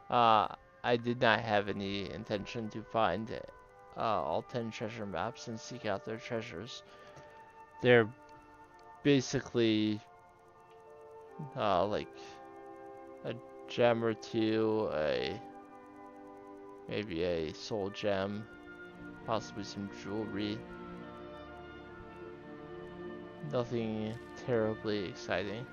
I did not have any intention to find all 10 treasure maps and seek out their treasures. They're basically like a gem or two, maybe a soul gem, possibly some jewelry. Nothing terribly exciting.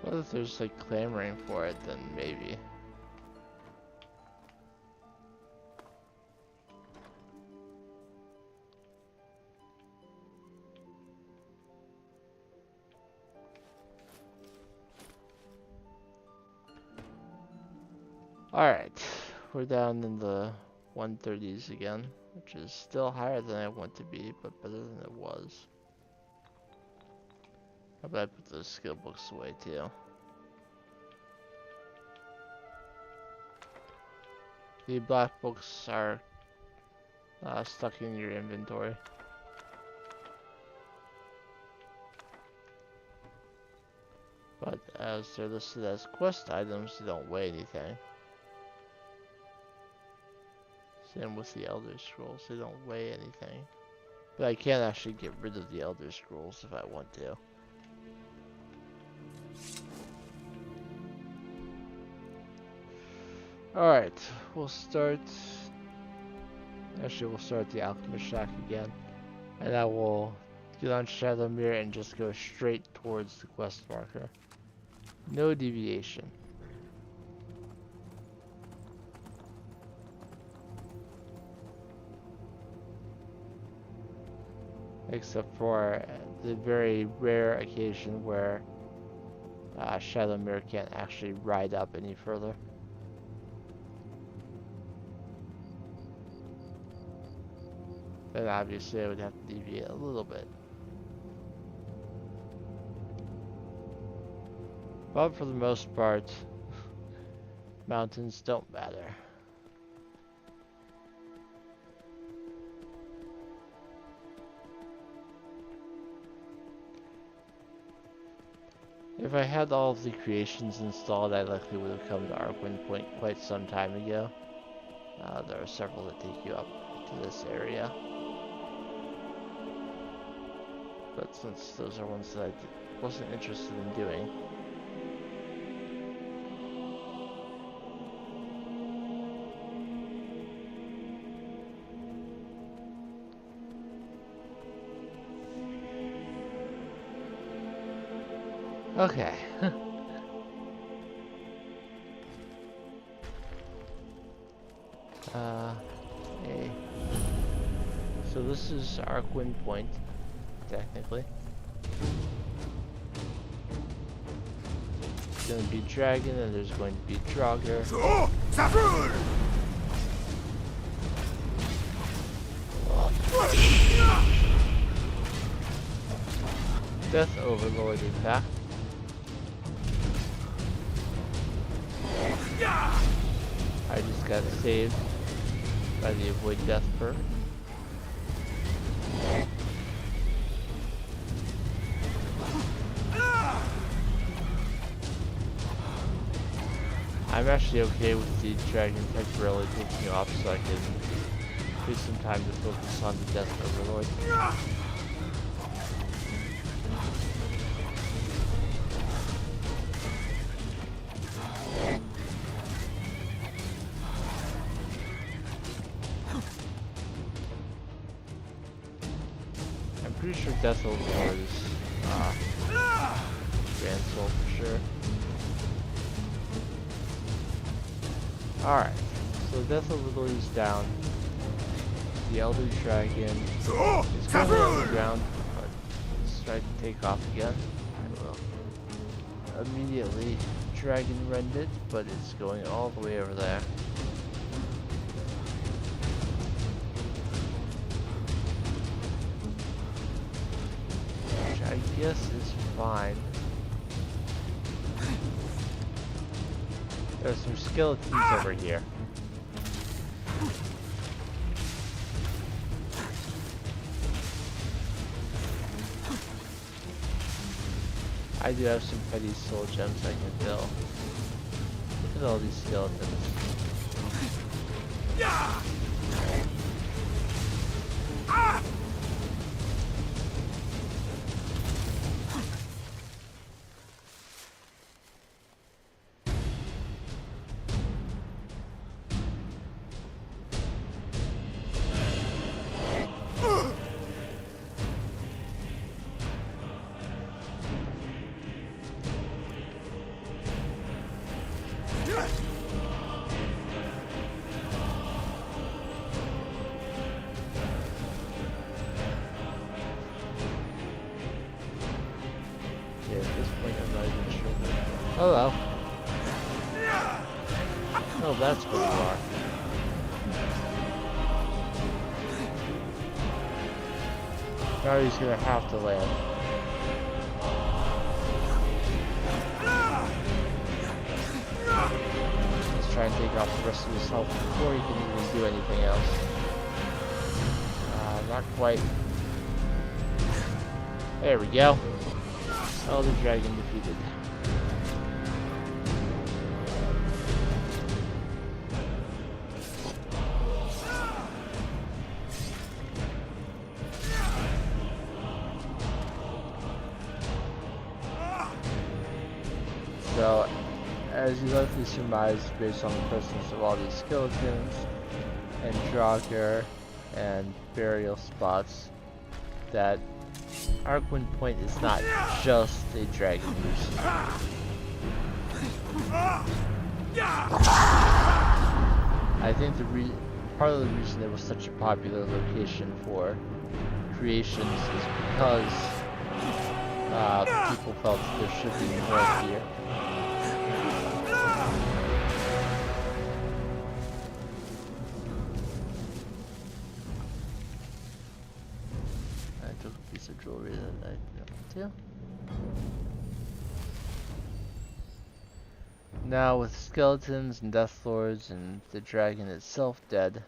Well, if there's like clamoring for it, then maybe. Alright, we're down in the 130s again, which is still higher than I want to be, but better than it was. How about I put those skill books away too? The black books are stuck in your inventory. But as they're listed as quest items, they don't weigh anything. Same with the Elder Scrolls, they don't weigh anything. But I can actually get rid of the Elder Scrolls if I want to. Alright, we'll start... Actually, we'll start the Alchemist Shack again. And I will get on Shadowmere and just go straight towards the quest marker. No deviation. Except for the very rare occasion where Shadowmere can't actually ride up any further. Then obviously I would have to deviate a little bit. But for the most part, mountains don't matter. If I had all of the creations installed, I likely would have come to Arcwind Point quite some time ago. There are several that take you up to this area. But since those are ones that I wasn't interested in doing. Okay. Hey. So this is Arcwind Point, technically. There's going to be Dragon and there's going to be Draugr. Death Overlord, in fact. I just got saved by the avoid death perk. I'm actually okay with the dragon temporarily taking off so I can take some time to focus on the Death Overlord. Death Overlord is Grand Soul for sure. Alright, so Death Overlord is down. The Elder Dragon is currently on the ground, but let's try to take off again. I will immediately Dragon Rend it, but it's going all the way over there. Which I guess is fine. There's some skeletons over here. I do have some petty soul gems I can fill. Look at all these skeletons. Hello. Oh, that's where you are. Now he's gonna have to land. Let's try and take off the rest of his health before he can even do anything else. Not quite. There we go. Elder Dragon defeated. So, as you likely surmised based on the presence of all these skeletons, and Draugr, and burial spots, that Arcwind Point is not just a dragon roost. I think part of the reason it was such a popular location for creations is because people felt there should be more here. I took a piece of jewelry that I didn't want to. Now with skeletons and deathlords and the dragon itself dead,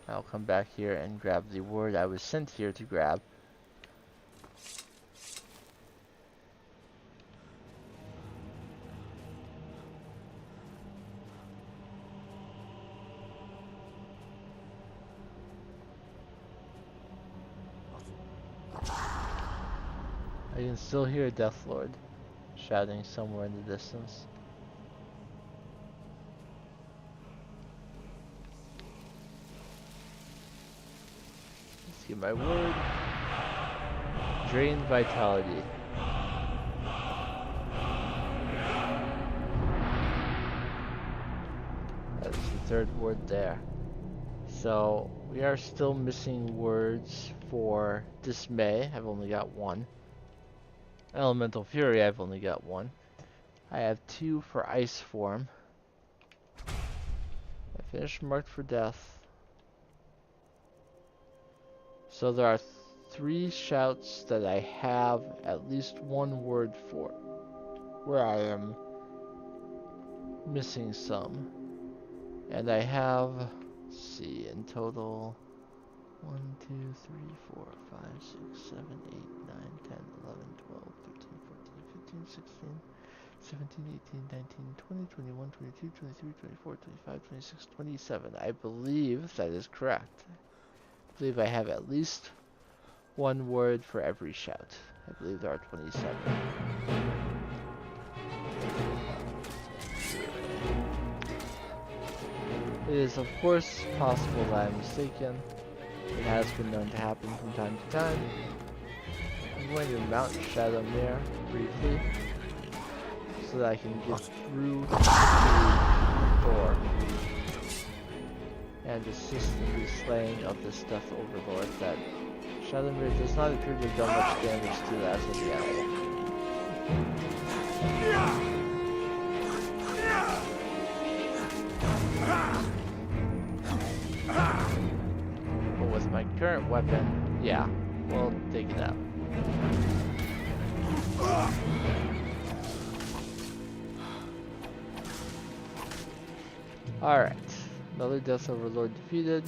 I'll come back here and grab the word I was sent here to grab. I can still hear a Deathlord shouting somewhere in the distance. Let's get my word. Drain vitality. That's the third word there. So we are still missing words for dismay. I've only got one. Elemental Fury, I've only got one. I have two for Ice Form. I finished Marked for Death. So there are three shouts that I have at least one word for, where I am missing some. And I have, let's see, in total, 1, 2, 3, 4, 5, 6, 7, 8, 9, 10, 11, 12, 13, 14, 15, 16, 17, 18, 19, 20, 21, 22, 23, 24, 25, 26, 27. I believe that is correct. I believe I have at least one word for every shout. I believe there are 27. It is of course possible that I'm mistaken. It has been known to happen from time to time. I'm going to mount Shadowmere briefly so that I can get through the door and assist in the slaying of this Death Overlord that Shadowmere does not appear to have done much damage to as of yet. But with my current weapon, yeah, we'll take it out. Alright, another Death Overlord defeated.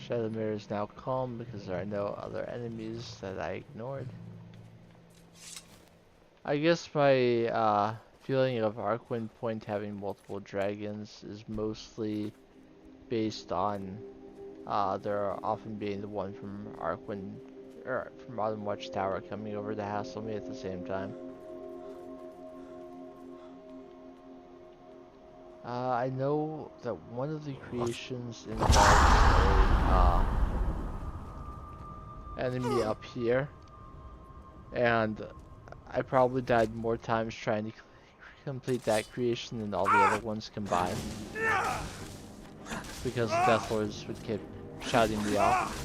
Shadowmere is now calm because there are no other enemies that I ignored. I guess my feeling of Arcwind Point having multiple dragons is mostly based on there often being the one from Arcwind or from Autumn Watchtower coming over to hassle me at the same time. I know that one of the creations involves a enemy up here, and I probably died more times trying to complete that creation than all the other ones combined, because the Death Lords would keep shouting me off,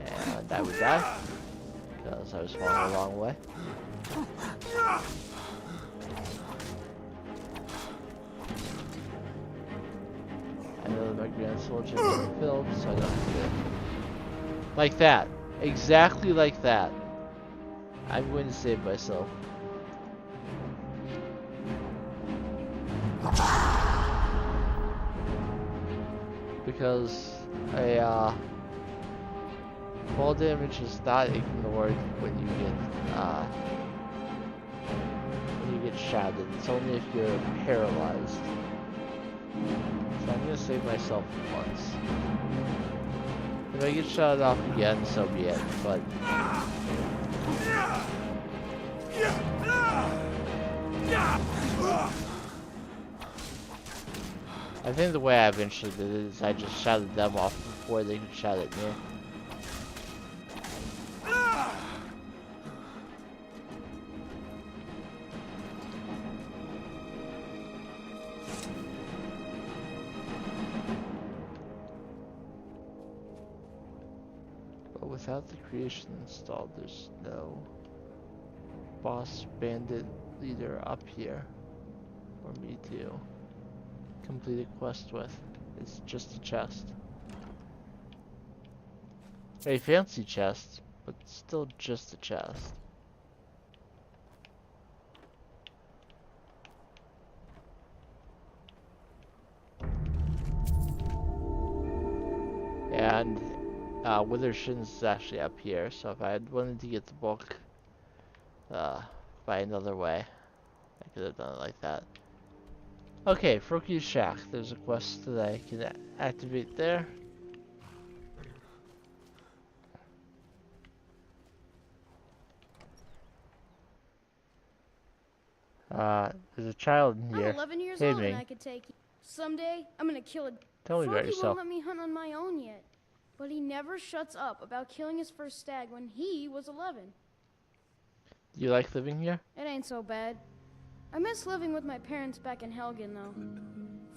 and I would die because I was falling a long way. I know that my Grand Soul Gem is filled, so I don't have to. Like that. Exactly like that. I'm going to save myself. Because fall damage is not ignored when you get shattered. It's only if you're paralyzed. So I'm gonna save myself once. If I get shot off again, so be it, but I think the way I eventually did it is I just shouted them off before they could shout at me. Without the creation installed, there's no boss bandit leader up here for me to complete a quest with. It's just a chest. A fancy chest, but still just a chest. And Withershins is actually up here, so if I had wanted to get the book by another way, I could have done it like that. Okay, Froki's Shack. There's a quest that I can activate there. There's a child in here. I'm 11 years Hey, old Ming. and I could take you. Someday, I'm gonna kill a... Tell me about Froki yourself. won't let me hunt on my own yet. But he never shuts up about killing his first stag when he was 11. Do you like living here? It ain't so bad. I miss living with my parents back in Helgen, though.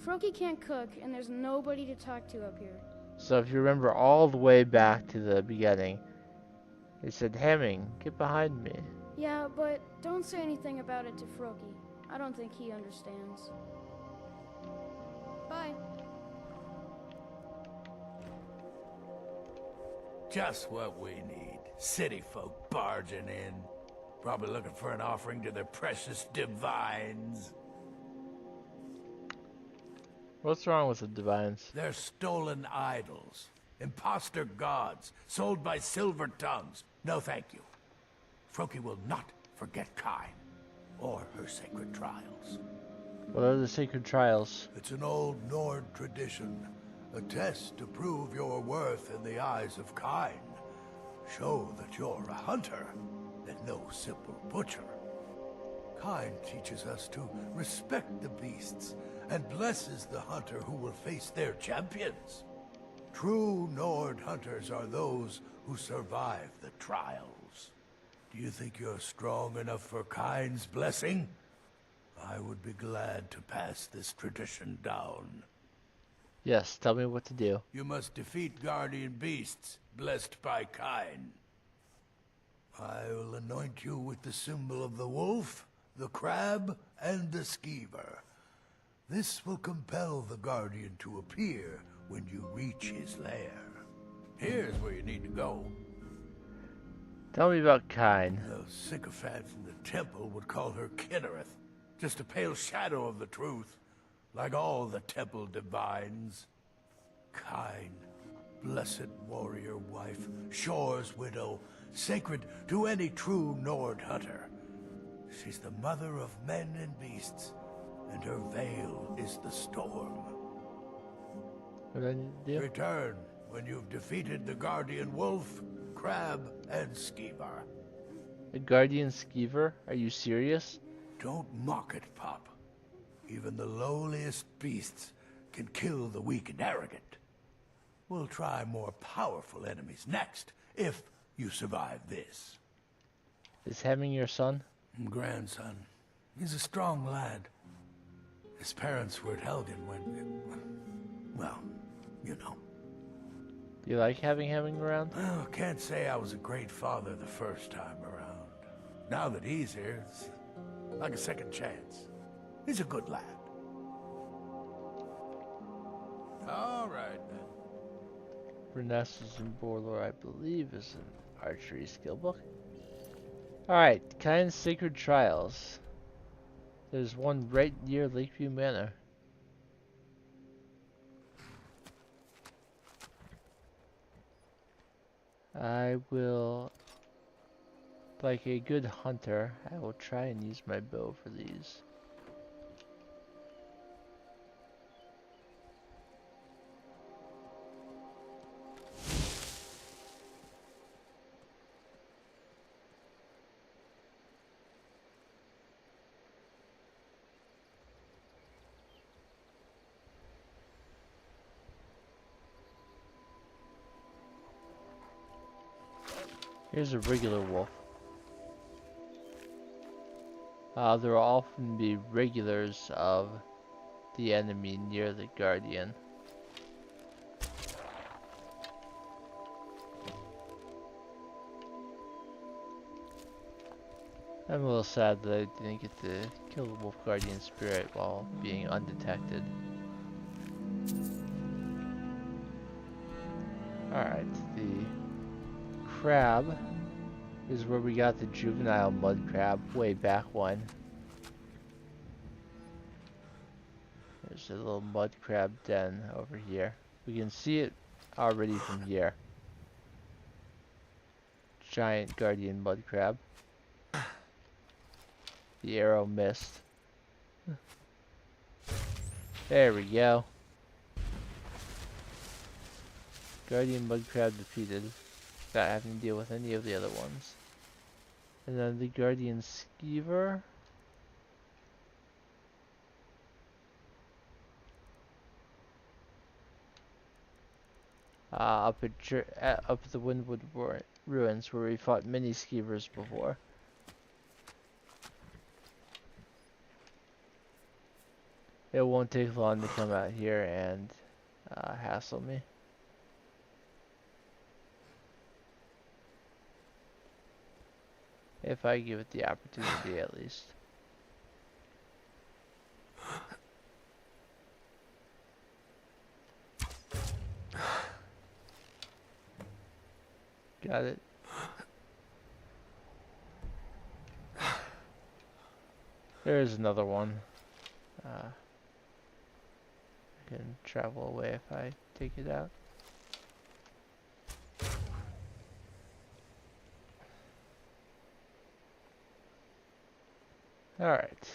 Froki can't cook, and there's nobody to talk to up here. So if you remember all the way back to the beginning, they said, Hemming, get behind me. Yeah, but don't say anything about it to Froki. I don't think he understands. Bye. Just what we need. City folk barging in. Probably looking for an offering to their precious divines. What's wrong with the divines? They're stolen idols. Imposter gods, sold by silver tongues. No thank you. Froki will not forget Kain, or her sacred trials. What are the sacred trials? It's an old Nord tradition. A test to prove your worth in the eyes of Kain. Show that you're a hunter, and no simple butcher. Kain teaches us to respect the beasts, and blesses the hunter who will face their champions. True Nord hunters are those who survive the trials. Do you think you're strong enough for Kain's blessing? I would be glad to pass this tradition down. Yes, tell me what to do. You must defeat guardian beasts blessed by Kain. I will anoint you with the symbol of the wolf, the crab, and the skeever. This will compel the guardian to appear when you reach his lair. Here's where you need to go. Tell me about Kain. The sycophants in the temple would call her Kinnereth, just a pale shadow of the truth, like all the temple divines. Kain, blessed warrior wife, Shore's widow, sacred to any true Nord hunter. She's the mother of men and beasts, and her veil is the storm. What do I need to do? Return when you've defeated the guardian wolf, crab, and skeever. A guardian skeever? Are you serious? Don't mock it, Pop. Even the lowliest beasts can kill the weak and arrogant. We'll try more powerful enemies next, if you survive this. Is Hemming your son? Grandson. He's a strong lad. His parents were at Helgen when... well, you know. Do you like having Hemming around? Well, can't say I was a great father the first time around. Now that he's here, it's like a second chance. He's a good lad. All right, then. Renessus and Borlor, I believe, is an archery skill book. Alright, Kain's Sacred Trials. There's one right near Lakeview Manor. I will, like a good hunter, I will try and use my bow for these. Here's a regular wolf. There will often be regulars of the enemy near the guardian. I'm a little sad that I didn't get to kill the wolf guardian spirit while being undetected. Alright, the crab is where we got the juvenile mud crab way back when. There's a little mud crab den over here. We can see it already from here. Giant guardian mud crab. The arrow missed. There we go. Guardian mud crab defeated. Without having to deal with any of the other ones. And then the guardian skeever. Up at the Windwood ruins where we fought many skeevers before. It won't take long to come out here and hassle me. If I give it the opportunity, at least. Got it. There's another one. I can travel away if I take it out. Alright.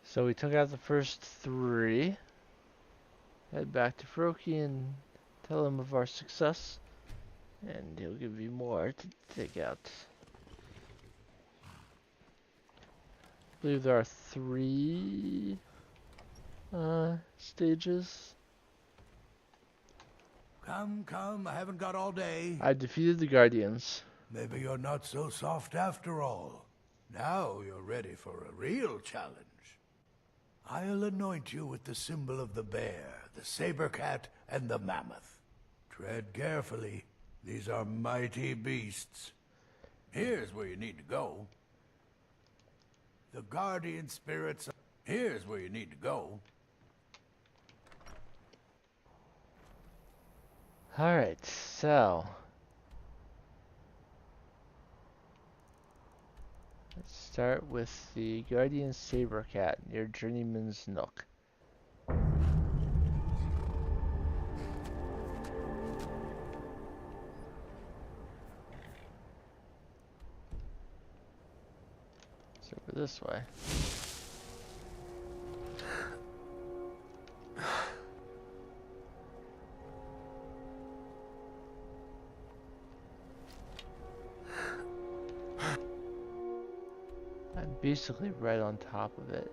So we took out the first 3. Head back to Froki and tell him of our success. And he'll give me more to take out. believe there are 3 stages. Come, I haven't got all day. I defeated the Guardians. Maybe you're not so soft after all. Now you're ready for a real challenge. I'll anoint you with the symbol of the bear, the saber cat, and the mammoth. Tread carefully. These are mighty beasts. Here's where you need to go. The guardian spirits. Here's where you need to go. Alright, so let's start with the Guardian Saber Cat near Journeyman's Nook. It's over this way. I'm basically right on top of it.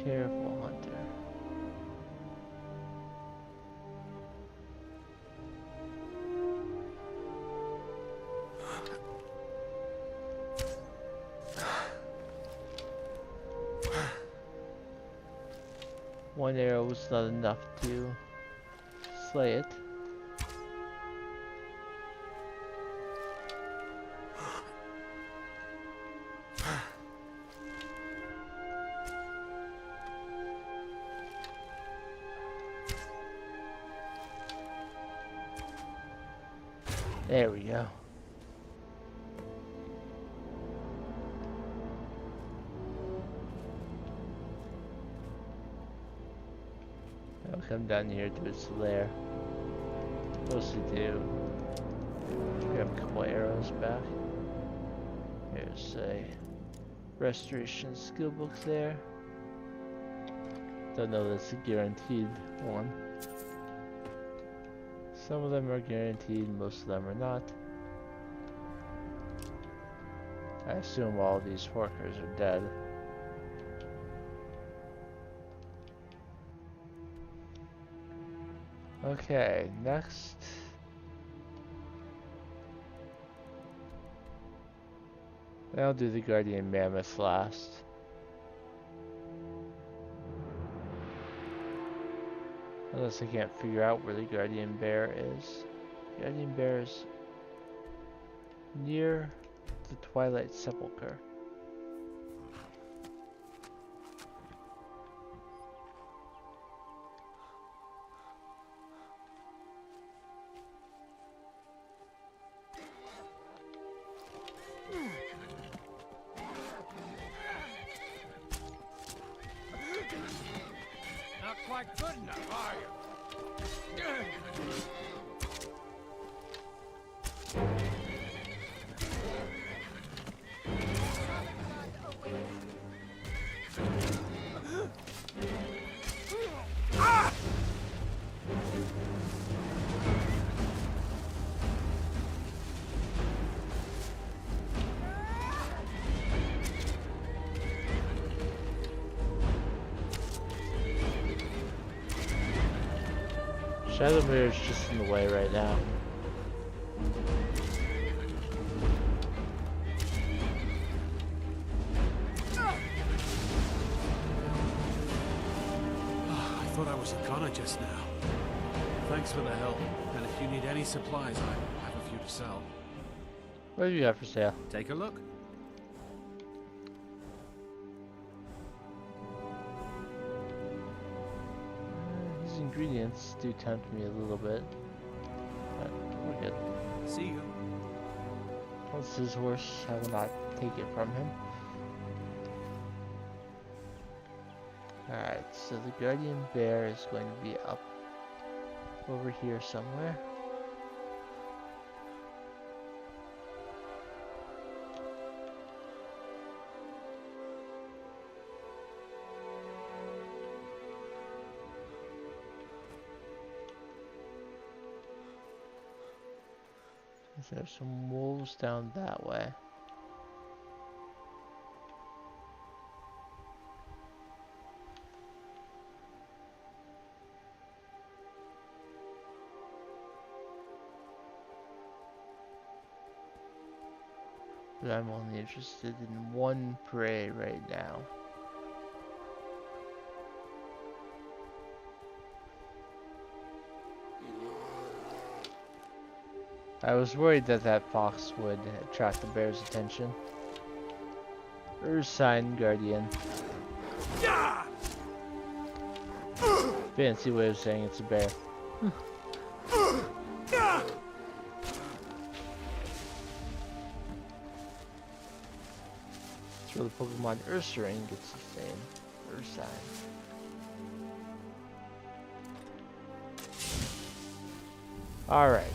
Careful, Hunter. One arrow was not enough to slay it. There we go. I'll come down here to its lair. Mostly to grab a couple arrows back. Here's a restoration skill book there. Don't know that's a guaranteed one. Some of them are guaranteed, most of them are not. I assume all these workers are dead. Okay, next. I'll do the Guardian Mammoth last. Unless I can't figure out where the Guardian Bear is. Guardian Bear is near the Twilight Sepulchre. Not quite good enough, are you? Shadowmere is just in the way right now. I thought I was a goner just now. Thanks for the help. And if you need any supplies, I have a few to sell. What do you have for sale? Take a look. These ingredients do tempt me a little bit. But Good. See you. That's his horse. I will not take it from him. Alright, so the guardian bear is going to be up over here somewhere. There's some wolves down that way. But I'm only interested in one prey right now. I was worried that that fox would attract the bear's attention. Sign Guardian. Fancy way of saying it's a bear. That's where the Pokemon Ursaring gets the same Ursine. Alright.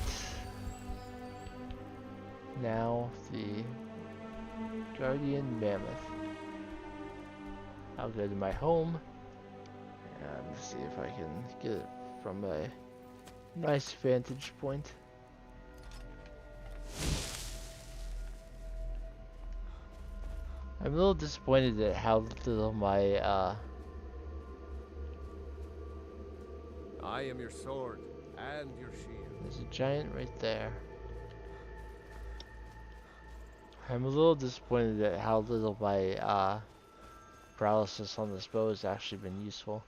Now the Guardian Mammoth. I'll go to my home and see if I can get it from a nice vantage point. I'm a little disappointed at how little my I am your sword and your shield. There's a giant right there. I'm a little disappointed at how little my paralysis on this bow has actually been useful.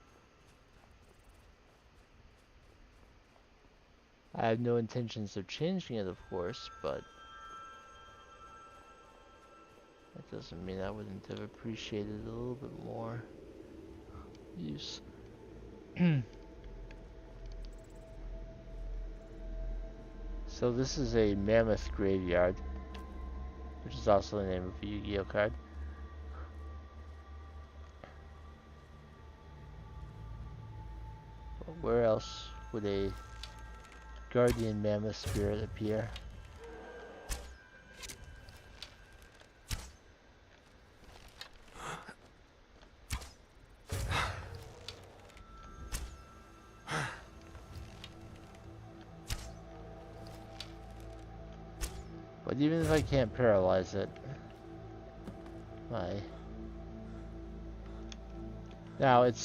I have no intentions of changing it, of course, but that doesn't mean I wouldn't have appreciated a little bit more use. So this is a mammoth graveyard, which is also the name of a Yu-Gi-Oh card. But where else would a guardian mammoth spirit appear? But even if I can't paralyze it, now it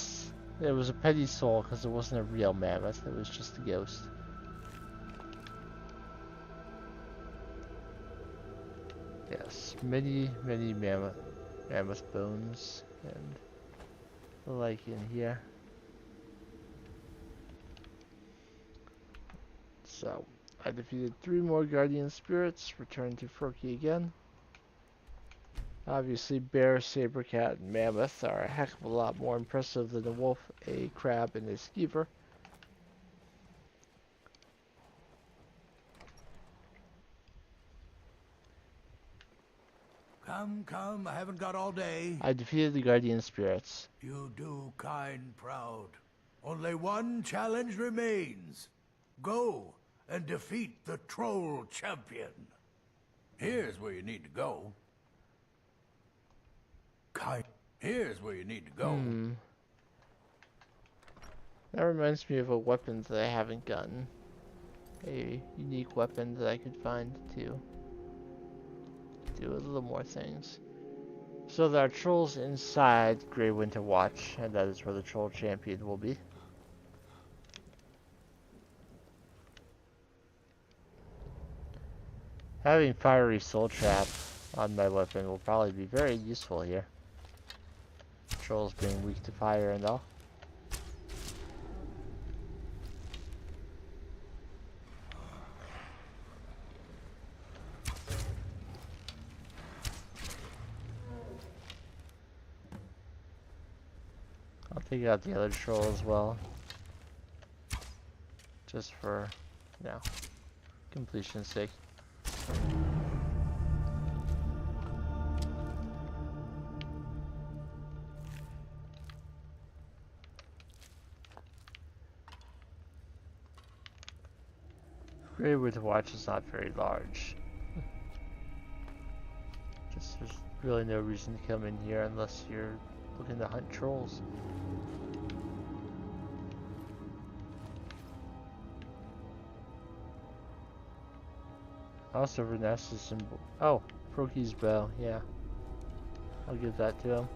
was a petty soul because it wasn't a real mammoth, it was just a ghost. Yes, many mammoth bones and the like in here. So I defeated 3 more guardian spirits, returned to Froki again. Obviously, bear, saber cat, and mammoth are a heck of a lot more impressive than a wolf, a crab, and a skeever. Come, I haven't got all day. I defeated the guardian spirits. You do kind proud. Only one challenge remains. Go and defeat the troll champion. Here's where you need to go. Here's where you need to go. That reminds me of a weapon that I haven't gotten. A unique weapon that I could find to do a little more things. So there are trolls inside Grey Winter Watch, and that is where the troll champion will be. Having Fiery Soul Trap on my weapon will probably be very useful here. Trolls being weak to fire and all. I'll take out the other troll as well. Just for now. completion's sake. Great to watch is not very large. Just there's really no reason to come in here unless you're looking to hunt trolls. Also, Renessa's symbol. Oh, Froki's bow. Yeah, I'll give that to him.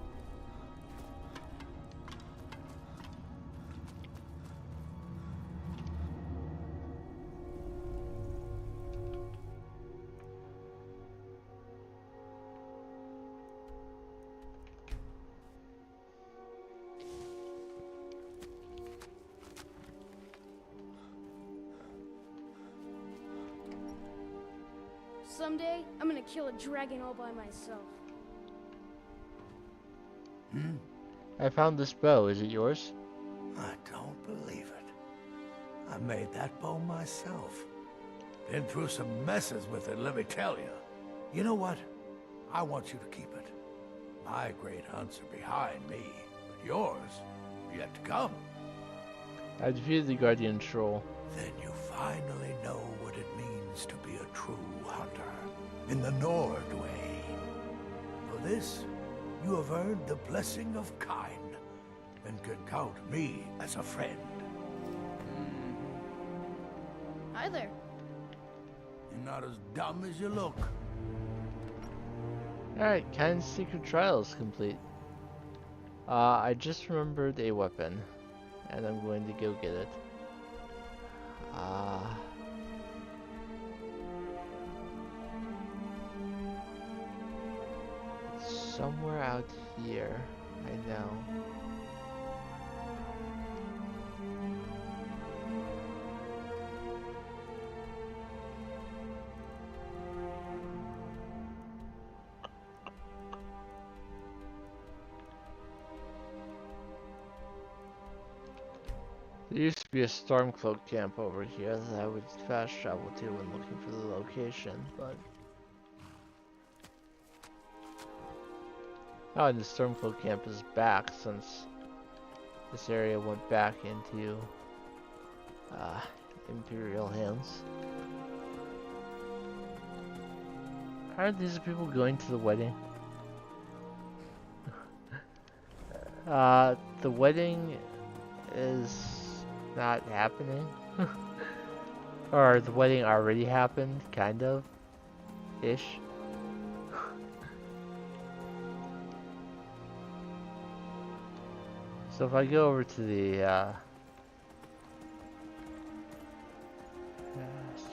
Someday, I'm gonna kill a dragon all by myself. I found this bow. Is it yours? I don't believe it. I made that bow myself. Been through some messes with it, let me tell you. You know what? I want you to keep it. My great hunts are behind me, but yours are yet to come. I defeated the Guardian Troll. Then you finally know what it means to be a true hunter, in the Nord way. For this, you have earned the blessing of Kain, and can count me as a friend. Hi there. You're not as dumb as you look. Alright, Kain's secret trial is complete. I just remembered a weapon, and I'm going to go get it. It's somewhere out here, I know. There used to be a Stormcloak camp over here that I would fast travel to when looking for the location, but... Oh, and the Stormcloak camp is back since this area went back into Imperial hands. Aren't these people going to the wedding? The wedding is not happening. Or the wedding already happened, kind of. Ish. So if I go over to the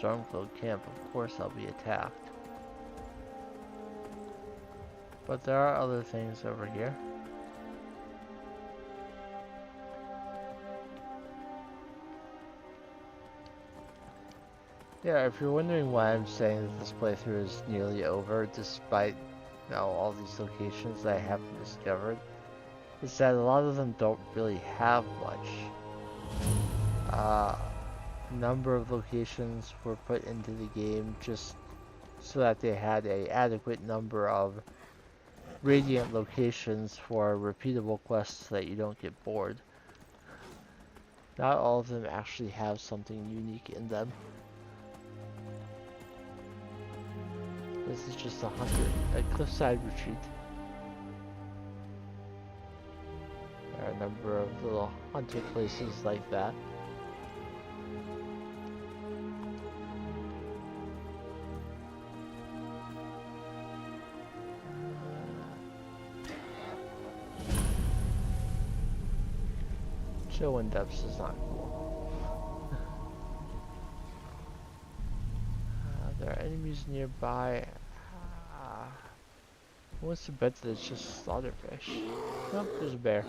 Stormcloak camp, of course I'll be attacked. But there are other things over here. Yeah, if you're wondering why I'm saying that this playthrough is nearly over, despite, you know, all these locations that I haven't discovered, is that a lot of them don't really have much. A number of locations were put into the game just so that they had an adequate number of radiant locations for repeatable quests so that you don't get bored. Not all of them actually have something unique in them. This is just a cliffside retreat. There are a number of little hunter places like that. Chill in depths is not cool. There are enemies nearby. Who wants to bet that it's just slaughterfish? Nope, there's a bear.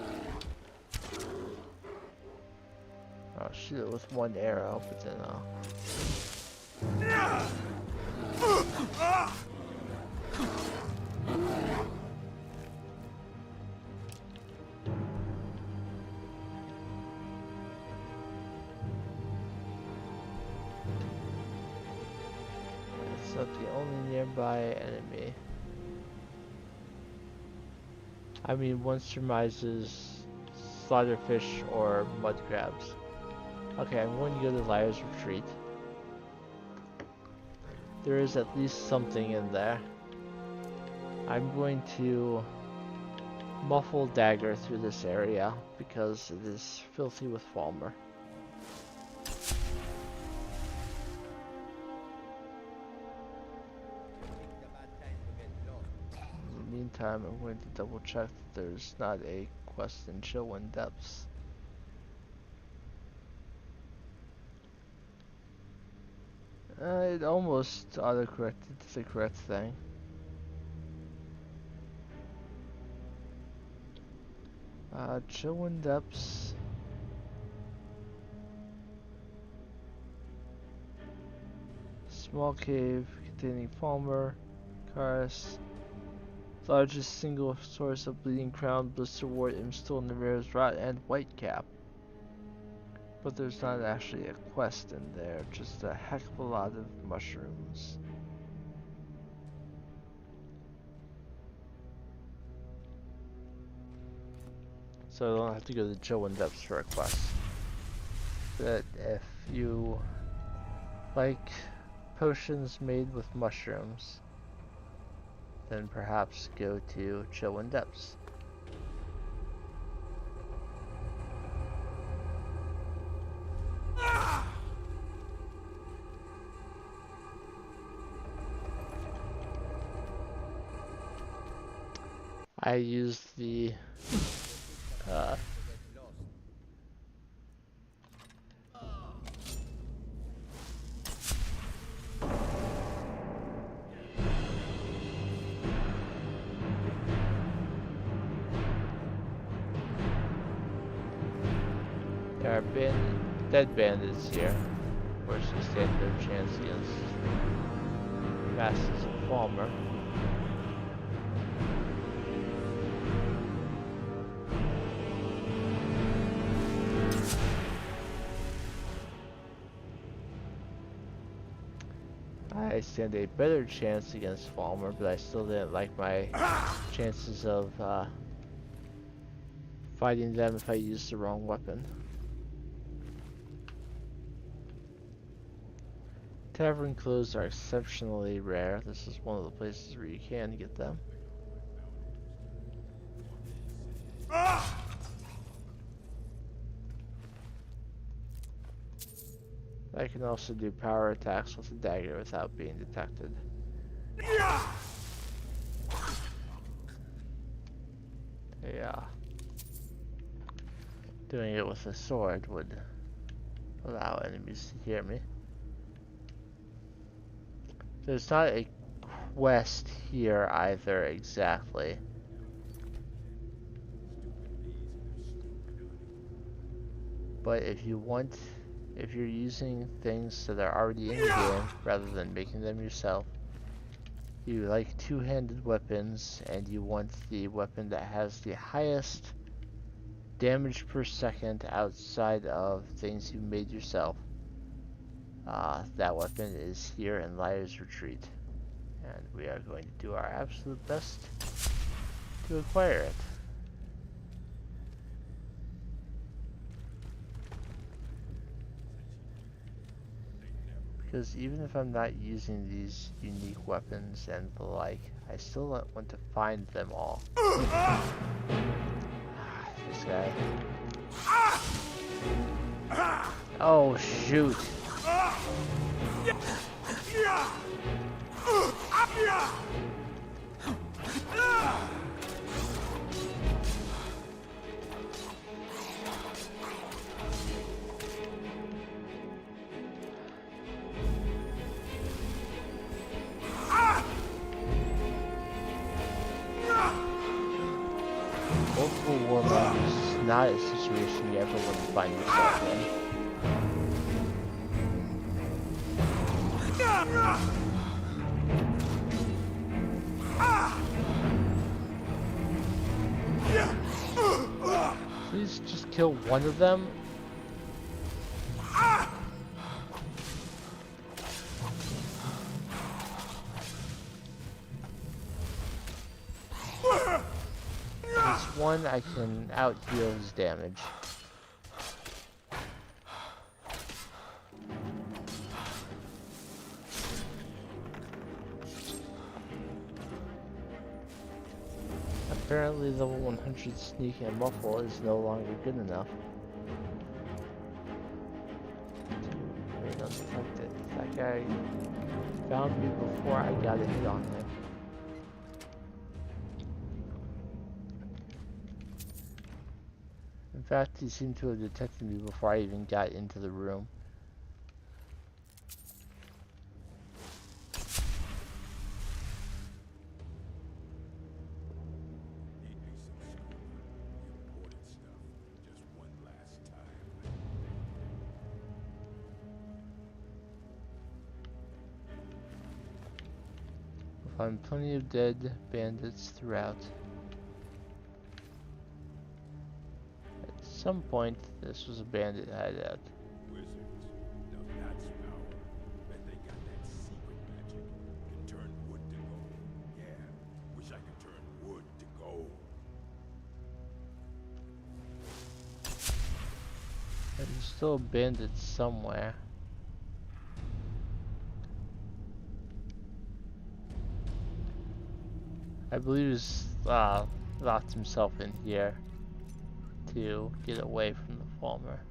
I'll shoot it with one arrow, but then only nearby enemy. I mean, one surmises slaughterfish or mud crabs. Okay, I'm going to go to Liar's Retreat. There is at least something in there. I'm going to muffle dagger through this area because it is filthy with Falmer. In the meantime, I'm going to double check that there's not a quest in Chillwind Depths. It almost auto-corrected to the correct thing. Chillwind Depths. Small cave containing Falmer, Karis. Largest single source of bleeding crown, blisterwort, imstol, Navira's rot, and whitecap. But there's not actually a quest in there, just a heck of a lot of mushrooms. So I don't have to go to Chillwind Depths for a quest. But if you like potions made with mushrooms, then perhaps go to Chillwind Depths. I used the there are dead bandits here. Of course, you stand no chance against masses of Falmer. I stand a better chance against Falmer, but I still didn't like my chances of fighting them if I used the wrong weapon. Tavern clothes are exceptionally rare. This is one of the places where you can get them. I can also do power attacks with a dagger without being detected. Yeah. Doing it with a sword would allow enemies to hear me. There's not a quest here either exactly. But if you're using things that are already in the game rather than making them yourself, you like two-handed weapons and you want the weapon that has the highest damage per second outside of things you made yourself, that weapon is here in Liar's Retreat, and we are going to do our absolute best to acquire it. Because even if I'm not using these unique weapons and the like, I still want to find them all. This guy. Oh shoot. Multiple warlocks is not a situation you ever want to find yourself in. Please just kill one of them. one, I can out-heal his damage. Apparently level 100 sneak and muffle is no longer good enough. Remain undetected. That guy found me before I got a hit on him. In fact, he seemed to have detected me before I even got into the room. We'll find plenty of dead bandits throughout. At some point, this was a bandit hideout. Wizards. Now that's power. Bet they got that secret magic. Can turn wood to gold. Yeah. Wish I could turn wood to gold. There's still a bandit somewhere. I believe he's locked himself in here to get away from the farmer.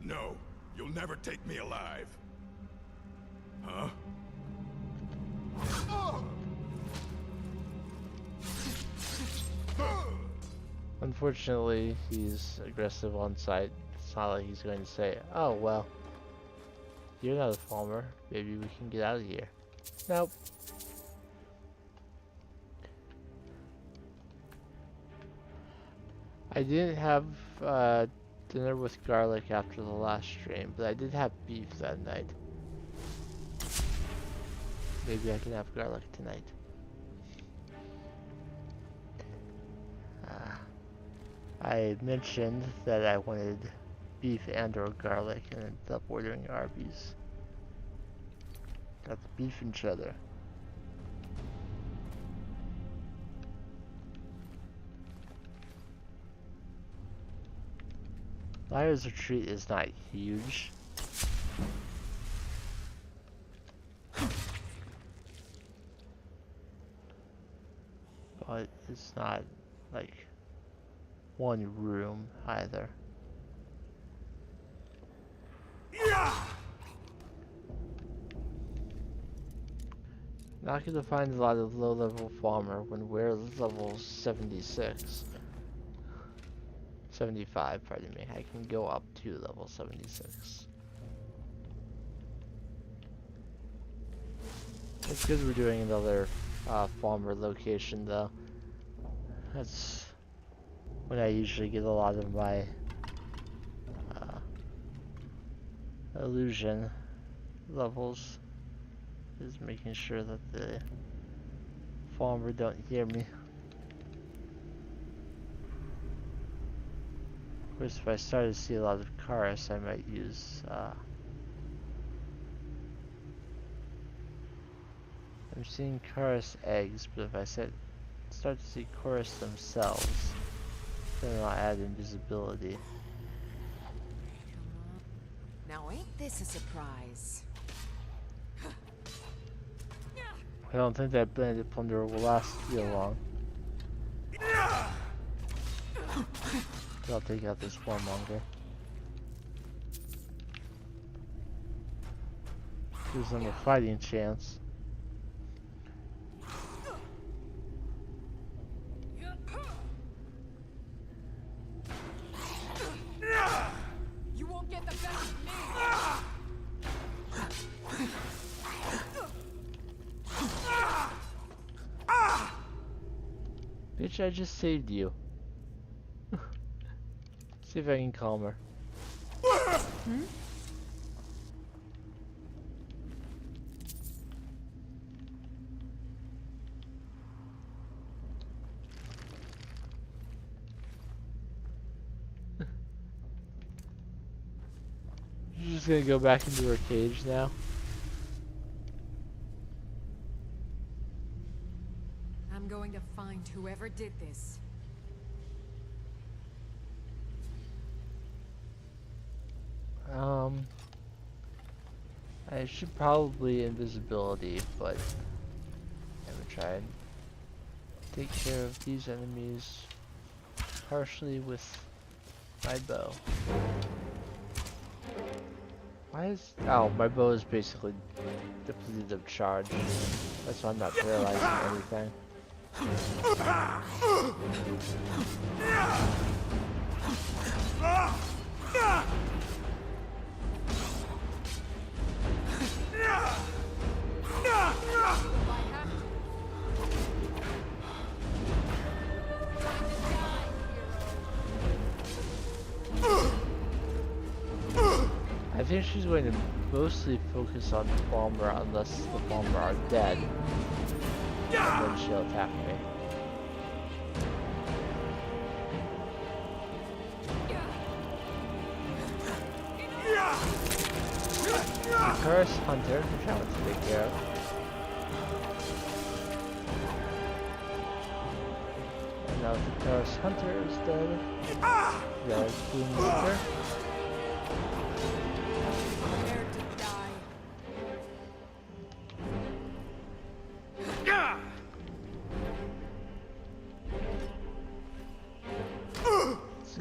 No, you'll never take me alive. Huh? Unfortunately, he's aggressive on sight. It's not like he's going to say, "Oh well, you're not a farmer. Maybe we can get out of here." Nope. I didn't have dinner with garlic after the last stream, but I did have beef that night. Maybe I can have garlic tonight. I mentioned that I wanted beef and or garlic and ended up ordering Arby's. Got the beef and cheddar. Liar's Retreat is not huge. But it's not like one room either. Not gonna find a lot of low-level farmer when we're level 76. 75, pardon me. I can go up to level 76. It's good we're doing another farmer location though. That's when I usually get a lot of my illusion levels, is making sure that the farmer don't hear me. Of course, if I start to see a lot of Chorus, I might use I'm seeing Chorus eggs, but if I start to see Chorus themselves, then I'll add invisibility. Now ain't this a surprise? I don't think that Bandit Plunderer will last real long. I'll take out this warmonger. Gives them a fighting chance. You won't get the best of me! Bitch, I just saved you. See if I can calm her. Hmm? She's just gonna go back into her cage now. I'm going to find whoever did this. I should probably invisibility, but I'm gonna try and take care of these enemies partially with my bow. Why is... Oh, my bow is basically depleted of charge. That's why I'm not paralyzing anything. I think she's going to mostly focus on the bomber unless the bomber are dead. And then she'll attack me. The Curse Hunter, which I want to take care of. And now the Curse Hunter is dead. The Queen Hunter.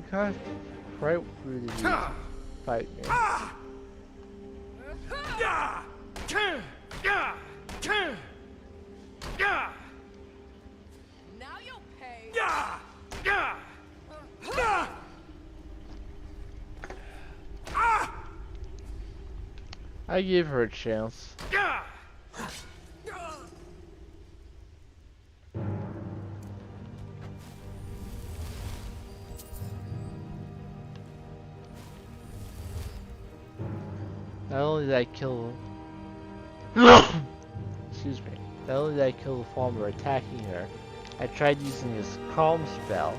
Kind of right where did you fight me? Now you'll pay. I gave her a chance. Not only did I kill... Excuse me. Not only did I kill the farmer attacking her, I tried using his calm spell,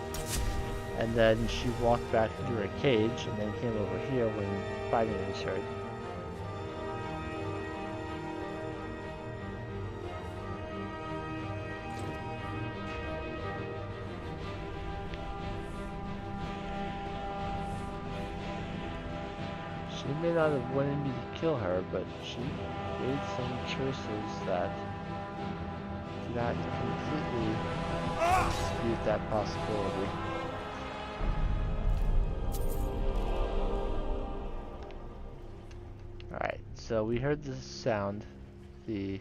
and then she walked back into her cage, and then came over here when fighting was heard. She may not have wanted me to kill her, but she made some choices that do not completely dispute that possibility. Alright, so we heard the sound. The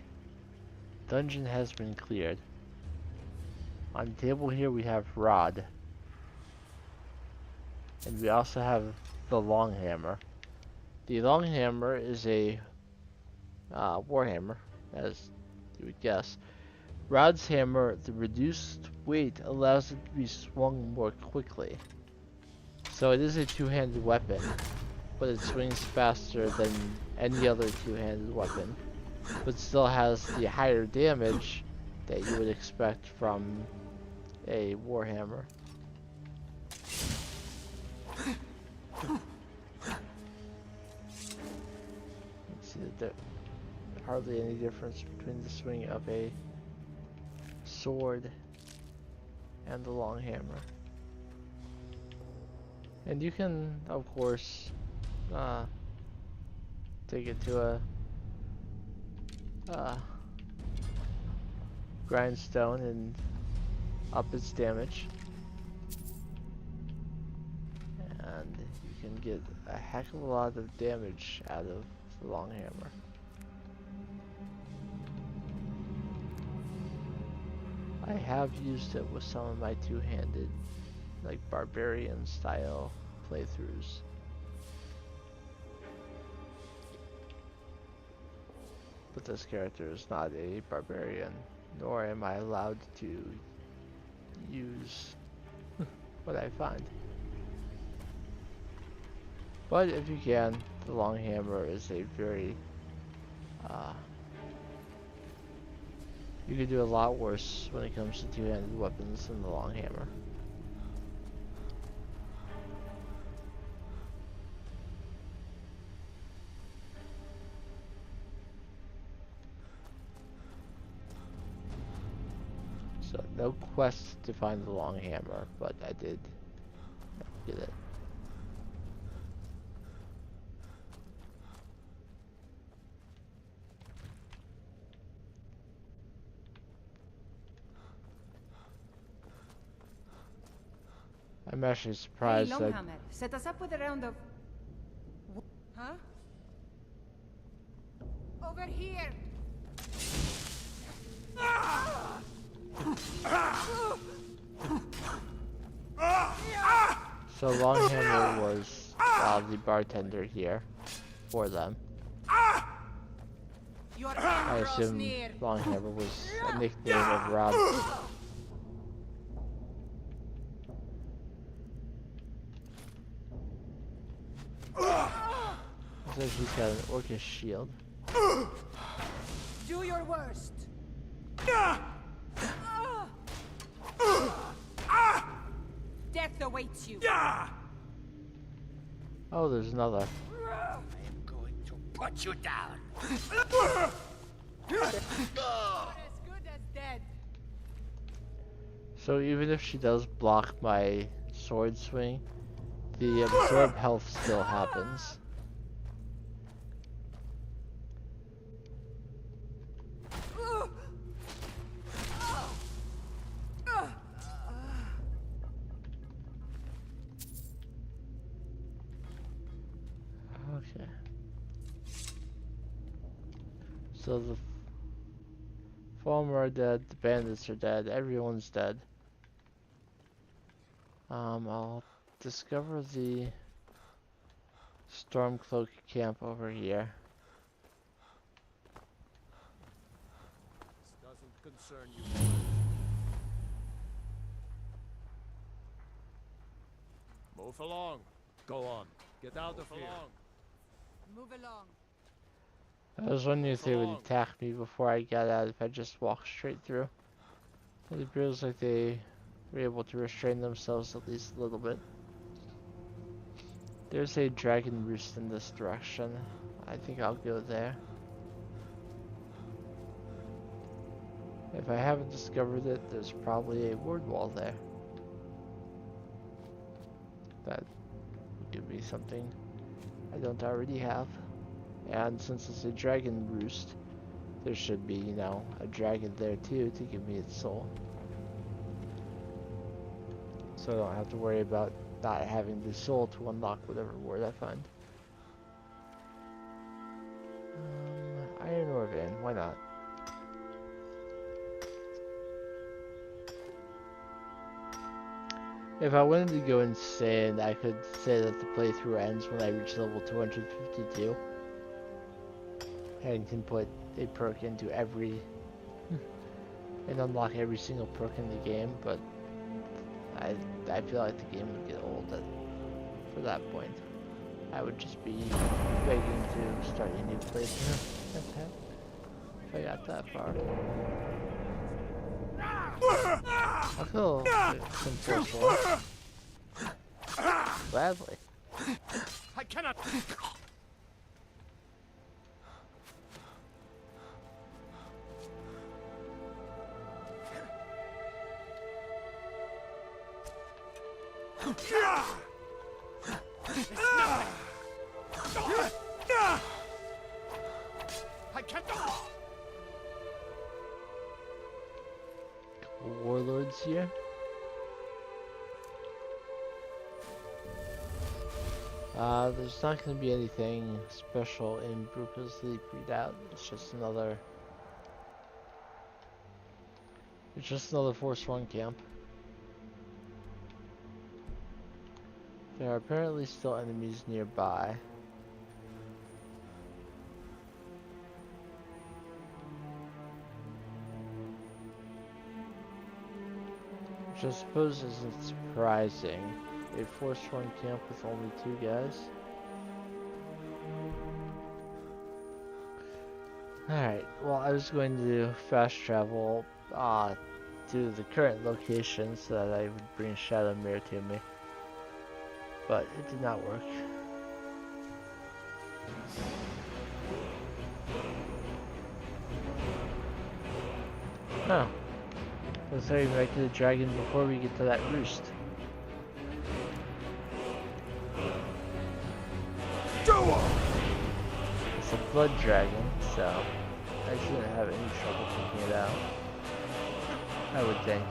dungeon has been cleared. On the table here we have Rod. And we also have the long hammer. The long hammer is a warhammer, as you would guess. Rod's hammer, the reduced weight allows it to be swung more quickly. So it is a two-handed weapon, but it swings faster than any other two-handed weapon, but still has the higher damage that you would expect from a warhammer. See that there's hardly any difference between the swing of a sword and the long hammer. And you can, of course, take it to a grindstone and up its damage. And you can get a heck of a lot of damage out of the long hammer. I have used it with some of my two-handed, like barbarian style playthroughs. But this character is not a barbarian, nor am I allowed to use what I find. But if you can, the long hammer is a very you can do a lot worse when it comes to two-handed weapons than the long hammer. So no quest to find the long hammer, but I did get it. I'm actually Hey, surprised that... Longhammer, set us up with a round of... Huh? Over here! So Longhammer was the bartender here for them. I assume Longhammer was a nickname of Rob. Looks like he's got an orcish shield. Do your worst! Death awaits you! Oh, there's another. I am going to put you down. You're as good as dead! So even if she does block my sword swing, the absorb health still happens. Okay. So the Falmer are dead, the bandits are dead, everyone's dead. I'll discover the Stormcloak camp over here. This doesn't concern you. Move along. Go on. Get out of here. Move along. I was wondering if they would attack me before I got out, if I just walked straight through. But it feels like they were able to restrain themselves at least a little bit. There's a dragon roost in this direction. I think I'll go there. If I haven't discovered it, there's probably a ward wall there. That would give me something I don't already have. And since it's a dragon roost, there should be, you know, a dragon there too to give me its soul. So I don't have to worry about not having the soul to unlock whatever ward I find. Iron ore vein, why not? If I wanted to go insane, I could say that the playthrough ends when I reach level 252. And can put a perk into every... and unlock every single perk in the game, but I feel like the game would get old for that point. I would just be begging to start a new playthrough if I got that far. I'll kill some forceful. Gladly. I cannot. I can't. Warlords here. There's not going to be anything special in Bruka's Leap Redoubt. It's just another Force 1 camp. There are apparently still enemies nearby. Which I suppose isn't surprising. A Force 1 camp with only 2 guys. Alright, well I was going to fast travel to the current location so that I would bring Shadowmere to me. But it did not work. Oh. Looks like we might get a dragon before we get to that roost. It's a blood dragon, so I shouldn't have any trouble taking it out. I would think.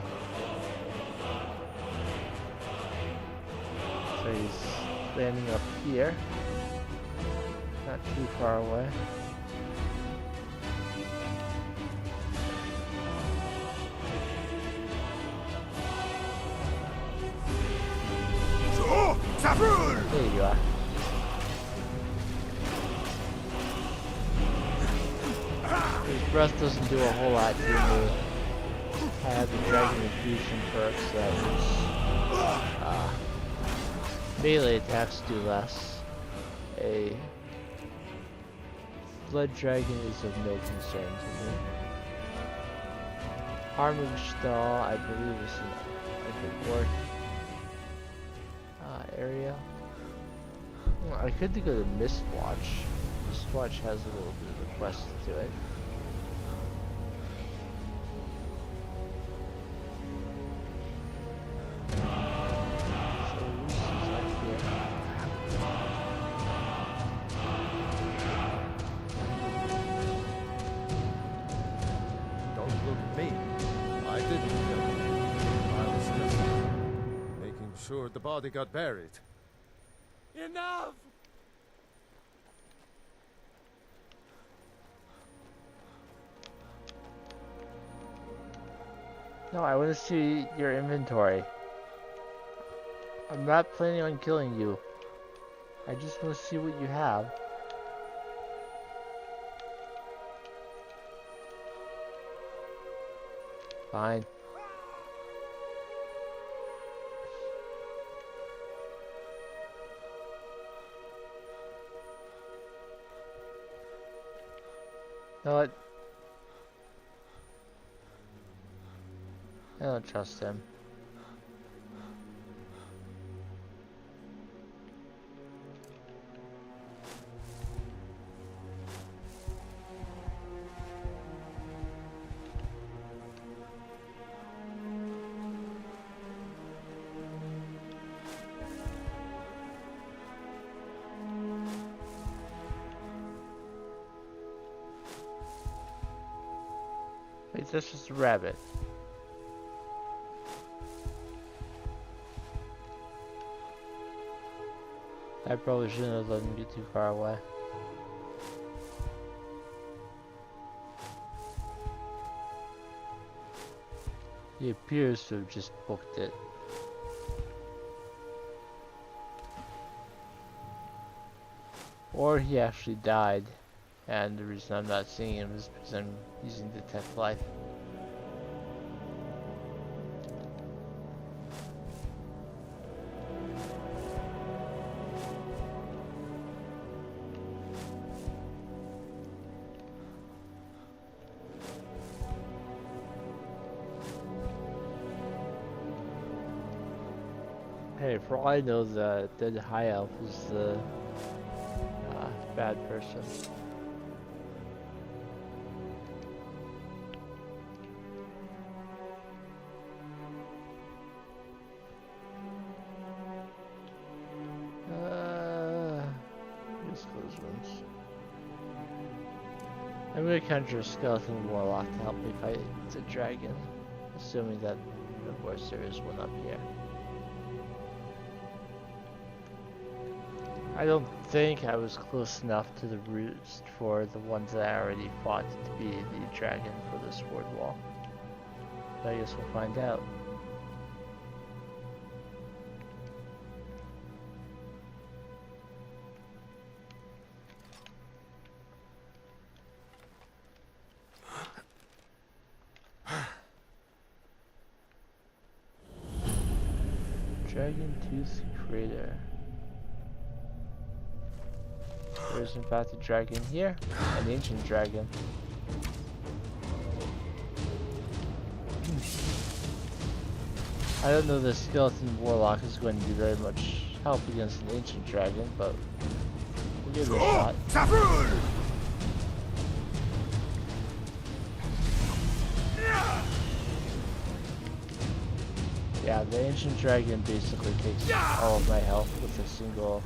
So he's landing up here. Not too far away. There you are. His breath doesn't do a whole lot to me. I have the Dragon Infusion perk, so that means melee attacks do less. A Blood Dragon is of no concern to me. Harming Stall, I believe, is a good work area. Well, I could go to Mistwatch. Mistwatch has a little bit of a quest to it. The body got buried. Enough! No, I want to see your inventory. I'm not planning on killing you. I just want to see what you have. Fine. You know what? I don't trust him. Wait, that's just a rabbit. I probably shouldn't have let him get too far away. He appears to have just booked it. Or he actually died, and the reason I'm not seeing him is because I'm using Detect Life. Hey, for all I know, the dead high elf is the bad person. Let's close rooms. I'm gonna conjure a skeleton warlock to help me fight the dragon, assuming that, of course, there is one up here. I don't think I was close enough to the roost for the ones that I already fought to be the dragon for the sword wall. But I guess we'll find out. Dragon Tooth Crater. There is in fact a dragon here, an ancient dragon. I don't know the skeleton warlock is going to be very much help against an ancient dragon, but we'll give it a shot. Yeah, the ancient dragon basically takes all of my health with a single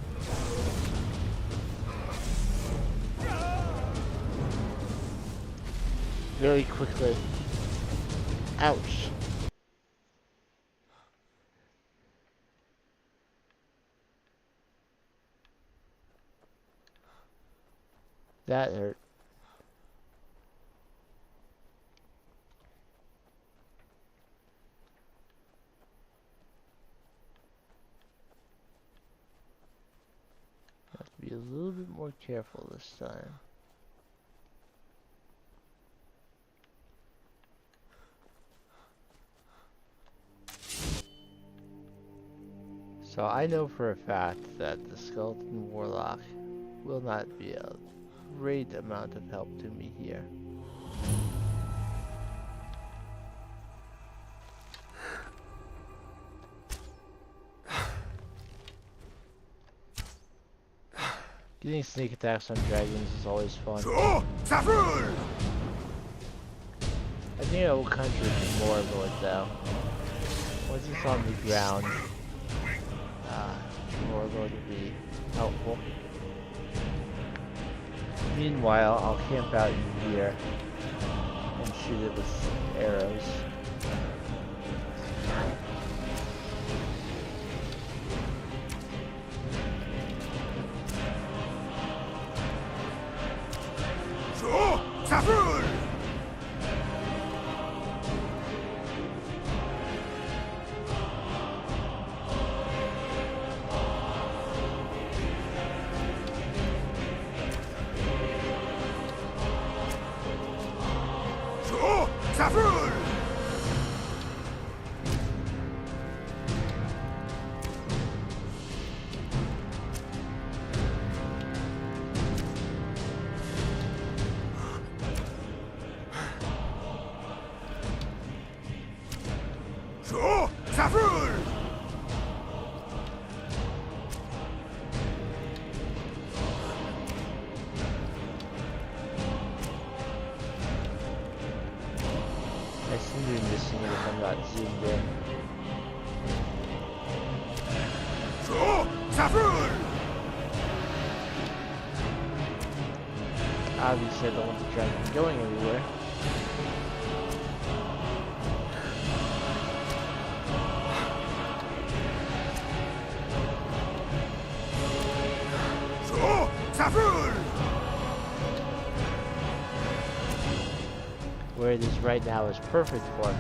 very quickly. Ouch. That hurt. Have to be a little bit more careful this time. So I know for a fact that the Skeleton Warlock will not be a great amount of help to me here. Getting sneak attacks on dragons is always fun. I think I will conjure some more Lord though. Once it's on the ground, more Lord will be helpful. Meanwhile, I'll camp out in here and shoot it with arrows. I seem to be missing it if I'm not zoomed in. Obviously, I don't want the dragon going anywhere. Where it is right now is perfect for me.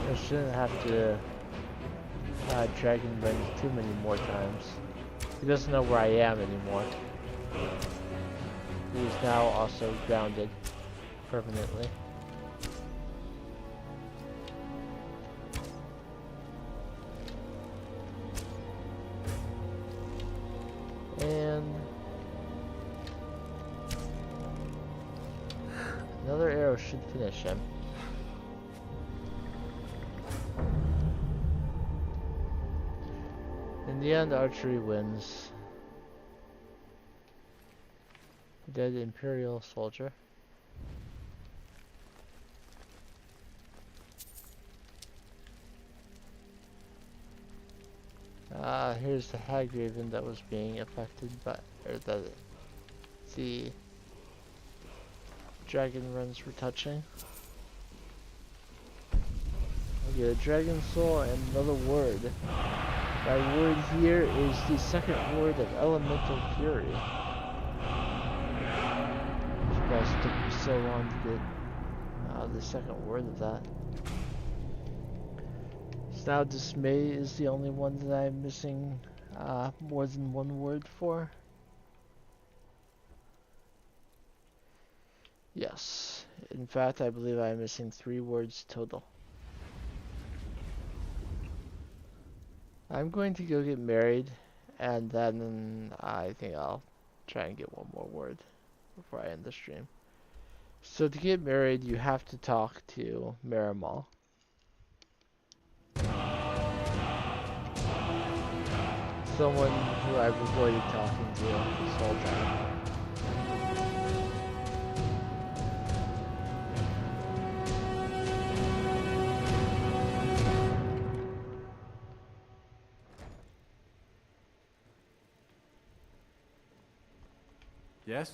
I shouldn't have to dragon run too many more times. He doesn't know where I am anymore. He is now also grounded permanently. And another arrow should finish him. In the end, archery wins. Dead Imperial soldier. Here's the hag raven that was being affected by, or that the dragon runs were touching. I get a dragon soul and another word. My word here is the second word of Elemental Fury. You guys took me so long to get the second word of that. So now Dismay is the only one that I'm missing more than one word for. Yes. In fact, I believe I'm missing 3 words total. I'm going to go get married, and then I think I'll try and get one more word before I end the stream. So to get married, you have to talk to Miraak. Someone who I've avoided talking to this whole time. Yes?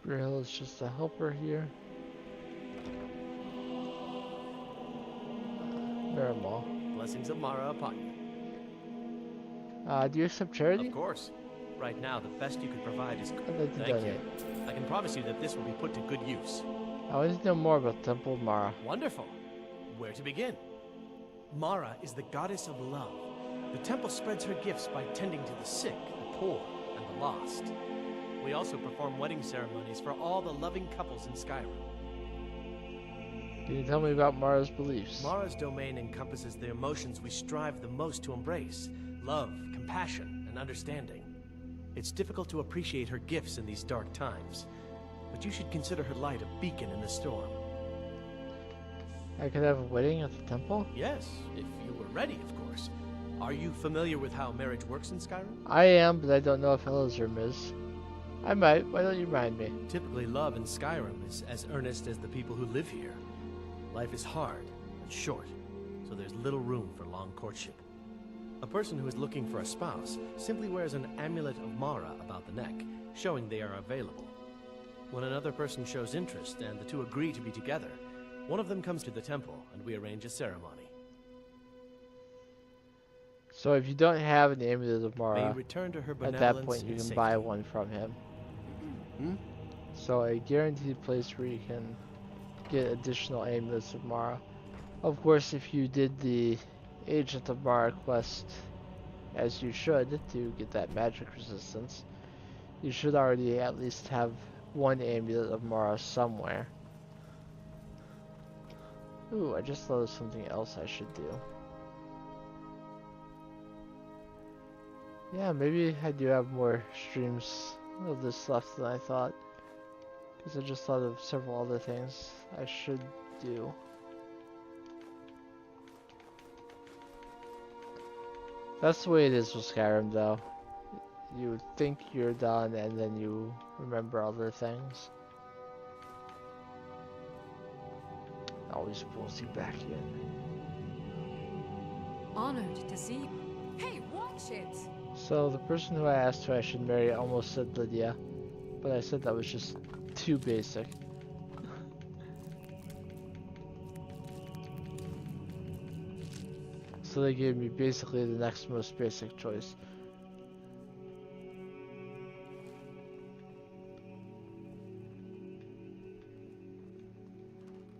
Grail is just a helper here. Miramal. Blessings of Mara upon you. Do you accept charity? Of course. Right now, the best you could provide is... I'd like to Thank donate. you. I can promise you that this will be put to good use. I want to know more about Temple of Mara. Wonderful. Where to begin? Mara is the goddess of love. The temple spreads her gifts by tending to the sick, the poor, and the lost. We also perform wedding ceremonies for all the loving couples in Skyrim. Can you tell me about Mara's beliefs? Mara's domain encompasses the emotions we strive the most to embrace. Love, compassion, and understanding. It's difficult to appreciate her gifts in these dark times, but you should consider her light a beacon in the storm. I could have a wedding at the temple? Yes, if you were ready, of course. Are you familiar with how marriage works in Skyrim? I am, but I don't know if Elizurm is. I might. Why don't you remind me? Typically, love in Skyrim is as earnest as the people who live here. Life is hard and short, so there's little room for long courtship. A person who is looking for a spouse simply wears an amulet of Mara about the neck, showing they are available. When another person shows interest and the two agree to be together, one of them comes to the temple and we arrange a ceremony. So if you don't have an amulet of May Mara, you return to her at that benevolence point you in can safety. buy one from him. So a guaranteed place where you can get additional amulets of Mara. Of course, if you did the Agent of Mara quest, as you should, to get that magic resistance, you should already at least have one amulet of Mara somewhere. Ooh, I just thought of something else I should do. Yeah, maybe I do have more streams of this left than I thought. Because I just thought of several other things I should do. That's the way it is with Skyrim though. You think you're done and then you remember other things. Always pulls you back in. Honored to see you. Hey, watch it! So the person who I asked who I should marry almost said Lydia, but I said that was just too basic. So they gave me basically the next most basic choice.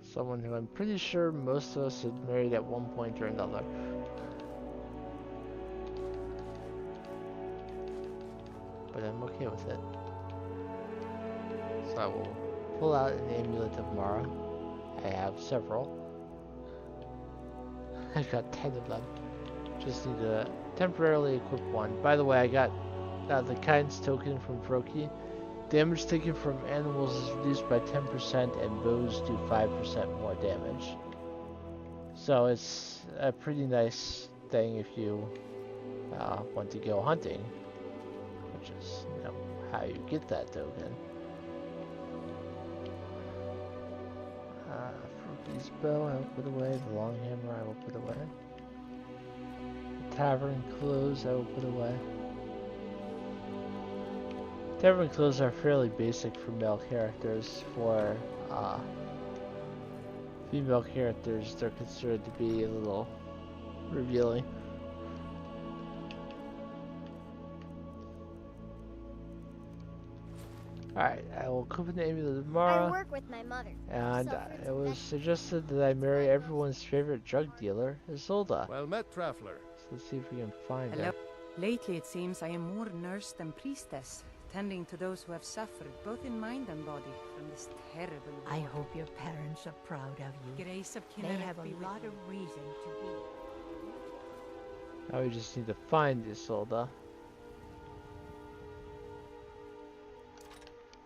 Someone who I'm pretty sure most of us had married at one point or another. But I'm okay with it. So I will pull out an amulet of Mara. I have several. I got 10 of them. Just need to temporarily equip one. By the way, I got the kindness token from Froki. Damage taken from animals is reduced by 10% and bows do 5% more damage. So it's a pretty nice thing if you want to go hunting. Which is, you know, how you get that token. Froki's bow I will put away. The long hammer I will put away. The tavern clothes I will put away. Tavern clothes are fairly basic for male characters. For female characters, they're considered to be a little revealing. Alright, I will equip an amulet of Mara. I work with my mother. And it was suggested that I marry everyone's favorite drug dealer, Isolde. Well met, traveler. So let's see if we can find Hello. her. Lately it seems I am more nurse than priestess, tending to those who have suffered, both in mind and body, from this terrible war. I hope your parents are proud of you. Grace of They Kinnereth have a be with lot you. of reason to be. Now we just need to find Isolde.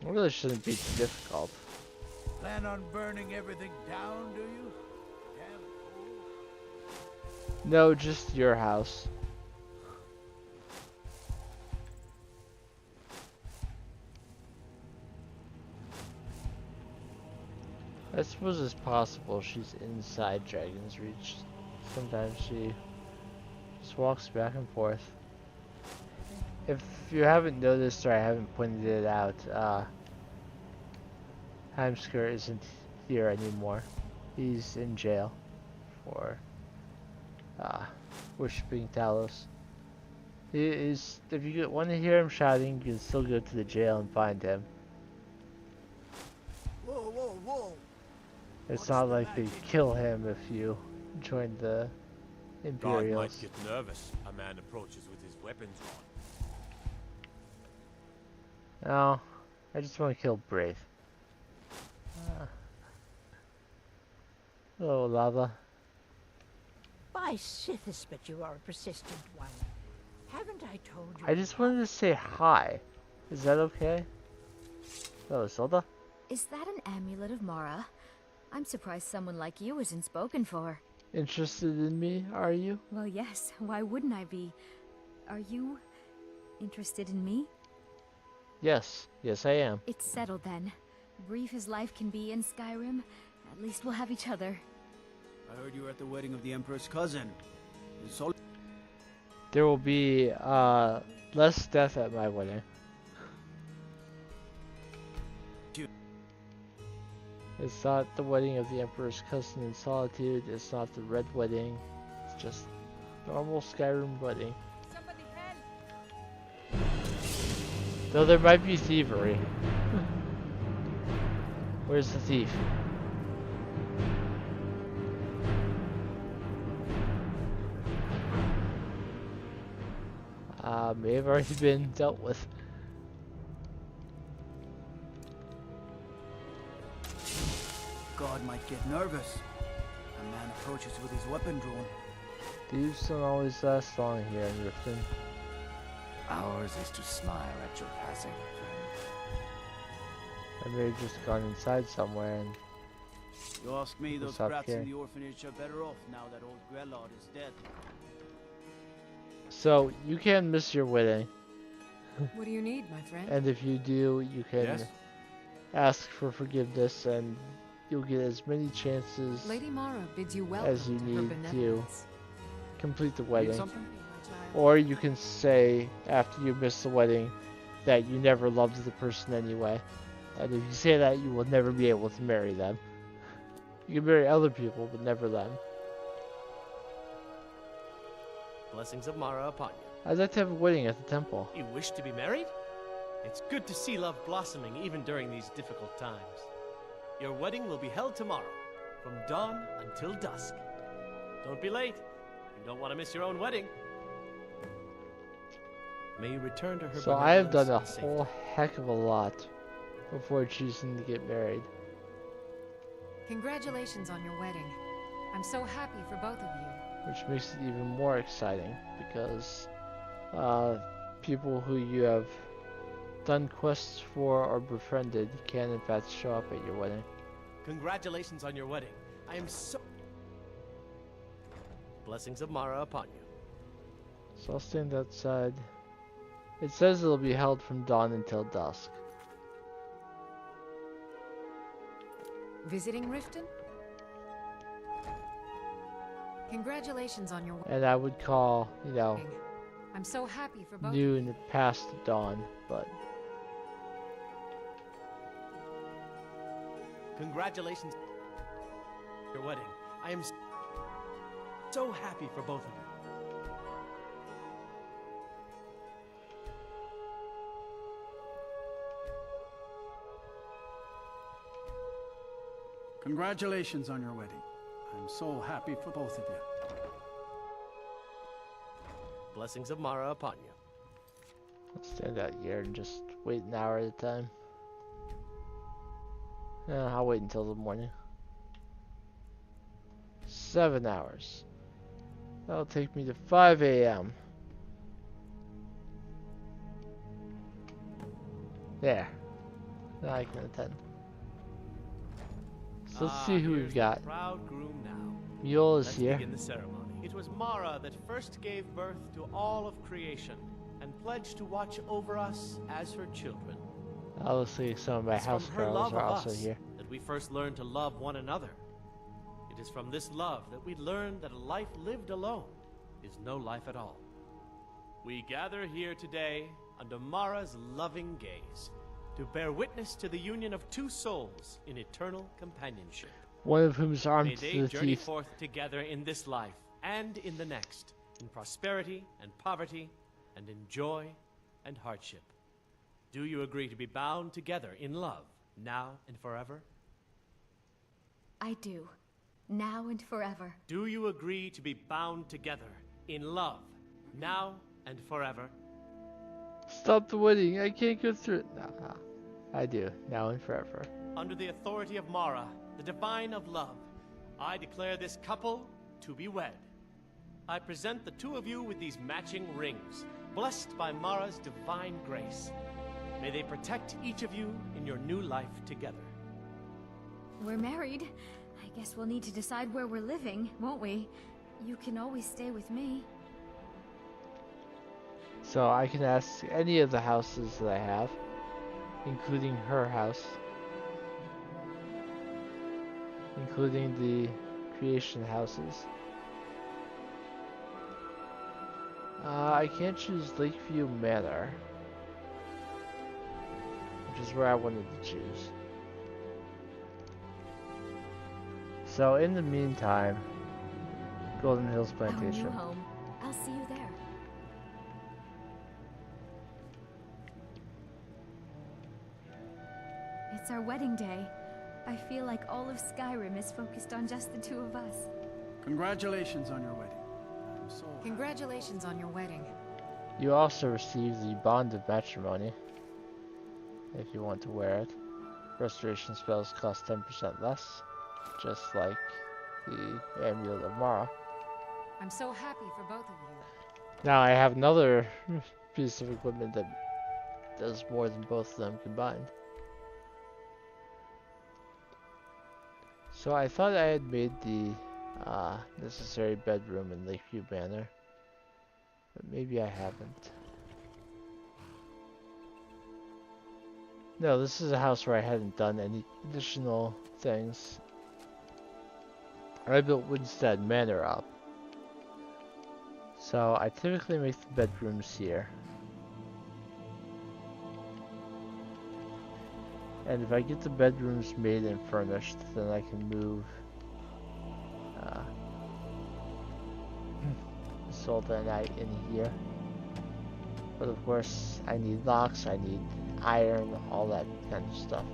It really shouldn't be too difficult. Plan on burning everything down, do you? Damn fool. No, just your house. I suppose it's possible she's inside Dragon's Reach. Sometimes she just walks back and forth. if you haven't noticed or I haven't pointed it out, Heimskir isn't here anymore. He's in jail for worshipping Talos. He is. If you want to hear him shouting, you can still go to the jail and find him. Whoa, whoa, whoa! It's not like they kill him if you join the Imperials. God might get nervous. A man approaches with his weapons on. No, I just want to kill Brave. Hello, Lava. By Sithis, but you are a persistent one. Haven't I told you? I just wanted to say hi. Is that okay? Oh, Zelda? Is that an amulet of Mara? I'm surprised someone like you isn't spoken for. Interested in me, are you? Well, yes. Why wouldn't I be? Are you interested in me? Yes. Yes, I am. It's settled then. Brief as life can be in Skyrim, at least we'll have each other. I heard you were at the wedding of the Emperor's cousin. There will be less death at my wedding. It's not the wedding of the Emperor's cousin in Solitude. It's not the Red Wedding. It's just normal Skyrim wedding. Somebody help! Though there might be thievery. Where's the thief? May have already been dealt with. God might get nervous. A man approaches with his weapon drawn. Thieves don't always last long here in Riften. Ours is to smile at your passing, friend. I may have just gone inside somewhere and... You ask me, those What's up brats here? in the orphanage are better off now that old Grelod is dead. So, you can miss your wedding. What do you need, my friend? And if you do, you can Yes? ask for forgiveness and you'll get as many chances Lady Mara bids you welcome as you to her need to benevolence. complete the Need wedding. something? Or you can say, after you miss the wedding, that you never loved the person anyway. And if you say that, you will never be able to marry them. You can marry other people, but never them. Blessings of Mara upon you. I'd like to have a wedding at the temple. You wish to be married? It's good to see love blossoming even during these difficult times. Your wedding will be held tomorrow, from dawn until dusk. Don't be late. You don't want to miss your own wedding. May you return to her. So I have done a benevolence in whole heck of a lot before choosing to get married. Congratulations on your wedding. I'm so happy for both of you. Which makes it even more exciting because people who you have done quests for or befriended can in fact show up at your wedding. Congratulations on your wedding. I am so... Blessings of Mara upon you. So I'll stand outside. It says it'll be held from dawn until dusk. Visiting Riften? Congratulations on your wedding. And I would call, you know, I'm so happy for both. noon past dawn, but Congratulations on your wedding. I am so happy for both of you. Congratulations on your wedding. I'm so happy for both of you. Blessings of Mara upon you. I'll stand out here and just wait an hour at a time. I'll wait until the morning. 7 hours. That'll take me to 5 a.m. There. Now I can attend. So let's see who we've here's got. the proud groom now. Mule is Let's here. begin the ceremony. It was Mara that first gave birth to all of creation and pledged to watch over us as her children. Obviously, some of my It's house from her girls love are of also us here. that we first learned to love one another. It is from this love that we learn that a life lived alone is no life at all. We gather here today under Mara's loving gaze to bear witness to the union of two souls in eternal companionship. One of whom's armed May to they the journey teeth. forth together in this life and in the next, in prosperity and poverty, and in joy and hardship. Do you agree to be bound together in love, now and forever? I do. Now and forever. Do you agree to be bound together in love, now and forever? Stop the wedding. I can't go through it. No. I do. Now and forever. Under the authority of Mara, the divine of love, I declare this couple to be wed. I present the two of you with these matching rings, blessed by Mara's divine grace. May they protect each of you in your new life together. We're married. I guess we'll need to decide where we're living, won't we? You can always stay with me. So I can ask any of the houses that I have, including her house, including the creation houses. I can't choose Lakeview Manor, which is where I wanted to choose. So in the meantime, Golden Hills Plantation. Our new home. I'll see you there. It's our wedding day. I feel like all of Skyrim is focused on just the two of us. Congratulations on your wedding. I'm so Congratulations on your wedding. You also receive the Bond of Matrimony, if you want to wear it. Restoration spells cost 10% less, just like the Amulet of Mara. I'm so happy for both of you. Now I have another piece of equipment that does more than both of them combined. So I thought I had made the necessary bedroom in Lakeview Manor, but maybe I haven't. No, this is a house where I hadn't done any additional things. I built Woodstead Manor up. So I typically make the bedrooms here. And if I get the bedrooms made and furnished, then I can move Solda and I in here. But of course, I need locks, I need iron, all that kind of stuff.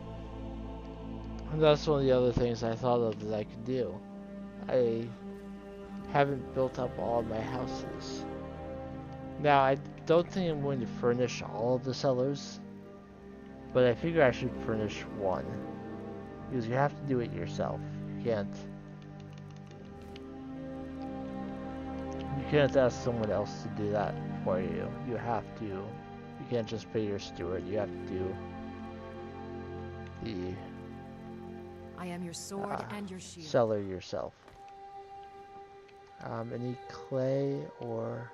And that's one of the other things I thought of that I could do. I haven't built up all of my houses. Now, I don't think I'm going to furnish all of the cellars, but I figure I should furnish one, because you have to do it yourself. You can't ask someone else to do that for you. You have to. You can't just pay your steward. You have to do the I am your sword and your shield. cellar yourself. Any clay or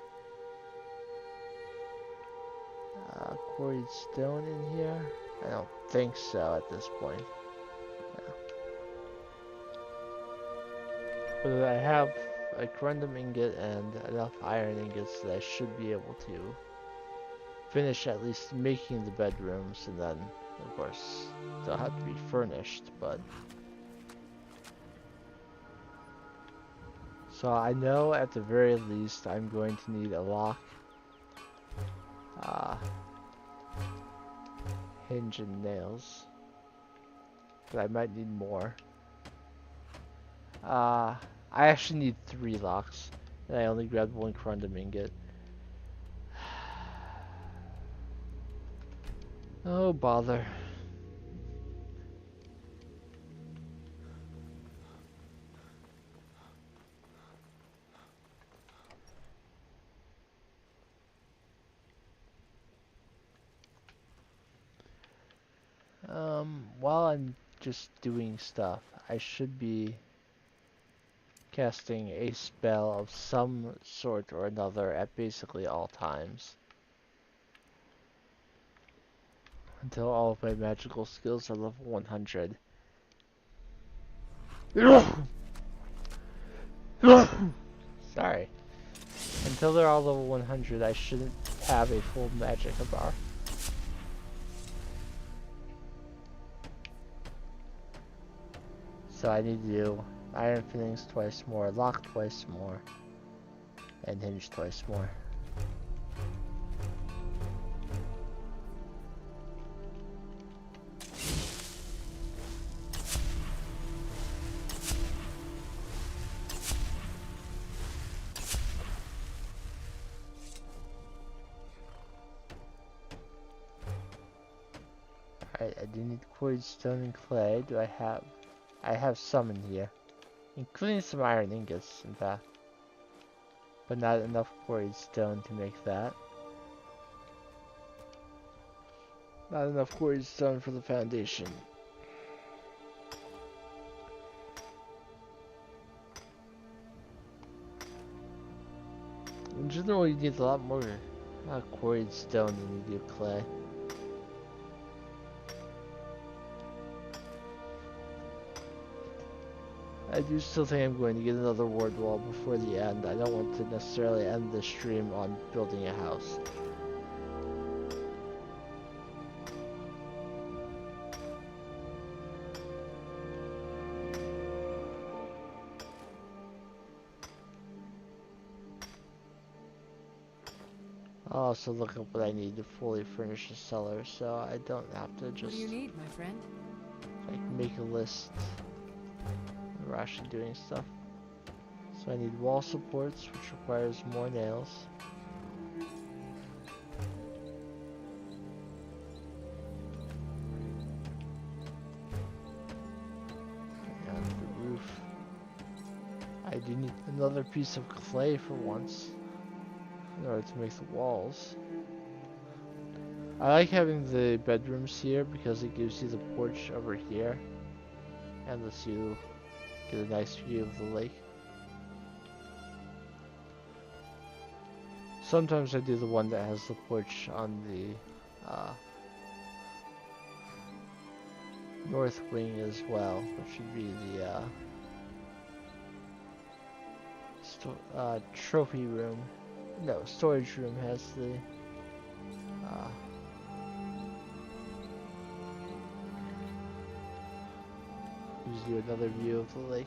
quarried stone in here? I don't think so at this point. Yeah. But I have a corundum ingot and enough iron ingots that I should be able to finish at least making the bedrooms, and then of course they'll have to be furnished, but so I know at the very least I'm going to need a lock, hinge and nails, but I might need more. I actually need 3 locks, and I only grabbed 1 corundum ingot. Oh, bother. While I'm just doing stuff, I should be casting a spell of some sort or another at basically all times, until all of my magical skills are level 100. Sorry. until they're all level 100, I shouldn't have a full magic bar. So I need to do iron fittings twice more, lock twice more, and hinge twice more. Alright, I do need quarried stone and clay. Do I have? I have some in here. Including some iron ingots, in fact. But not enough quarried stone to make that. Not enough quarried stone for the foundation. In general, you need a lot more quarried stone than you do clay. I do still think I'm going to get another ward wall before the end. I don't want to necessarily end the stream on building a house. I'll also look up what I need to fully furnish the cellar, so I don't have to just... What do you need, my friend? Like, make a list. We're actually doing stuff. So I need wall supports, which requires more nails. And the roof. I do need another piece of clay for once in order to make the walls. I like having the bedrooms here because it gives you the porch over here and lets you get a nice view of the lake. Sometimes I do the one that has the porch on the north wing as well, which would be the trophy room. No, storage room has the gives you another view of the lake.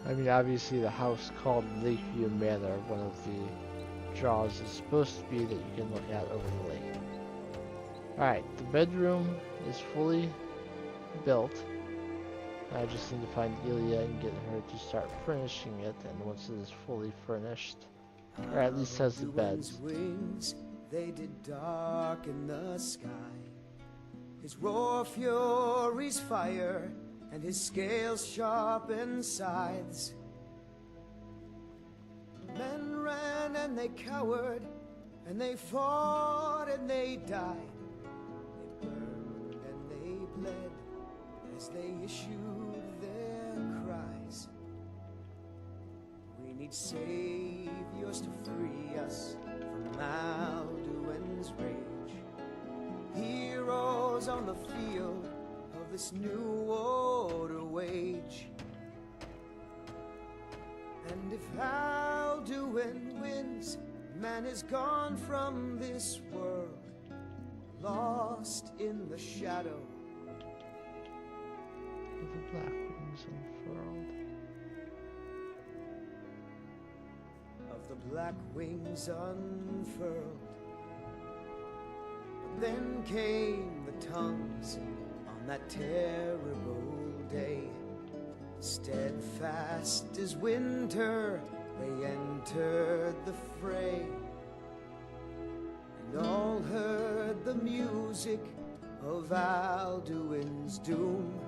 I mean, obviously the house called Lakeview Manor, one of the draws is supposed to be that you can look out over the lake. Alright, the bedroom is fully built. I just need to find Ilya and get her to start furnishing it, and once it is fully furnished, or at least has the beds. Wings, they did darken the sky. His roar furies fire, and his scales sharpened scythes. Men ran and they cowered, and they fought and they died. They burned and they bled as they issued their cries. We need saviors to free us from Alduin's rage. Heroes on the field of this new order wage. And if Alduin wins, man is gone from this world, lost in the shadow of the black wings unfurled. Of the black wings unfurled. But then came the tongues on that terrible day. Steadfast as winter, they entered the fray, and all heard the music of Alduin's doom,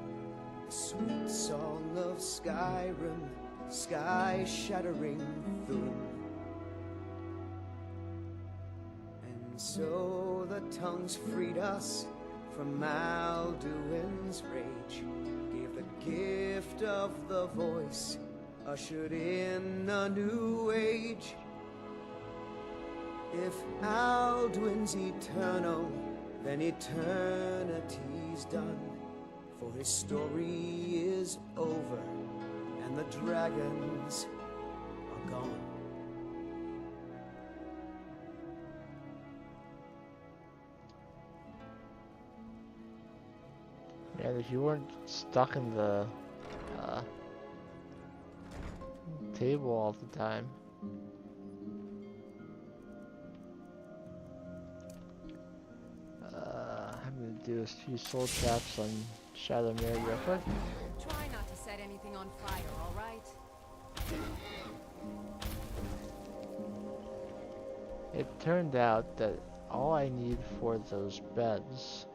the sweet song of Skyrim, sky-shattering Thum. And so the tongues freed us from Alduin's rage, gave the gift of the voice, ushered in a new age. If Alduin's eternal, then eternity's done, for his story is over. the dragons are gone. Man, if you weren't stuck in the table all the time. I'm gonna do a few soul traps on Shadow Mirror real quick. Try not to set anything on fire, all right? It turned out that all I need for those beds,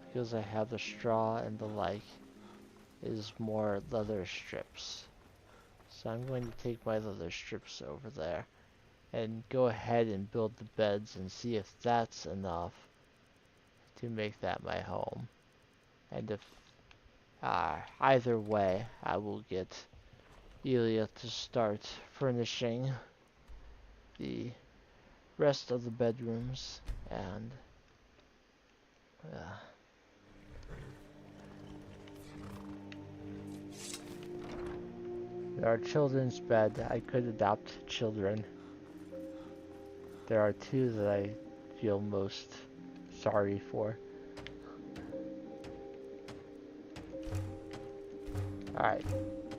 because I have the straw and the like, is more leather strips. So I'm going to take my leather strips over there and go ahead and build the beds and see if that's enough to make that my home. And if either way, I will get Elia to start furnishing the rest of the bedrooms, and there are children's bed. I could adopt children. There are two that I feel most sorry for. Alright,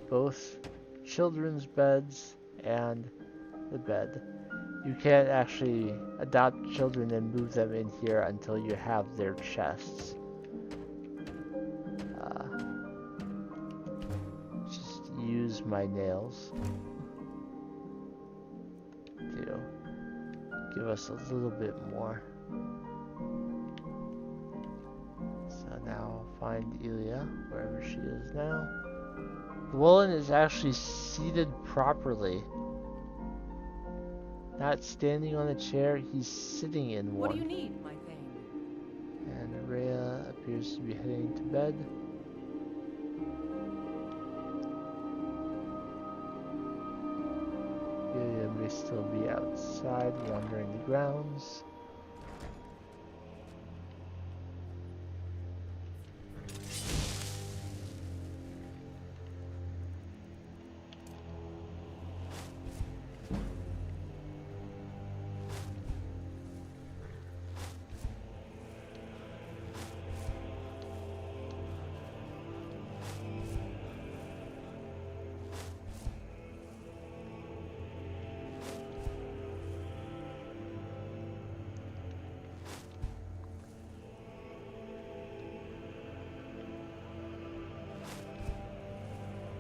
both children's beds and the bed. You can't actually adopt children and move them in here until you have their chests. Just use my nails to give us a little bit more. So now I'll find Elia, wherever she is now. Llewellyn is actually seated properly. Not standing on a chair, he's sitting in one. What do you need, my thing? And Araya appears to be heading to bed. Elia may still be outside wandering the grounds.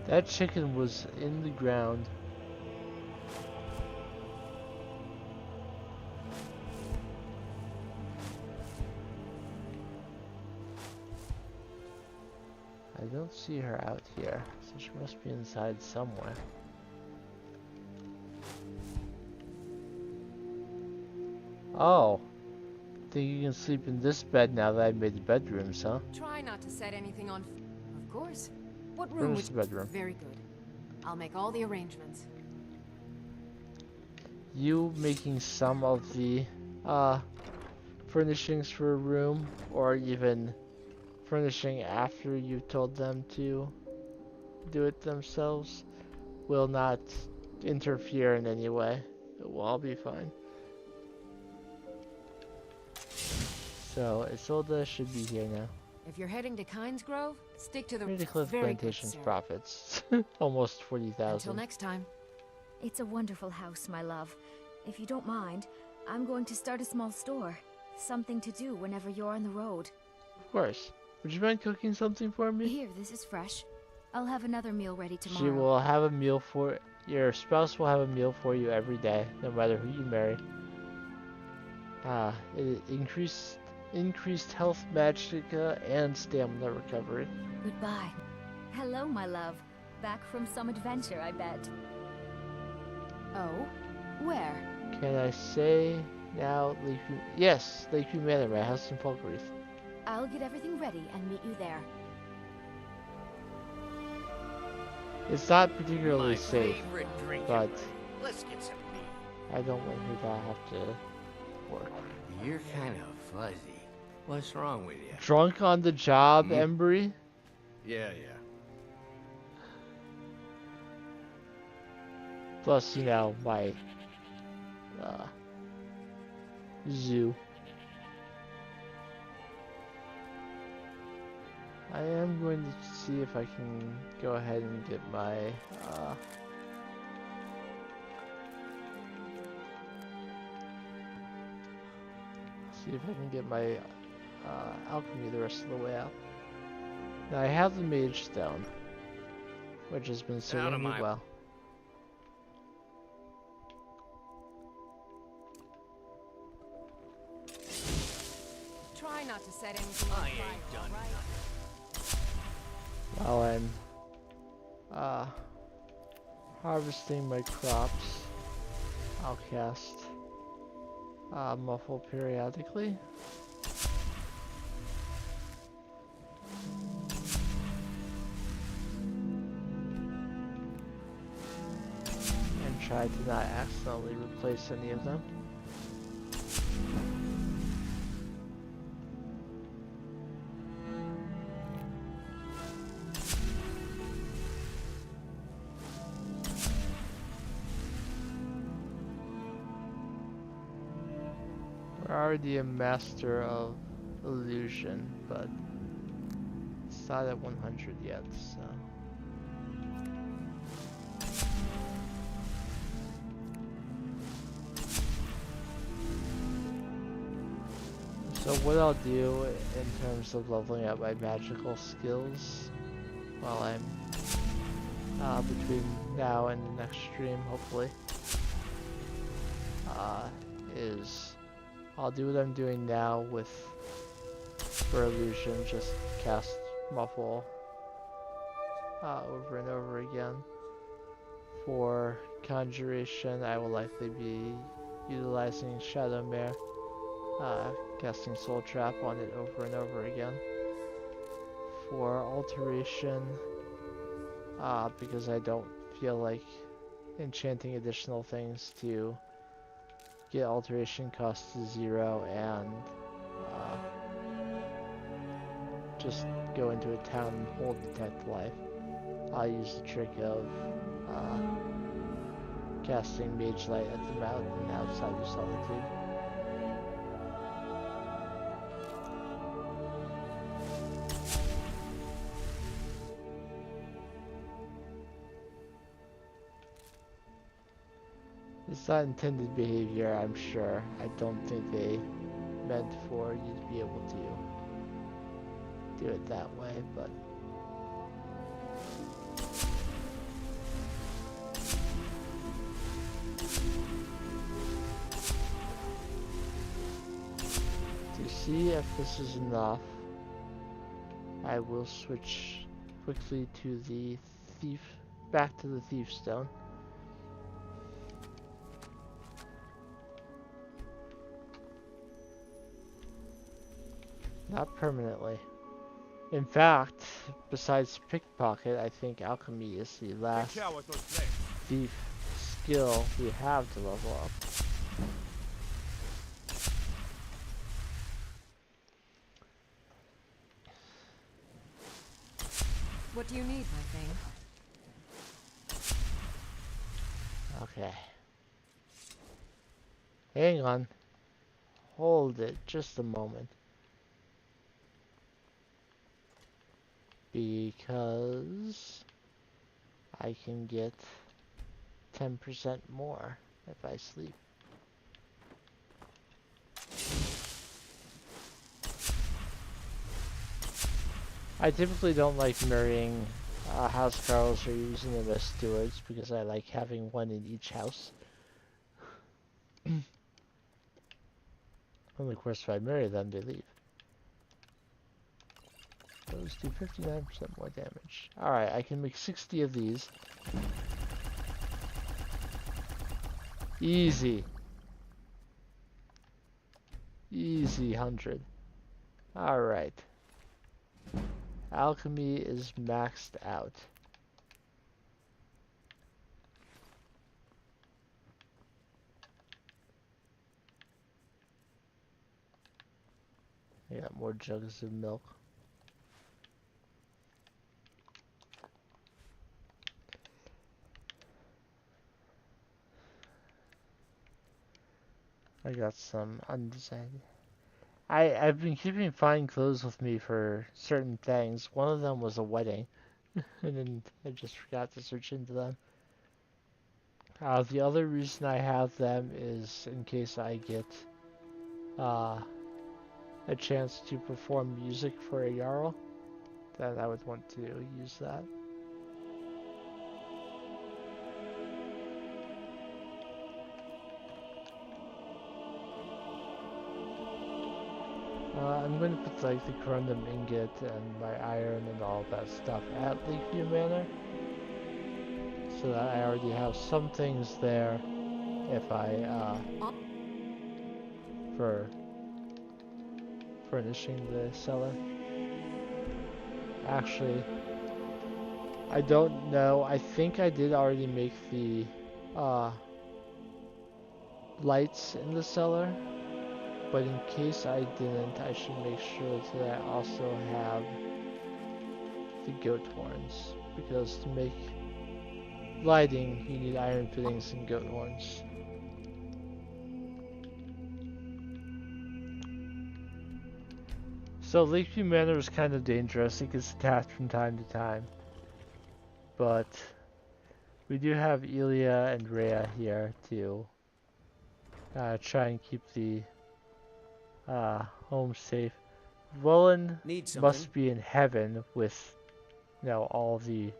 That chicken was in the ground. I don't see her out here, so she must be inside somewhere. Oh, think you can sleep in this bed now that I made the bedrooms, huh? Try not to set anything on. Of course. What room Furnish the bedroom. Very good. I'll make all the arrangements. You making some of the furnishings for a room, or even furnishing after you told them to do it themselves, will not interfere in any way. It will all be fine. So Isolde should be here now. If you're heading to Kynes Grove, stick to the Cliff very Plantation's good, profits. Almost 40,000. Until next time. It's a wonderful house, my love. If you don't mind, I'm going to start a small store. Something to do whenever you're on the road. Of course. Would you mind cooking something for me? Here, this is fresh. I'll have another meal ready tomorrow. She will have a meal for... Your spouse will have a meal for you every day, no matter who you marry. It increased health, magicka, and stamina recovery. Goodbye. Hello, my love. Back from some adventure, I bet. Oh? Where? Can I say now Lakeview... Yes, Lakeview Manor, my house in Falkreath. I'll get everything ready and meet you there. It's not particularly safe, but Let's get some meat. I don't want her to have to work. You're kind of fuzzy. What's wrong with you? Drunk on the job, Embry? Yeah. Plus, you know, my zoo. I am going to see if I can go ahead and get my alchemy the rest of the way out. Now I have the mage stone, which has been serving me well. Try not to set anything on fire, all right? While I'm harvesting my crops, I'll cast Muffle periodically. And try to not accidentally replace any of them. We're already a master of illusion, but it's not at 100 yet, so. So what I'll do in terms of leveling up my magical skills while I'm between now and the next stream, hopefully, is I'll do what I'm doing now with for illusion, just cast Muffle over and over again. For conjuration, I will likely be utilizing Shadowmare, casting Soul Trap on it over and over again. For alteration, because I don't feel like enchanting additional things to get alteration cost to 0 and just go into a town and hold detect life. I'll use the trick of casting Mage Light at the mountain outside of Solitude. It's not intended behavior, I'm sure. I don't think they meant for you to be able to do it that way, but to see if this is enough, I will switch quickly to the back to the Thief Stone. Not permanently. In fact, besides pickpocket, I think alchemy is the last thief skill we have to level up. What do you need, my thing? Okay. Hang on. Hold it just a moment. Because I can get 10% more if I sleep. I typically don't like marrying housecarls or using them as stewards because I like having one in each house. And of course, if I marry them, they leave. Those do 59% more damage. Alright, I can make 60 of these. Easy. Easy 100. Alright. Alchemy is maxed out. I got more jugs of milk. I got some undecided. I've been keeping fine clothes with me for certain things. One of them was a wedding, and then I just forgot to search into them. The other reason I have them is in case I get a chance to perform music for a Jarl, then I would want to use that. I'm going to put like the corundum ingot and my iron and all that stuff at Lakeview Manor, so that I already have some things there if I for furnishing the cellar. Actually, I don't know. I think I did already make the lights in the cellar. But in case I didn't, I should make sure that I also have the goat horns. Because to make lighting, you need iron fittings and goat horns. So Lakeview Manor is kind of dangerous. It gets attacked from time to time. But we do have Elia and Rhea here to try and keep the home safe. Roland must be in heaven with, you know, all the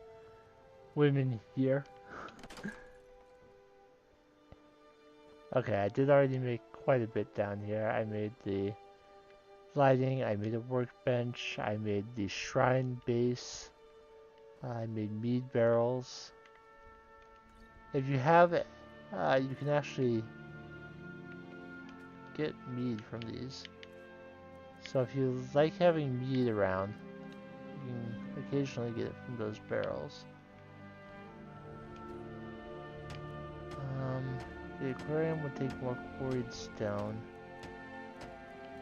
women here. Okay, I did already make quite a bit down here. I made the lighting, I made a workbench, I made the shrine base, I made mead barrels. If you have it, you can actually get mead from these. So if you like having mead around, you can occasionally get it from those barrels. The aquarium would take more quarried stone.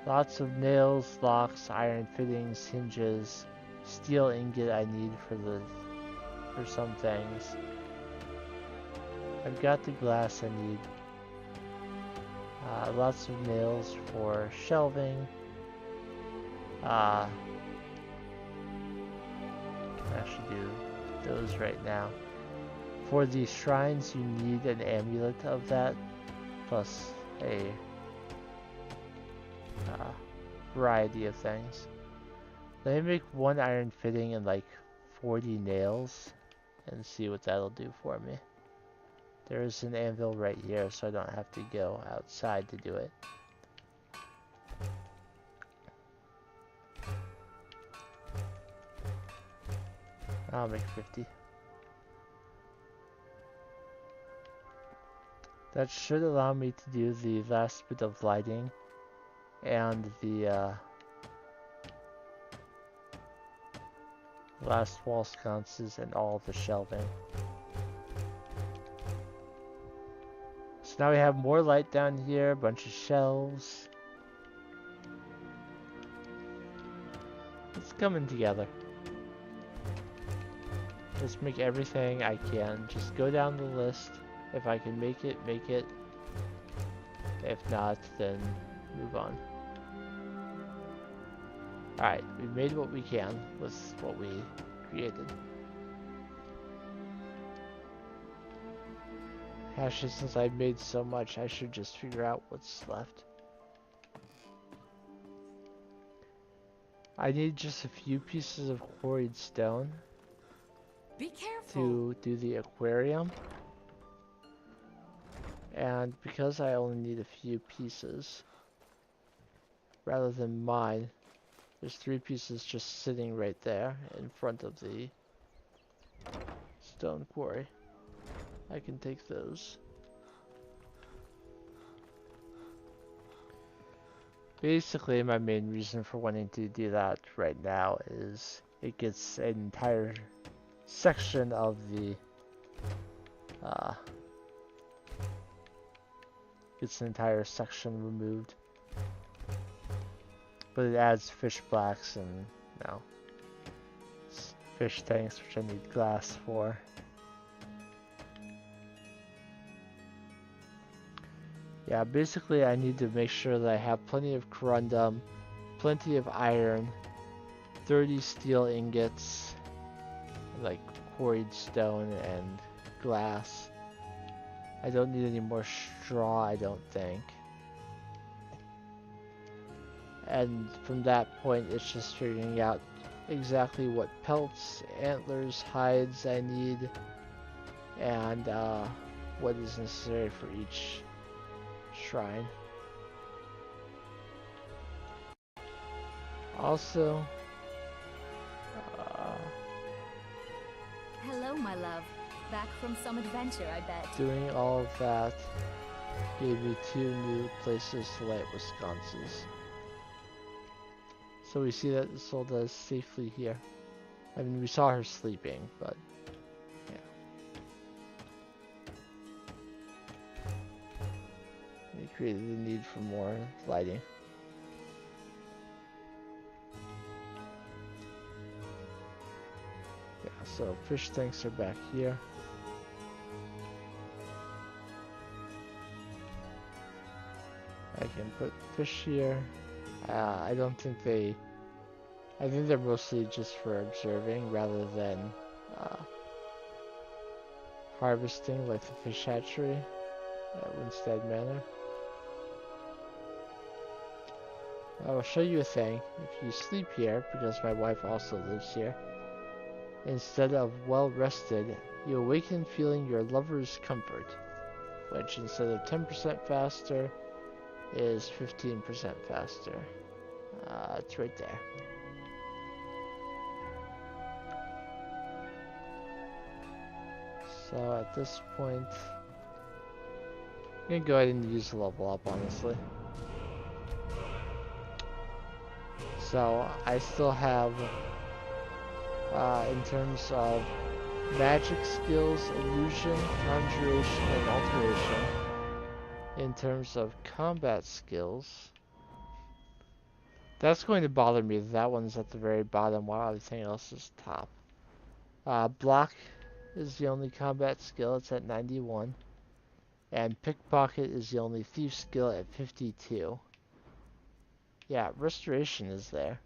Lots of nails, locks, iron fittings, hinges, steel ingot I need for some things. I've got the glass I need. Lots of nails for shelving. I should do those right now. For these shrines, you need an amulet of that, plus a variety of things. Let me make one iron fitting and like 40 nails, and see what that'll do for me. There's an anvil right here, so I don't have to go outside to do it. I'll make 50. That should allow me to do the last bit of lighting and the last wall sconces and all the shelving. So now we have more light down here, a bunch of shelves. It's coming together. Let's make everything I can. Just go down the list. If I can make it, make it. If not, then move on. Alright, we made what we can with what we created. Actually, since I've made so much, I should just figure out what's left. I need just a few pieces of quarried stone. Be careful. To do the aquarium. And because I only need a few pieces, rather than mine, there's 3 pieces just sitting right there in front of the stone quarry. I can take those. Basically, my main reason for wanting to do that right now is it gets an entire section of the removed, but it adds fish blacks and fish tanks, which I need glass for. Yeah, basically I need to make sure that I have plenty of corundum, plenty of iron, 30 steel ingots, like quarried stone and glass. I don't need any more straw, I don't think. And from that point, it's just figuring out exactly what pelts, antlers, hides I need, and what is necessary for each shrine. Also, hello, my love. Back from some adventure, I bet. Doing all of that gave me 2 new places to light Wisconsin's. So we see that Isolde is safely here. I mean, we saw her sleeping, but yeah. It created the need for more lighting. Yeah, so fish tanks are back here. I can put fish here. I don't think they... I think they're mostly just for observing rather than harvesting like the fish hatchery at Winstead Manor. I will show you a thing. If you sleep here, because my wife also lives here, instead of well rested, you awaken feeling your lover's comfort, which instead of 10% faster is 15% faster. It's right there. So at this point, I'm gonna go ahead and use the level up, honestly. So I still have, in terms of magic skills, illusion, conjuration, and alteration. In terms of combat skills, that's going to bother me. That one's at the very bottom while everything else is top. Block is the only combat skill. It's at 91. And pickpocket is the only thief skill at 52. Yeah, restoration is there.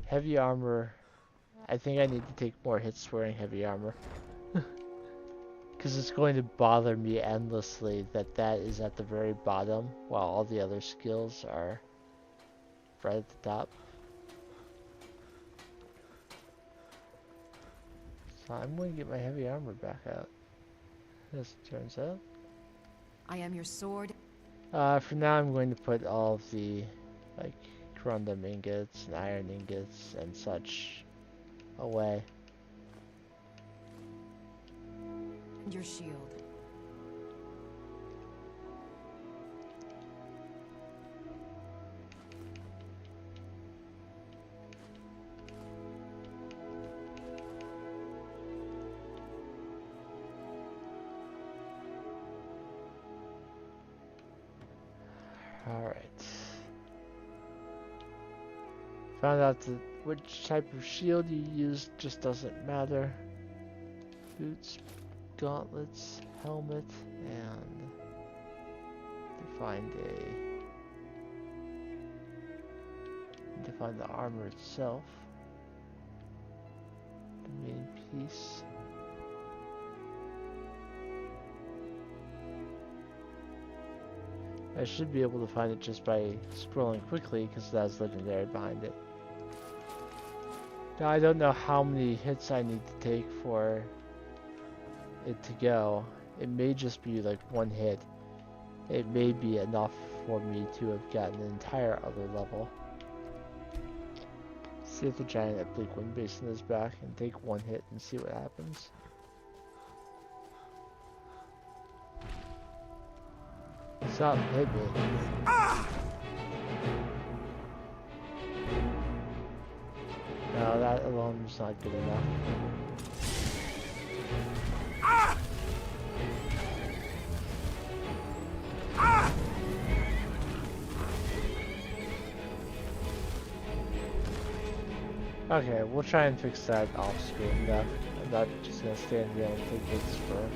Heavy armor. I think I need to take more hits wearing heavy armor. Because it's going to bother me endlessly that that is at the very bottom while all the other skills are right at the top. So I'm going to get my heavy armor back out, as it turns out. I am your sword. For now I'm going to put all of the like corundum ingots and iron ingots and such away. Your shield. Alright. Found out that which type of shield you use just doesn't matter. Boots, gauntlets, helmet, and define the armor itself. The main piece. I should be able to find it just by scrolling quickly because that's legendary behind it. Now I don't know how many hits I need to take for it to go. It may just be like one hit. It may be enough for me to have gotten an entire other level. See if the giant at Bleak Wind Basin is back and take one hit and see what happens. Stop, hit me. No, that alone is not good enough. Okay, we'll try and fix that off screen though. I'm not just gonna stand here and take hits for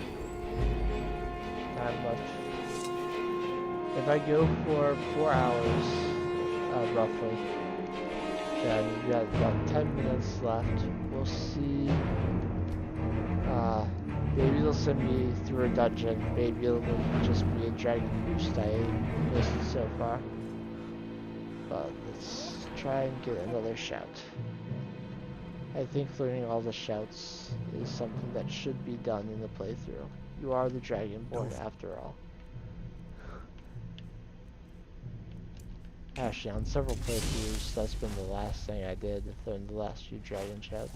that much. If I go for 4 hours, roughly, then we've got about 10 minutes left. We'll see. Maybe they'll send me through a dungeon. Maybe it'll just be a dragon boost I missed so far. But let's try and get another shout. I think learning all the shouts is something that should be done in the playthrough. You are the Dragonborn after all. Actually, on several playthroughs, that's been the last thing I did, learn the last few dragon shouts.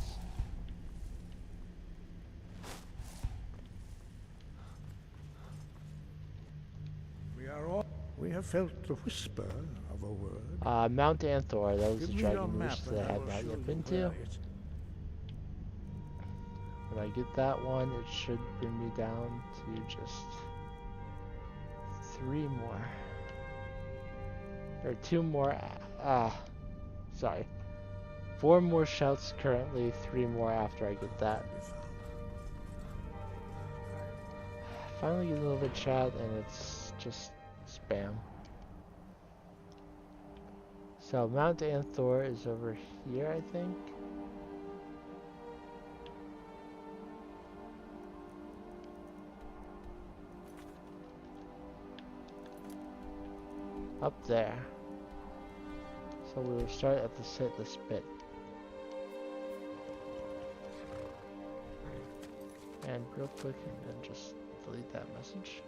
We have felt the whisper of a word. Mount Anthor, that was the dragon boost that I have not yet been to. When I get that one, it should bring me down to just 3 more. Or 2 more, sorry. 4 more shouts currently, 3 more after I get that. Finally get another chat and it's just spam. So Mount Anthor is over here, I think. Up there. So we'll start at the spit. And real quick, and then just delete that message.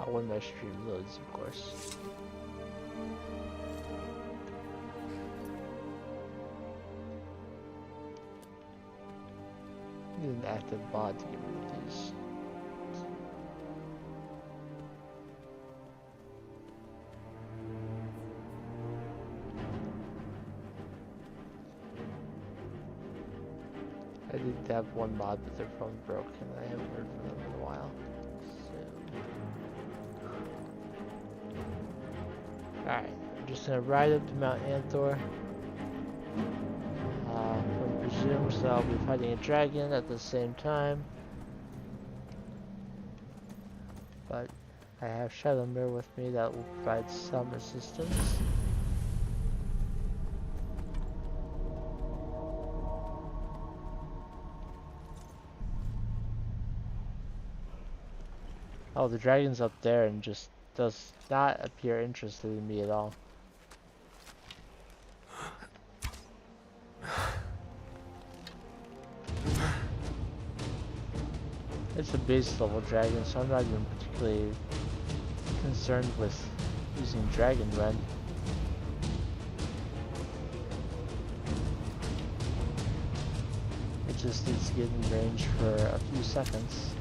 When my stream loads, of course. Need an active bot to get rid of these. I did have one mod, but their phone broke, and I haven't heard from them in a while. Alright, I'm just gonna ride up to Mount Anthor. From presumes that I'll be fighting a dragon at the same time. But I have Shadowmere with me that will provide some assistance. Oh, the dragon's up there and just does not appear interested in me at all. It's a base level dragon, so I'm not even particularly concerned with using Dragon Rend. It just needs to get in range for a few seconds.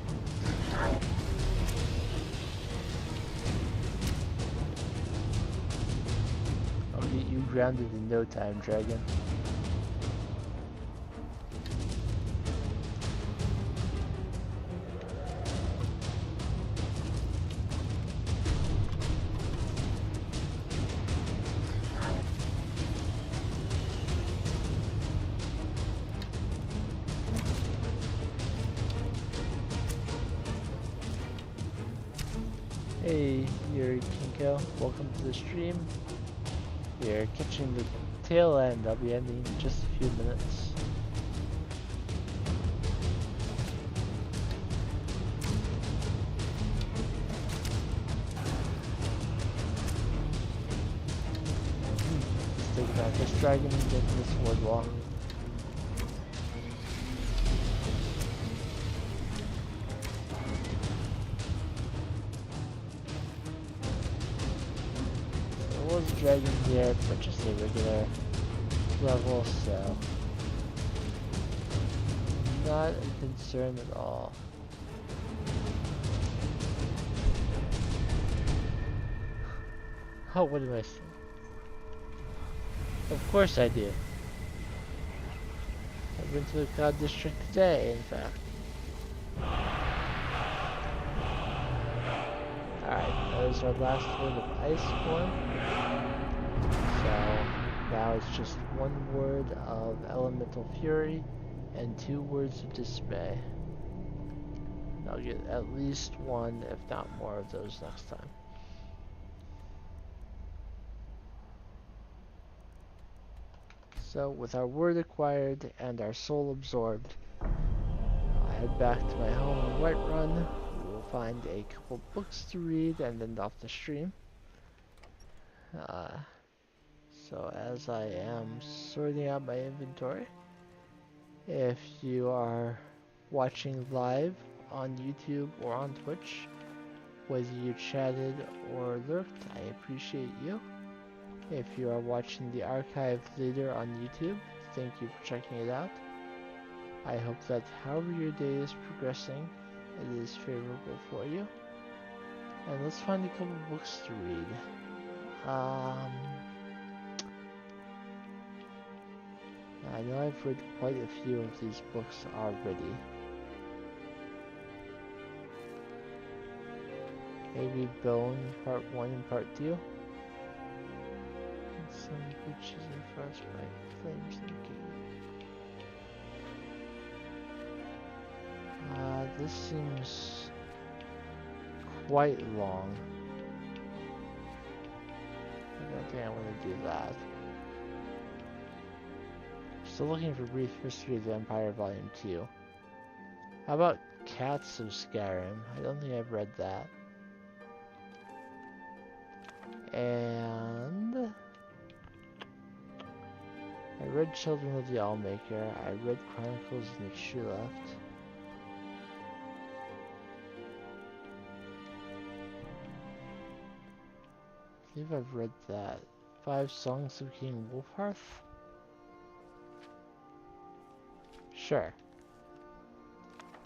I'll get you grounded in no time, dragon. Hey, you're Kinko. Welcome to the stream. We're catching the tail end. I'll be ending in just a few minutes. Let's take out this dragon and get to this wood wall. Dragon here, but just a regular level, so not a concern at all. Oh, what am I saying? Of course I do. I've been to the Cloud District today, in fact. Alright, that was our last word of ice form. So now it's just one word of Elemental Fury, and 2 words of dismay. I'll get at least 1, if not more, of those next time. So, with our word acquired and our soul absorbed, I'll head back to my home in Whiterun. We will find a couple books to read and end off the stream. So as I am sorting out my inventory, if you are watching live on YouTube or on Twitch, whether you chatted or lurked, I appreciate you. If you are watching the archive later on YouTube, thank you for checking it out. I hope that however your day is progressing, it is favorable for you. And let's find a couple books to read. I know I've read quite a few of these books already. Maybe Bone Part 1 and Part 2. And some witches and frostbite flames and king. This seems quite long. I don't think I want to do that. Still looking for Brief History of the Empire Volume 2. How about Cats of Skyrim? I don't think I've read that. And I read Children of the Allmaker. I read Chronicles of the True Left. I believe I've read that. 5 Songs of King Wolfhearth? Sure.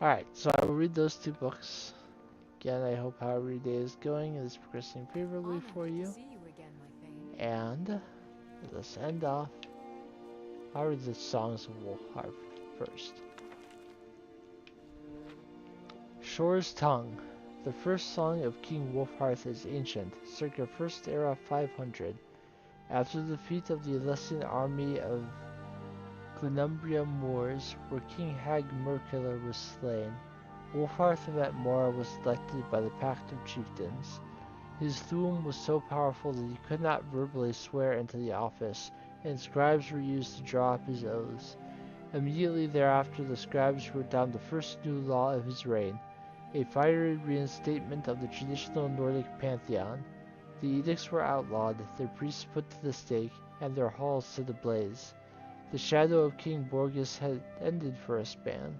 Alright, so I will read those 2 books. Again, I hope however your day is going is progressing favorably for you. And let's end off. I'll read the Songs of Wolfhearth first. Shore's Tongue. The first song of King Wolfhearth is ancient, circa First Era 500. After the defeat of the Alessian army of Glenumbria Moors, where King Hag Merkiller was slain, Wolfhearth of Atmora was elected by the Pact of Chieftains. His Thu'um was so powerful that he could not verbally swear into the office, and scribes were used to draw up his oaths. Immediately thereafter, the scribes wrote down the first new law of his reign, a fiery reinstatement of the traditional Nordic pantheon. The edicts were outlawed, their priests put to the stake, and their halls set ablaze. The shadow of King Borgus had ended for a span.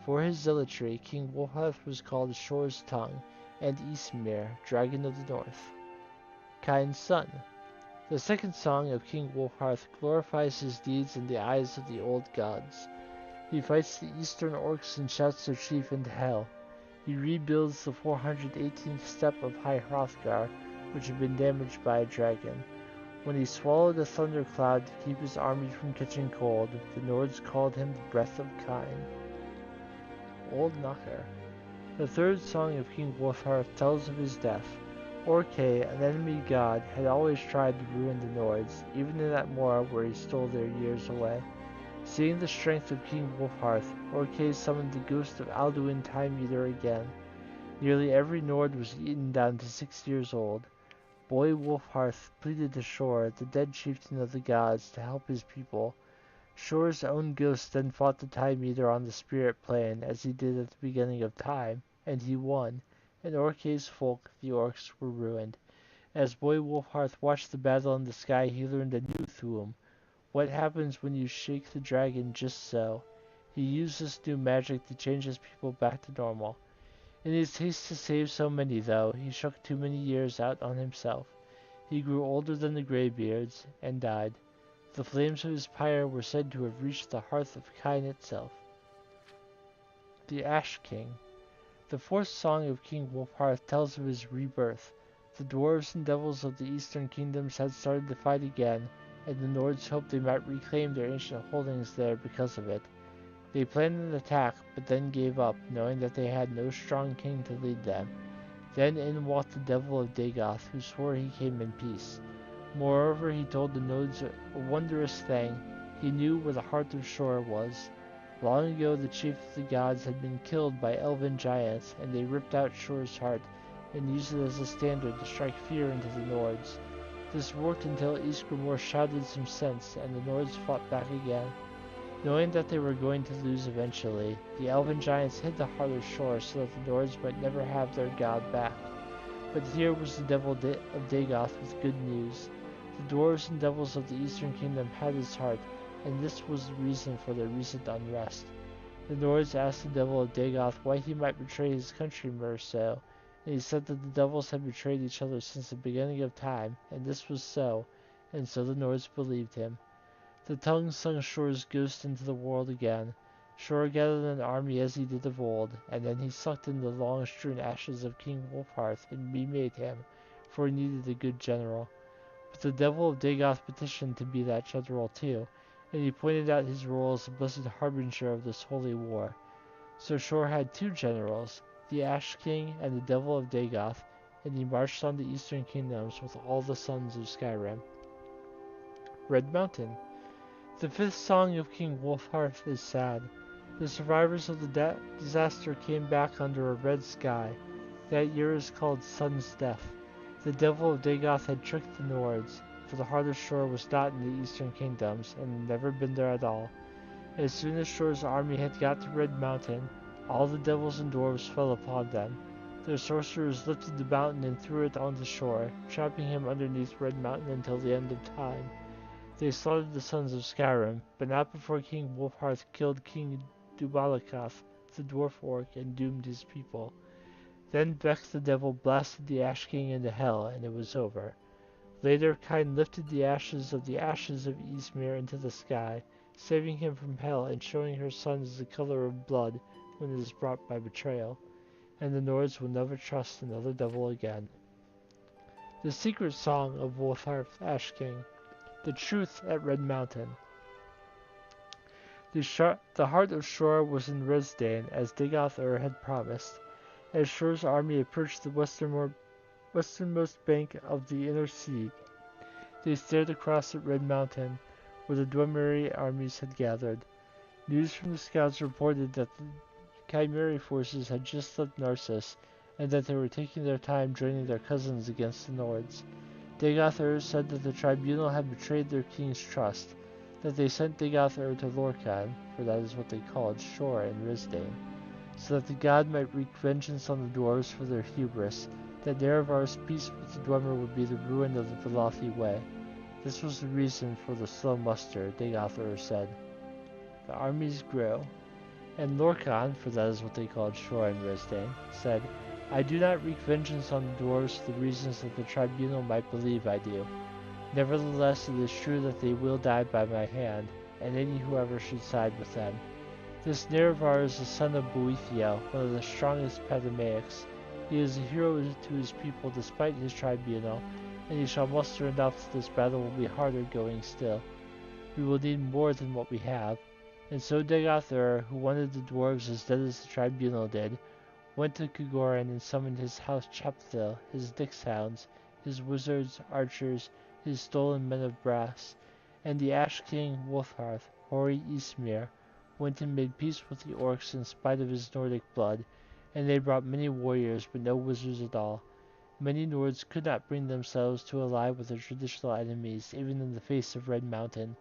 For his zealotry, King Wolfhearth was called Shore's Tongue, and Ysmir, Dragon of the North. Kind's Son. The second song of King Wolfhearth glorifies his deeds in the eyes of the old gods. He fights the eastern orcs and shouts their chief into hell. He rebuilds the 418th step of High Hrothgar, which had been damaged by a dragon. When he swallowed a thundercloud to keep his army from catching cold, the Nords called him the Breath of Kine. Old Knocker. The third song of King Wolfhearth tells of his death. Orkay, an enemy god, had always tried to ruin the Nords, even in Atmora where he stole their years away. Seeing the strength of King Wolfhearth, Orkay summoned the ghost of Alduin Time Eater again. Nearly every Nord was eaten down to 6 years old. Boy Wolfhearth pleaded to Shore, the dead chieftain of the gods, to help his people. Shore's own ghost then fought the Time Eater on the spirit plane, as he did at the beginning of time, and he won, and Orkay's folk, the orcs, were ruined. As Boy Wolfhearth watched the battle in the sky, he learned a new Thu'um. What happens when you shake the dragon just so? He used this new magic to change his people back to normal. In his haste to save so many, though, he shook too many years out on himself. He grew older than the Greybeards, and died. The flames of his pyre were said to have reached the hearth of Kine itself. The Ash King. The fourth song of King Wolfhearth tells of his rebirth. The dwarves and devils of the eastern kingdoms had started to fight again, and the Nords hoped they might reclaim their ancient holdings there because of it. They planned an attack, but then gave up, knowing that they had no strong king to lead them. Then in walked the devil of Dagoth, who swore he came in peace. Moreover, he told the Nords a wondrous thing. He knew where the heart of Shore was. Long ago the chief of the gods had been killed by elven giants, and they ripped out Shor's heart and used it as a standard to strike fear into the Nords. This worked until Ysgramor shouted some sense, and the Nords fought back again. Knowing that they were going to lose eventually, the elven giants hid the heart of Shor so that the Nords might never have their god back. But here was the devil of Dagoth with good news. The dwarves and devils of the Eastern Kingdom had his heart, and this was the reason for their recent unrest. The Nords asked the devil of Dagoth why he might betray his countrymen so, and he said that the devils had betrayed each other since the beginning of time, and this was so, and so the Nords believed him. The tongue sung Shor's ghost into the world again. Shor gathered an army as he did of old, and then he sucked in the long-strewn ashes of King Wolfhearth and remade him, for he needed a good general. But the devil of Dagoth petitioned to be that general too, and he pointed out his role as the blessed harbinger of this holy war. So Shor had two generals, the Ash King and the devil of Dagoth, and he marched on the eastern kingdoms with all the sons of Skyrim. Red Mountain. The fifth song of King Wolfhearth is sad. The survivors of the disaster came back under a red sky. That year is called Sun's Death. The devil of Dagoth had tricked the Nords, for the heart of Shor was not in the eastern kingdoms, and had never been there at all. As soon as Shor's army had got to Red Mountain, all the devils and dwarves fell upon them. Their sorcerers lifted the mountain and threw it on the shore, trapping him underneath Red Mountain until the end of time. They slaughtered the sons of Skyrim, but not before King Wolfhearth killed King Dubalakath, the dwarf orc, and doomed his people. Then Beck the devil blasted the Ash King into hell, and it was over. Later, Kyne lifted the ashes of Ysmir into the sky, saving him from hell and showing her sons the color of blood when it is brought by betrayal, and the Nords will never trust another devil again. The secret song of Wolfhearth Ash King. The truth at Red Mountain. The heart of Shor was in Resdayn, as Dagoth had promised. As Shor's army approached the westernmost bank of the inner sea, they stared across at Red Mountain, where the Dwemer armies had gathered. News from the scouts reported that the Chimeri forces had just left Narcissus, and that they were taking their time joining their cousins against the Nords. Dagoth said that the tribunal had betrayed their king's trust, that they sent Dagoth to Lorkhan, for that is what they called Shor in Risdane, so that the god might wreak vengeance on the dwarves for their hubris, that Nerevar's peace with the Dwemer would be the ruin of the Velothi way. This was the reason for the slow muster, Dagoth said. The armies grew, and Lorkhan, for that is what they called Shor in Risdane, said, I do not wreak vengeance on the dwarves for the reasons that the tribunal might believe I do. Nevertheless, it is true that they will die by my hand, and any whoever should side with them. This Nerevar is the son of Boethiel, one of the strongest Patamaics. He is a hero to his people despite his tribunal, and he shall muster enough that this battle will be harder going still. We will need more than what we have. And so Dagoth, who wanted the dwarves as dead as the tribunal did, went to Kugoran and summoned his house Chapthil, his Dixhounds, his wizards, archers, his stolen men of brass, and the Ash King Wolfhearth, hoary Ysmir, went and made peace with the orcs in spite of his Nordic blood, and they brought many warriors but no wizards at all. Many Nords could not bring themselves to ally with their traditional enemies, even in the face of Red Mountain.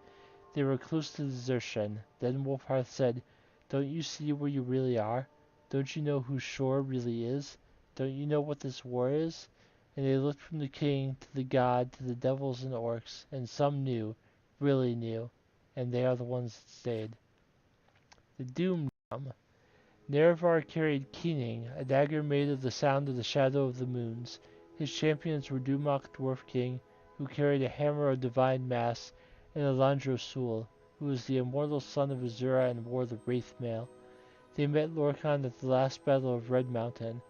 They were close to desertion. Then Wolfhearth said, Don't you see where you really are? Don't you know who Shor really is? Don't you know what this war is? And they looked from the king to the god to the devils and orcs, and some knew, really knew, and they are the ones that stayed. The Doom Drum. Nerevar carried Keening, a dagger made of the sound of the shadow of the moons. His champions were Dumak Dwarf King, who carried a hammer of divine mass, and Elandro Sul, who was the immortal son of Azura and wore the Wraith Mail. They met Lorkhan at the last battle of Red Mountain.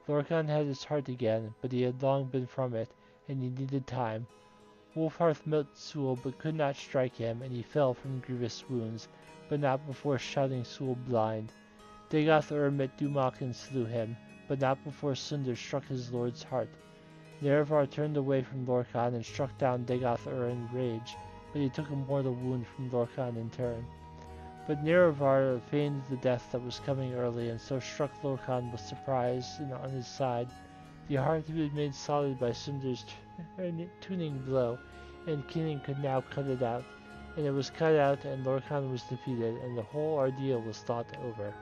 Lorkhan had his heart again, but he had long been from it, and he needed time. Wolfhearth met Sul, but could not strike him, and he fell from grievous wounds, but not before shouting Sul blind. Dagoth met Dumak and slew him, but not before Sunder struck his lord's heart. Nerevar turned away from Lorkhan and struck down Dagoth in rage, but he took a mortal wound from Lorkhan in turn. But Nerevar feigned the death that was coming early, and so struck Lorkhan with surprise and on his side. The heart had been made solid by Sunder's tuning blow, and Keenan could now cut it out. And it was cut out, and Lorkhan was defeated, and the whole ordeal was thought over.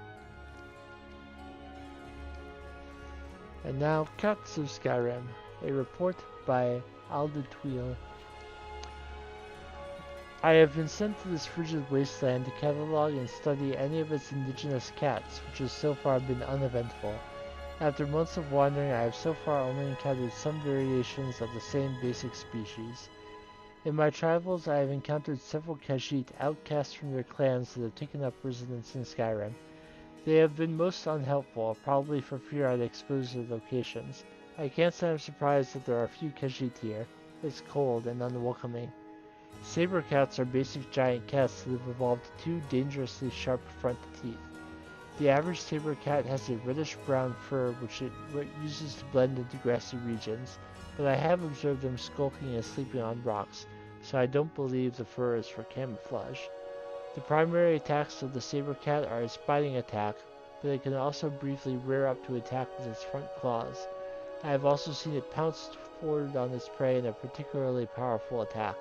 And now, Cats of Skyrim, a report by Alda Tweel. I have been sent to this frigid wasteland to catalog and study any of its indigenous cats, which has so far been uneventful. After months of wandering, I have so far only encountered some variations of the same basic species. In my travels, I have encountered several Khajiit outcasts from their clans that have taken up residence in Skyrim. They have been most unhelpful, probably for fear I'd expose their locations. I can't say I'm surprised that there are few Khajiit here. It's cold and unwelcoming. Saber cats are basic giant cats that have evolved two dangerously sharp front teeth. The average saber cat has a reddish-brown fur which it uses to blend into grassy regions, but I have observed them skulking and sleeping on rocks, so I don't believe the fur is for camouflage. The primary attacks of the saber cat are its biting attack, but it can also briefly rear up to attack with its front claws. I have also seen it pounce forward on its prey in a particularly powerful attack.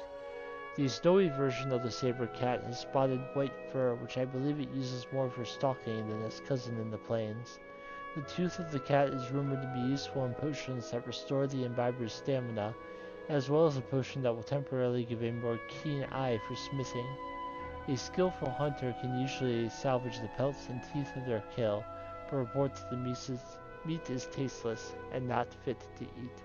The snowy version of the saber cat has spotted white fur, which I believe it uses more for stalking than its cousin in the plains. The tooth of the cat is rumored to be useful in potions that restore the imbiber's stamina, as well as a potion that will temporarily give a more keen eye for smithing. A skillful hunter can usually salvage the pelts and teeth of their kill, but reports the meat is tasteless and not fit to eat.